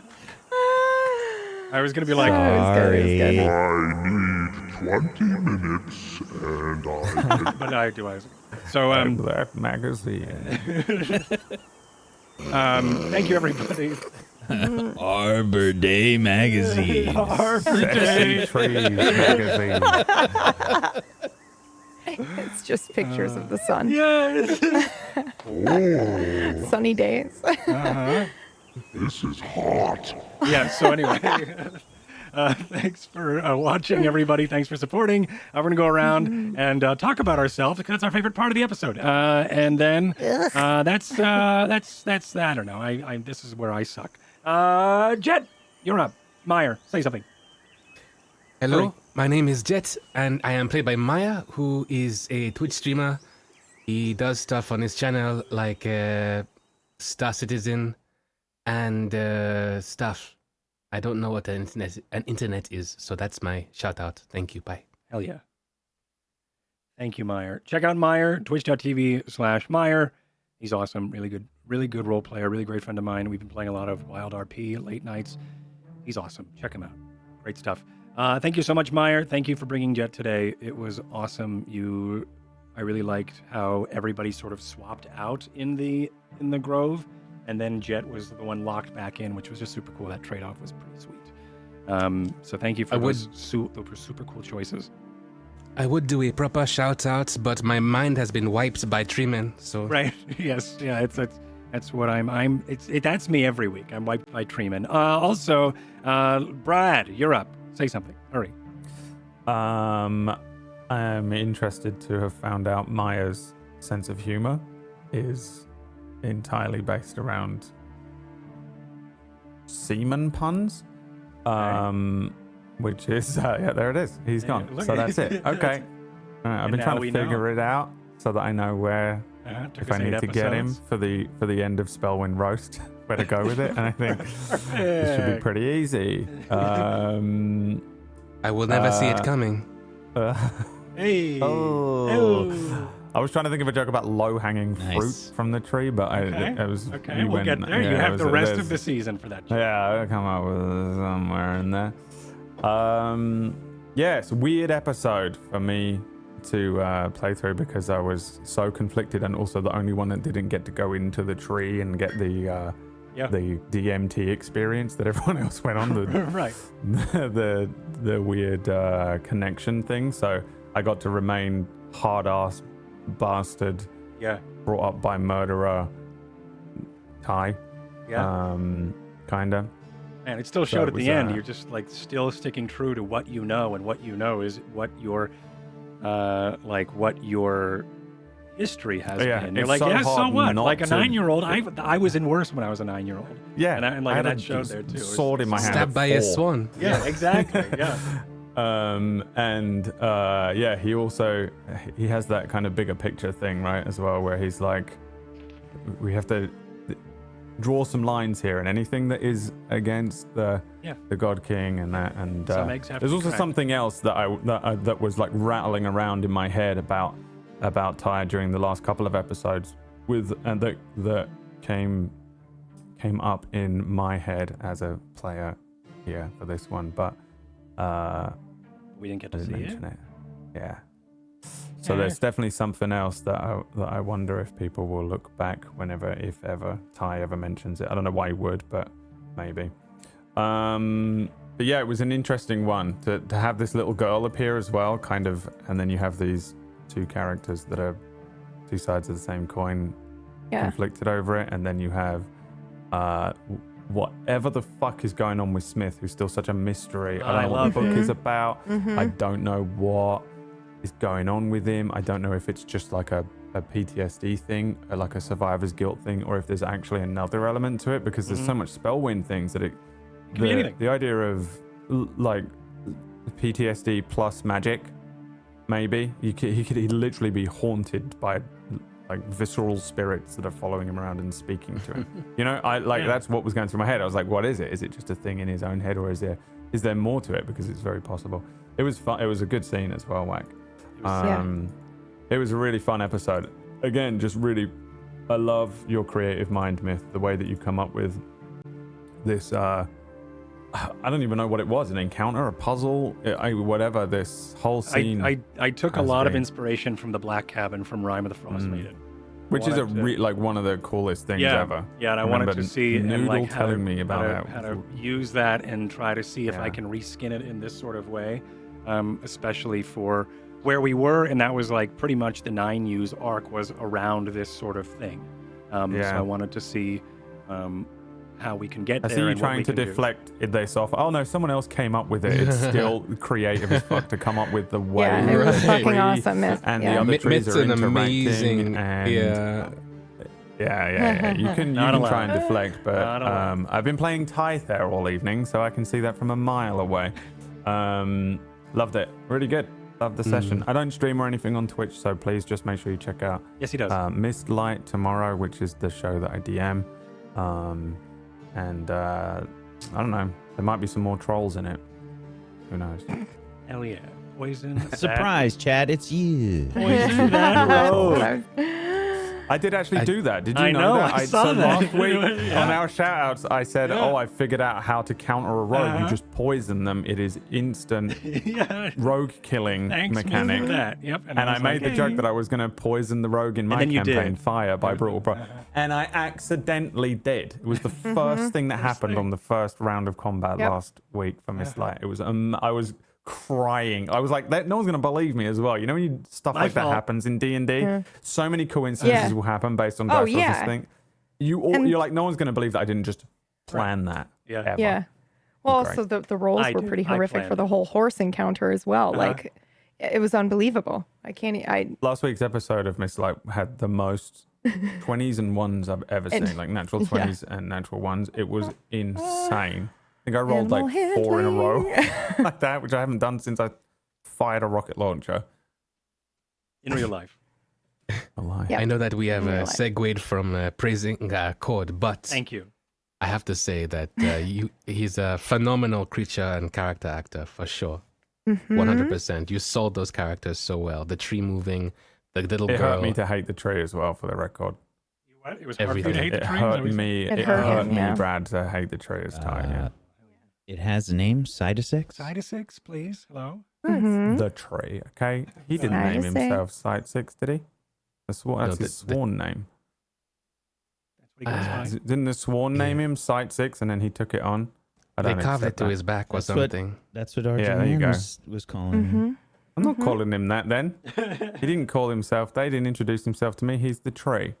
I was gonna be like, It was good, it was good. I need 20 minutes and I but I do. So That magazine. thank you, everybody. Arbor Day magazine. Arbor Day. Trees magazine. It's just pictures of the sun. Yes. Sunny days. This is hot. Yeah, so anyway, thanks for watching, everybody. Thanks for supporting. We're going to go around and talk about ourselves because that's our favorite part of the episode. And then that's I don't know. This is where I suck. Jet, you're up. Meyer, say something. Hello, Hurry. my name is Jet, and I am played by Maya, who is a Twitch streamer. He does stuff on his channel like Star Citizen and stuff. I don't know what an internet is, so that's my shout out. Thank you. Bye. Hell yeah. Thank you, Meyer. Check out Meyer, twitch.tv/Meyer. He's awesome. Really good role player. Really great friend of mine. We've been playing a lot of Wild RP late nights. He's awesome. Check him out. Great stuff. Thank you so much, Meyer. Thank you for bringing Jet today. It was awesome. I really liked how everybody sort of swapped out in the Grove, and then Jet was the one locked back in, which was just super cool. That trade-off was pretty sweet. So thank you for those super cool choices. I would do a proper shout out, but my mind has been wiped by Treeman. So Right. Yes. Yeah. That's what that's me every week. I'm wiped by Treeman. Also, Brad, you're up. Say something. Hurry. I'm interested to have found out Maya's sense of humor is entirely based around semen puns. Which is yeah, there it is. He's gone. look So at that's it. Okay. All right, I've been now trying to we figure know. it out so that I know where, Took if us I 8 need to get him episodes. for the end of Spellwind roast, where to go with it. And I think this should be pretty easy. I will never see it coming. Hey. Oh. I was trying to think of a joke about low-hanging fruit Nice. from the tree, but Okay. I was. Okay, you we'll went- get there. yeah, You it have was- the rest of there's- the season for that. Joke. Yeah, I'll come up with somewhere in there. Yeah, it's a weird episode for me to play through because I was so conflicted, and also the only one that didn't get to go into the tree and get the DMT experience that everyone else went on. The Right. the weird connection thing. So I got to remain hard-ass bastard Yeah. brought up by murderer Ty. Yeah. Kinda. And it still So showed it at the was, end. You're just like still sticking true to what you know, and what you know is what your what your history has Yeah, been. You're it's like, so yeah, so hard what? not Like a to- 9-year-old, I was in worse when I was a 9-year-old. Yeah, and I had that a showed there too. sword in my hand. Stabbed at by a 4. swan. Yeah, exactly. Yeah. Yeah, he has that kind of bigger picture thing, right, as well, where he's like, we have to draw some lines here, and anything that is against the God King and that, and Some eggs have there's to also crack. something else that was like rattling around in my head about Ty during the last couple of episodes that came up in my head as a player here for this one, but We didn't get I to didn't see it. mention it. Yeah. So there's definitely something else that I wonder if people will look back whenever, if ever, Ty ever mentions it. I don't know why he would, but maybe. But yeah, it was an interesting one to have this little girl appear as well, kind of, and then you have these two characters that are two sides of the same coin, conflicted over it, and then you have whatever the fuck is going on with Smith, who's still such a mystery. I don't know what the book is about. I don't know what is going on with him. I don't know if it's just like a PTSD thing, or like a survivor's guilt thing, or if there's actually another element to it, because there's so much Spellwind things that Could be anything. the idea of like PTSD plus magic, maybe he could literally be haunted by like visceral spirits that are following him around and speaking to him. That's what was going through my head. I was like, what is it? Is it just a thing in his own head, or is there more to it? Because it's very possible. It was fun. It was a good scene as well, Wack. It was a really fun episode. Again, just really, I love your creative mind, Myth. The way that you come up with this. I don't even know what it was. An encounter, a puzzle, whatever. This whole scene. I took a has lot of been- inspiration from the Black Cabin from Rime of the Frost Maiden. which is wanted to- one of the coolest things ever. Yeah, and I wanted remember to see and Noodle like telling me about how to use that and try to see if I Yeah. can reskin it in this sort of way, especially for where we were, and that was like pretty much the 9U's arc was around this sort of thing. So Yeah. I wanted to see how we can get I there. see you and what trying we to can do. deflect this off. Oh no, someone else came up with it. It's still creative as fuck to come up with the way Yeah, it was the fucking tree awesome. and the Yeah. other trees It's are an interacting. amazing. And Yeah. You can Not try and allowed. deflect, but Not allowed. I've been playing Tithe there all evening, so I can see that from a mile away. Loved it. Really good. Loved the session. I don't stream or anything on Twitch, so please just make sure you check out Yes, he does. Mist Light tomorrow, which is the show that I DM. And I don't know. There might be some more trolls in it. Who knows? Hell yeah. Poison. Surprise, Chad, it's you. Poison that road. I did actually do that. Did you I know, that? I saw so that. last week Yeah. on our shoutouts, I said, I figured out how to counter a rogue. You just poison them. It is instant Yeah. rogue killing Thanks mechanic. for that. Yep. And I was made like, the hey. joke that I was going to poison the rogue in my then you campaign, did. Fire by Brutal Bro. And I accidentally did. It was the first thing that happened on the first round of combat last week for Miss Light. It was, I was crying. I was like, no one's going to believe me as well. You know, when stuff My like fault. that happens in D&D, so many coincidences will happen based on dice rolls yeah. this thing. You're like, no one's going to believe that I didn't just plan that. Yeah. Ever. Yeah. Well, Great. also the rolls I were did. pretty I horrific planned for the it. whole horse encounter as well. Like, it was unbelievable. I can't. Last week's episode of Miss Light had the most 20s and 1s I've ever seen, like natural 20s and natural 1s. It was insane. I think I rolled like Animal 4 in a row handling. like that, which I haven't done since I fired a rocket launcher. In real life. A lie. Yeah. I know that we have In real life. segued from praising Cord, but Thank you. I have to say that he's a phenomenal creature and character actor for sure. 100%. You sold those characters so well. The tree moving, the little It girl. hurt me to hate the tree as well, for the record. What? It was hard for you to Everything. hate the It tree? hurt me. It It hurt hurt him, me, yeah. Brad, to hate the tree as time. Yeah. It has a name, Sidesix. Side of 6, please. Hello? The tree. Okay, he didn't name Sidesix. himself Sight Six, did he? That's No, his sworn name. That's what he goes by. Didn't the sworn name him Sight Six, and then he took it on? I They don't carved it accept to that. his back or That's what- something. That's what Yeah, there you Arjun go. was calling him. I'm not calling him that then. He didn't call himself. They didn't introduce himself to me. He's the tree.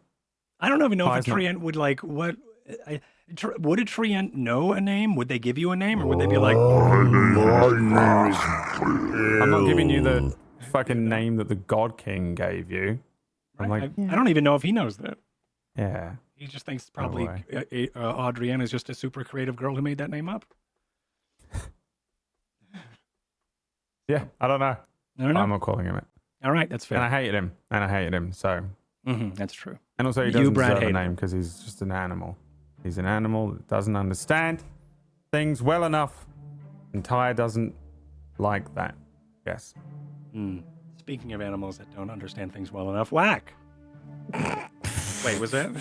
I don't even know if Pies a not- treant would like what. Would a treant know a name? Would they give you a name, or would they be like, I'm not giving you the fucking name that the God King gave you. I'm like, I don't even know if he knows that. yeah. He just thinks probably way. Adrienne is just a super creative girl who made that name up. Yeah, I don't know. I don't know. I'm not calling him it. All right, that's And I fair. hated him. So, That's true. and also he You, doesn't Brad, deserve a hate name him. because he's just an animal. He's an animal that doesn't understand things well enough, and Ty doesn't like that. Yes. Speaking of animals that don't understand things well enough, whack. Wait, was that?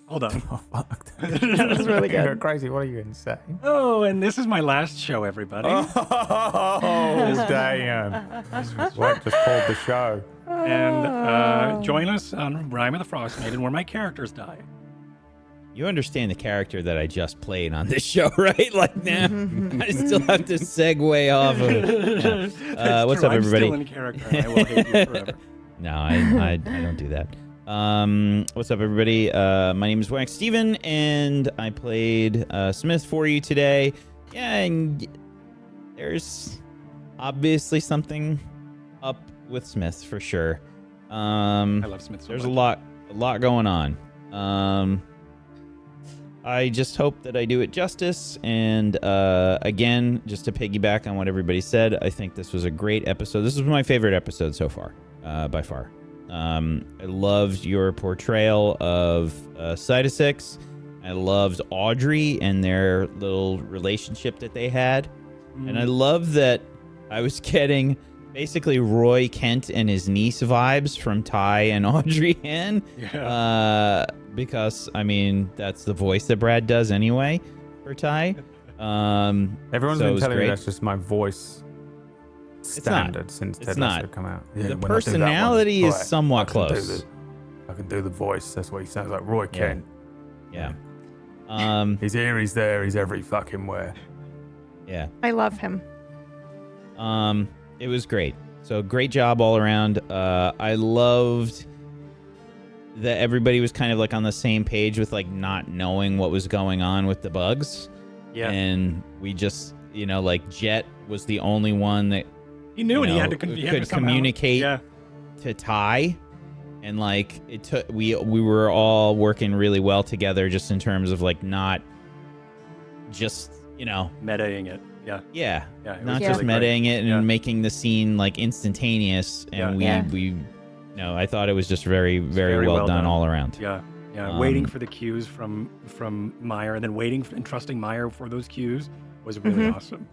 Hold on. Oh fuck. That was really You're good. crazy. What are you going to say? Oh, and this is my last show, everybody. Oh, damn. What just pulled the show? And join us on Rime of the Frost Maiden, where my characters die. You understand the character that I just played on this show, right? Like now, I still have to segue off of it. That's What's true. up, I'm everybody? still in character, and I will hate you forever. No, I don't do that. What's up, everybody? My name is Wax Steven, and I played Smith for you today. Yeah, and there's obviously something up with Smith for sure. I love Smith so There's much. a lot going on. I just hope that I do it justice. And again, just to piggyback on what everybody said, I think this was a great episode. This was my favorite episode so far, by far. I loved your portrayal of Sidesix. I loved Audrey and their little relationship that they had. And I love that I was getting basically Roy Kent and his niece vibes from Ty and Audrey Ann. Yeah. Because, I mean, that's the voice that Brad does anyway for Ty. Everyone's So it been was telling me great. that's just my voice standard since It's Ted not. Lasso come out. The when I do that one, personality is boy, somewhat I can do close. I can do the voice. That's what he sounds like. Roy Kent. Yeah. He's here, he's there, he's every fucking where. Yeah. I love him. It was great. So great job all around. I loved that everybody was kind of like on the same page with like not knowing what was going on with the bugs. Yeah. And we just, like Jet was the only one that He knew, and he had to could communicate to Ty. And like it took, we were all working really well together, just in terms of like not just metaing it. Yeah. Not was just really metaing great. it and making the scene like instantaneous. And I thought it was just very, very, well done all around. Yeah. Waiting for the cues from Meyer, and then waiting and trusting Meyer for those cues was really awesome.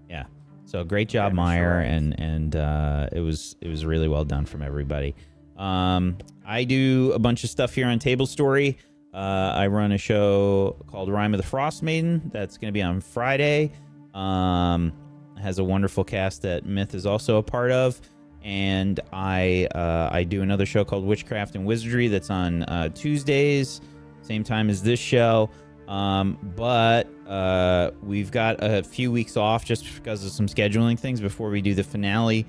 Yeah. So great job, Meyer, and it was really well done from everybody. I do a bunch of stuff here on Table Story. I run a show called Rime of the Frost Maiden that's going to be on Friday. Has a wonderful cast that Myth is also a part of, and I do another show called Witchcraft and Wizardry that's on Tuesdays, same time as this show. But we've got a few weeks off just because of some scheduling things before we do the finale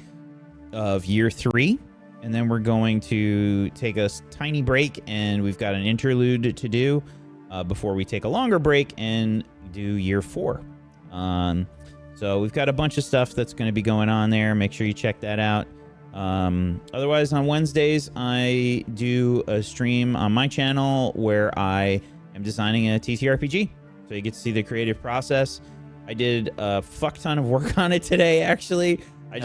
of year 3. And then we're going to take a tiny break, and we've got an interlude to do before we take a longer break and do year 4. So we've got a bunch of stuff that's going to be going on there. Make sure you check that out. Otherwise, on Wednesdays, I do a stream on my channel where I am designing a TTRPG. So you get to see the creative process. I did a fuck ton of work on it today, actually. I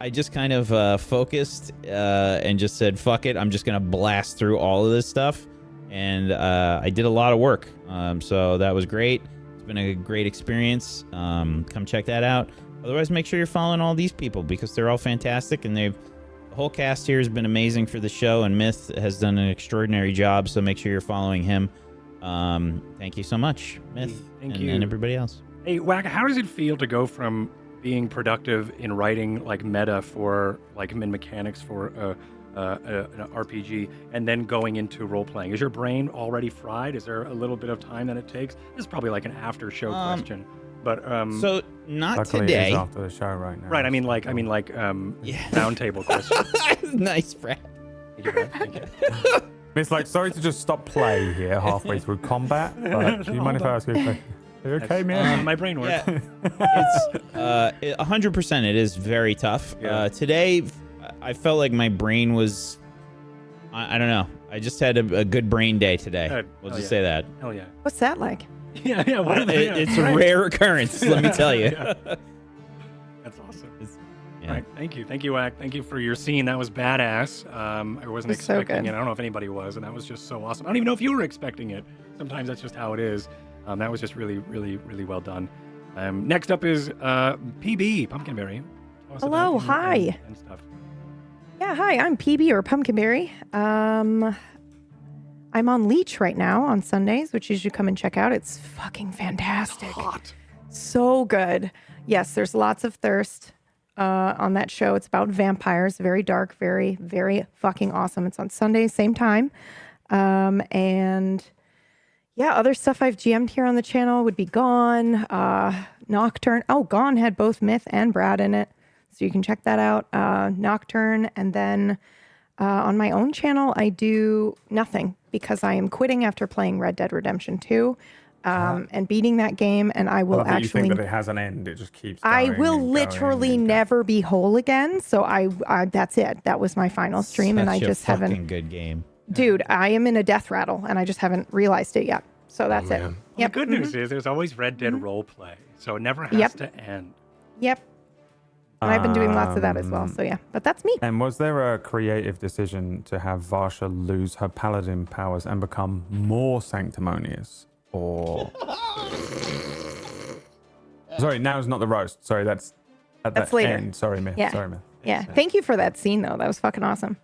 just kind of focused and just said, fuck it. I'm just going to blast through all of this stuff. And I did a lot of work. So that was great. It's been a great experience. Come check that out. Otherwise, make sure you're following all these people because they're all fantastic. And the whole cast here has been amazing for the show. And Myth has done an extraordinary job. So make sure you're following him. Thank you so much, Myth. Thank you. And everybody else. Hey, Wack, how does it feel to go from being productive in writing like meta for like mechanics for an RPG and then going into role playing? Is your brain already fried? Is there a little bit of time that it takes? This is probably like an after show question, but so not luckily today. It is after the show right now. Right. I mean, Yeah. round table question. Nice, Brad. Thank you, Brad. Thank you. It's like, sorry to just stop play here halfway through combat, but do you mind if I ask you a question? Are you okay, man? My brain works. Yeah. It's 100%. It is very tough. Yeah. Today, I felt like my brain was. I don't know. I just had a good brain day today. We'll just say that. Hell yeah. What's that like? Yeah. What are they? It's a rare occurrence. Let me tell you. That's awesome. Yeah. All right, thank you, Wack. Thank you for your scene. That was badass. I wasn't It was so expecting good. it. I don't know if anybody was, and that was just so awesome. I don't even know if you were expecting it. Sometimes that's just how it is. That was just really, really, really well done. Next up is PB, Pumpkinberry. Tell us Hello, about you hi. and stuff. Yeah, hi, I'm PB or Pumpkinberry. I'm on Leech right now on Sundays, which you should come and check out. It's fucking fantastic. Hot. So good. Yes, there's lots of thirst on that show. It's about vampires, very dark, very, very fucking awesome. It's on Sundays, same time. And yeah, other stuff I've GM'd here on the channel would be Gone, Nocturne. Oh, Gone had both Myth and Brad in it. So you can check that out. Nocturne. And then on my own channel, I do nothing because I am quitting after playing Red Dead Redemption 2 and beating that game. And I will You think actually... that it has an end. It just keeps going I will and literally going and never be whole again. So I that's it. That was my final stream. And I Such a just fucking haven't... good game. Dude, I am in a death rattle and I just haven't realized it yet. So that's it. Well, Yep. the good news is there's always Red Dead role play, so it never has to end. Yep. And I've been doing lots of that as well. So yeah, but that's me. And was there a creative decision to have Varsha lose her paladin powers and become more sanctimonious? Or... Sorry, now is not the roast. Sorry, that's at That's the later. end. Sorry, Myth. Yeah. Sorry, Myth. Yeah. Thank you for that scene though. That was fucking awesome.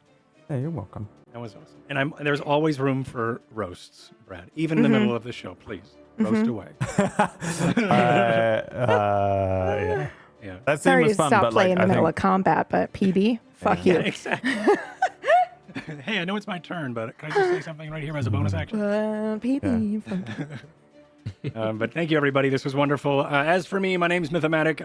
Yeah, you're welcome. That was awesome. And there's always room for roasts, Brad. Even in the middle of the show, please roast away. Yeah. Yeah. That scene Sorry was to fun, stop but playing like, in the I middle think of combat, but PB, fuck Yeah, you. exactly. Hey, I know it's my turn, but can I just say something right here as a bonus action? PB. fuck you. But thank you, everybody. This was wonderful. As for me, my name is Mythomatic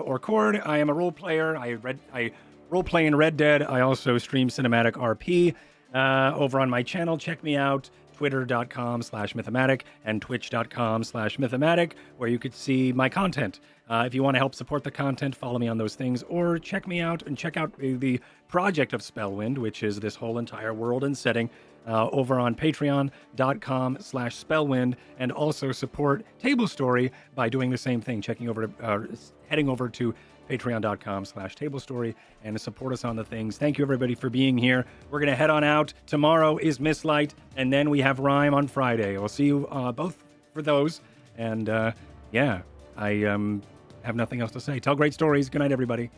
or Cord. I am a role player. I role play in Red Dead. I also stream cinematic RP. over on my channel. Check me out, twitter.com/mythematic and twitch.com/mythematic, where you could see my content. If you want to help support the content, follow me on those things, or check me out and check out the project of Spellwind, which is this whole entire world and setting, over on patreon.com/Spellwind, and also support Table Story by doing the same thing, heading over to patreon.com/Table Story and support us on the things. Thank you, everybody, for being here. We're going to head on out. Tomorrow is Mistlight, and then we have Rhyme on Friday. We'll see you both for those. And yeah, I have nothing else to say. Tell great stories. Good night, everybody.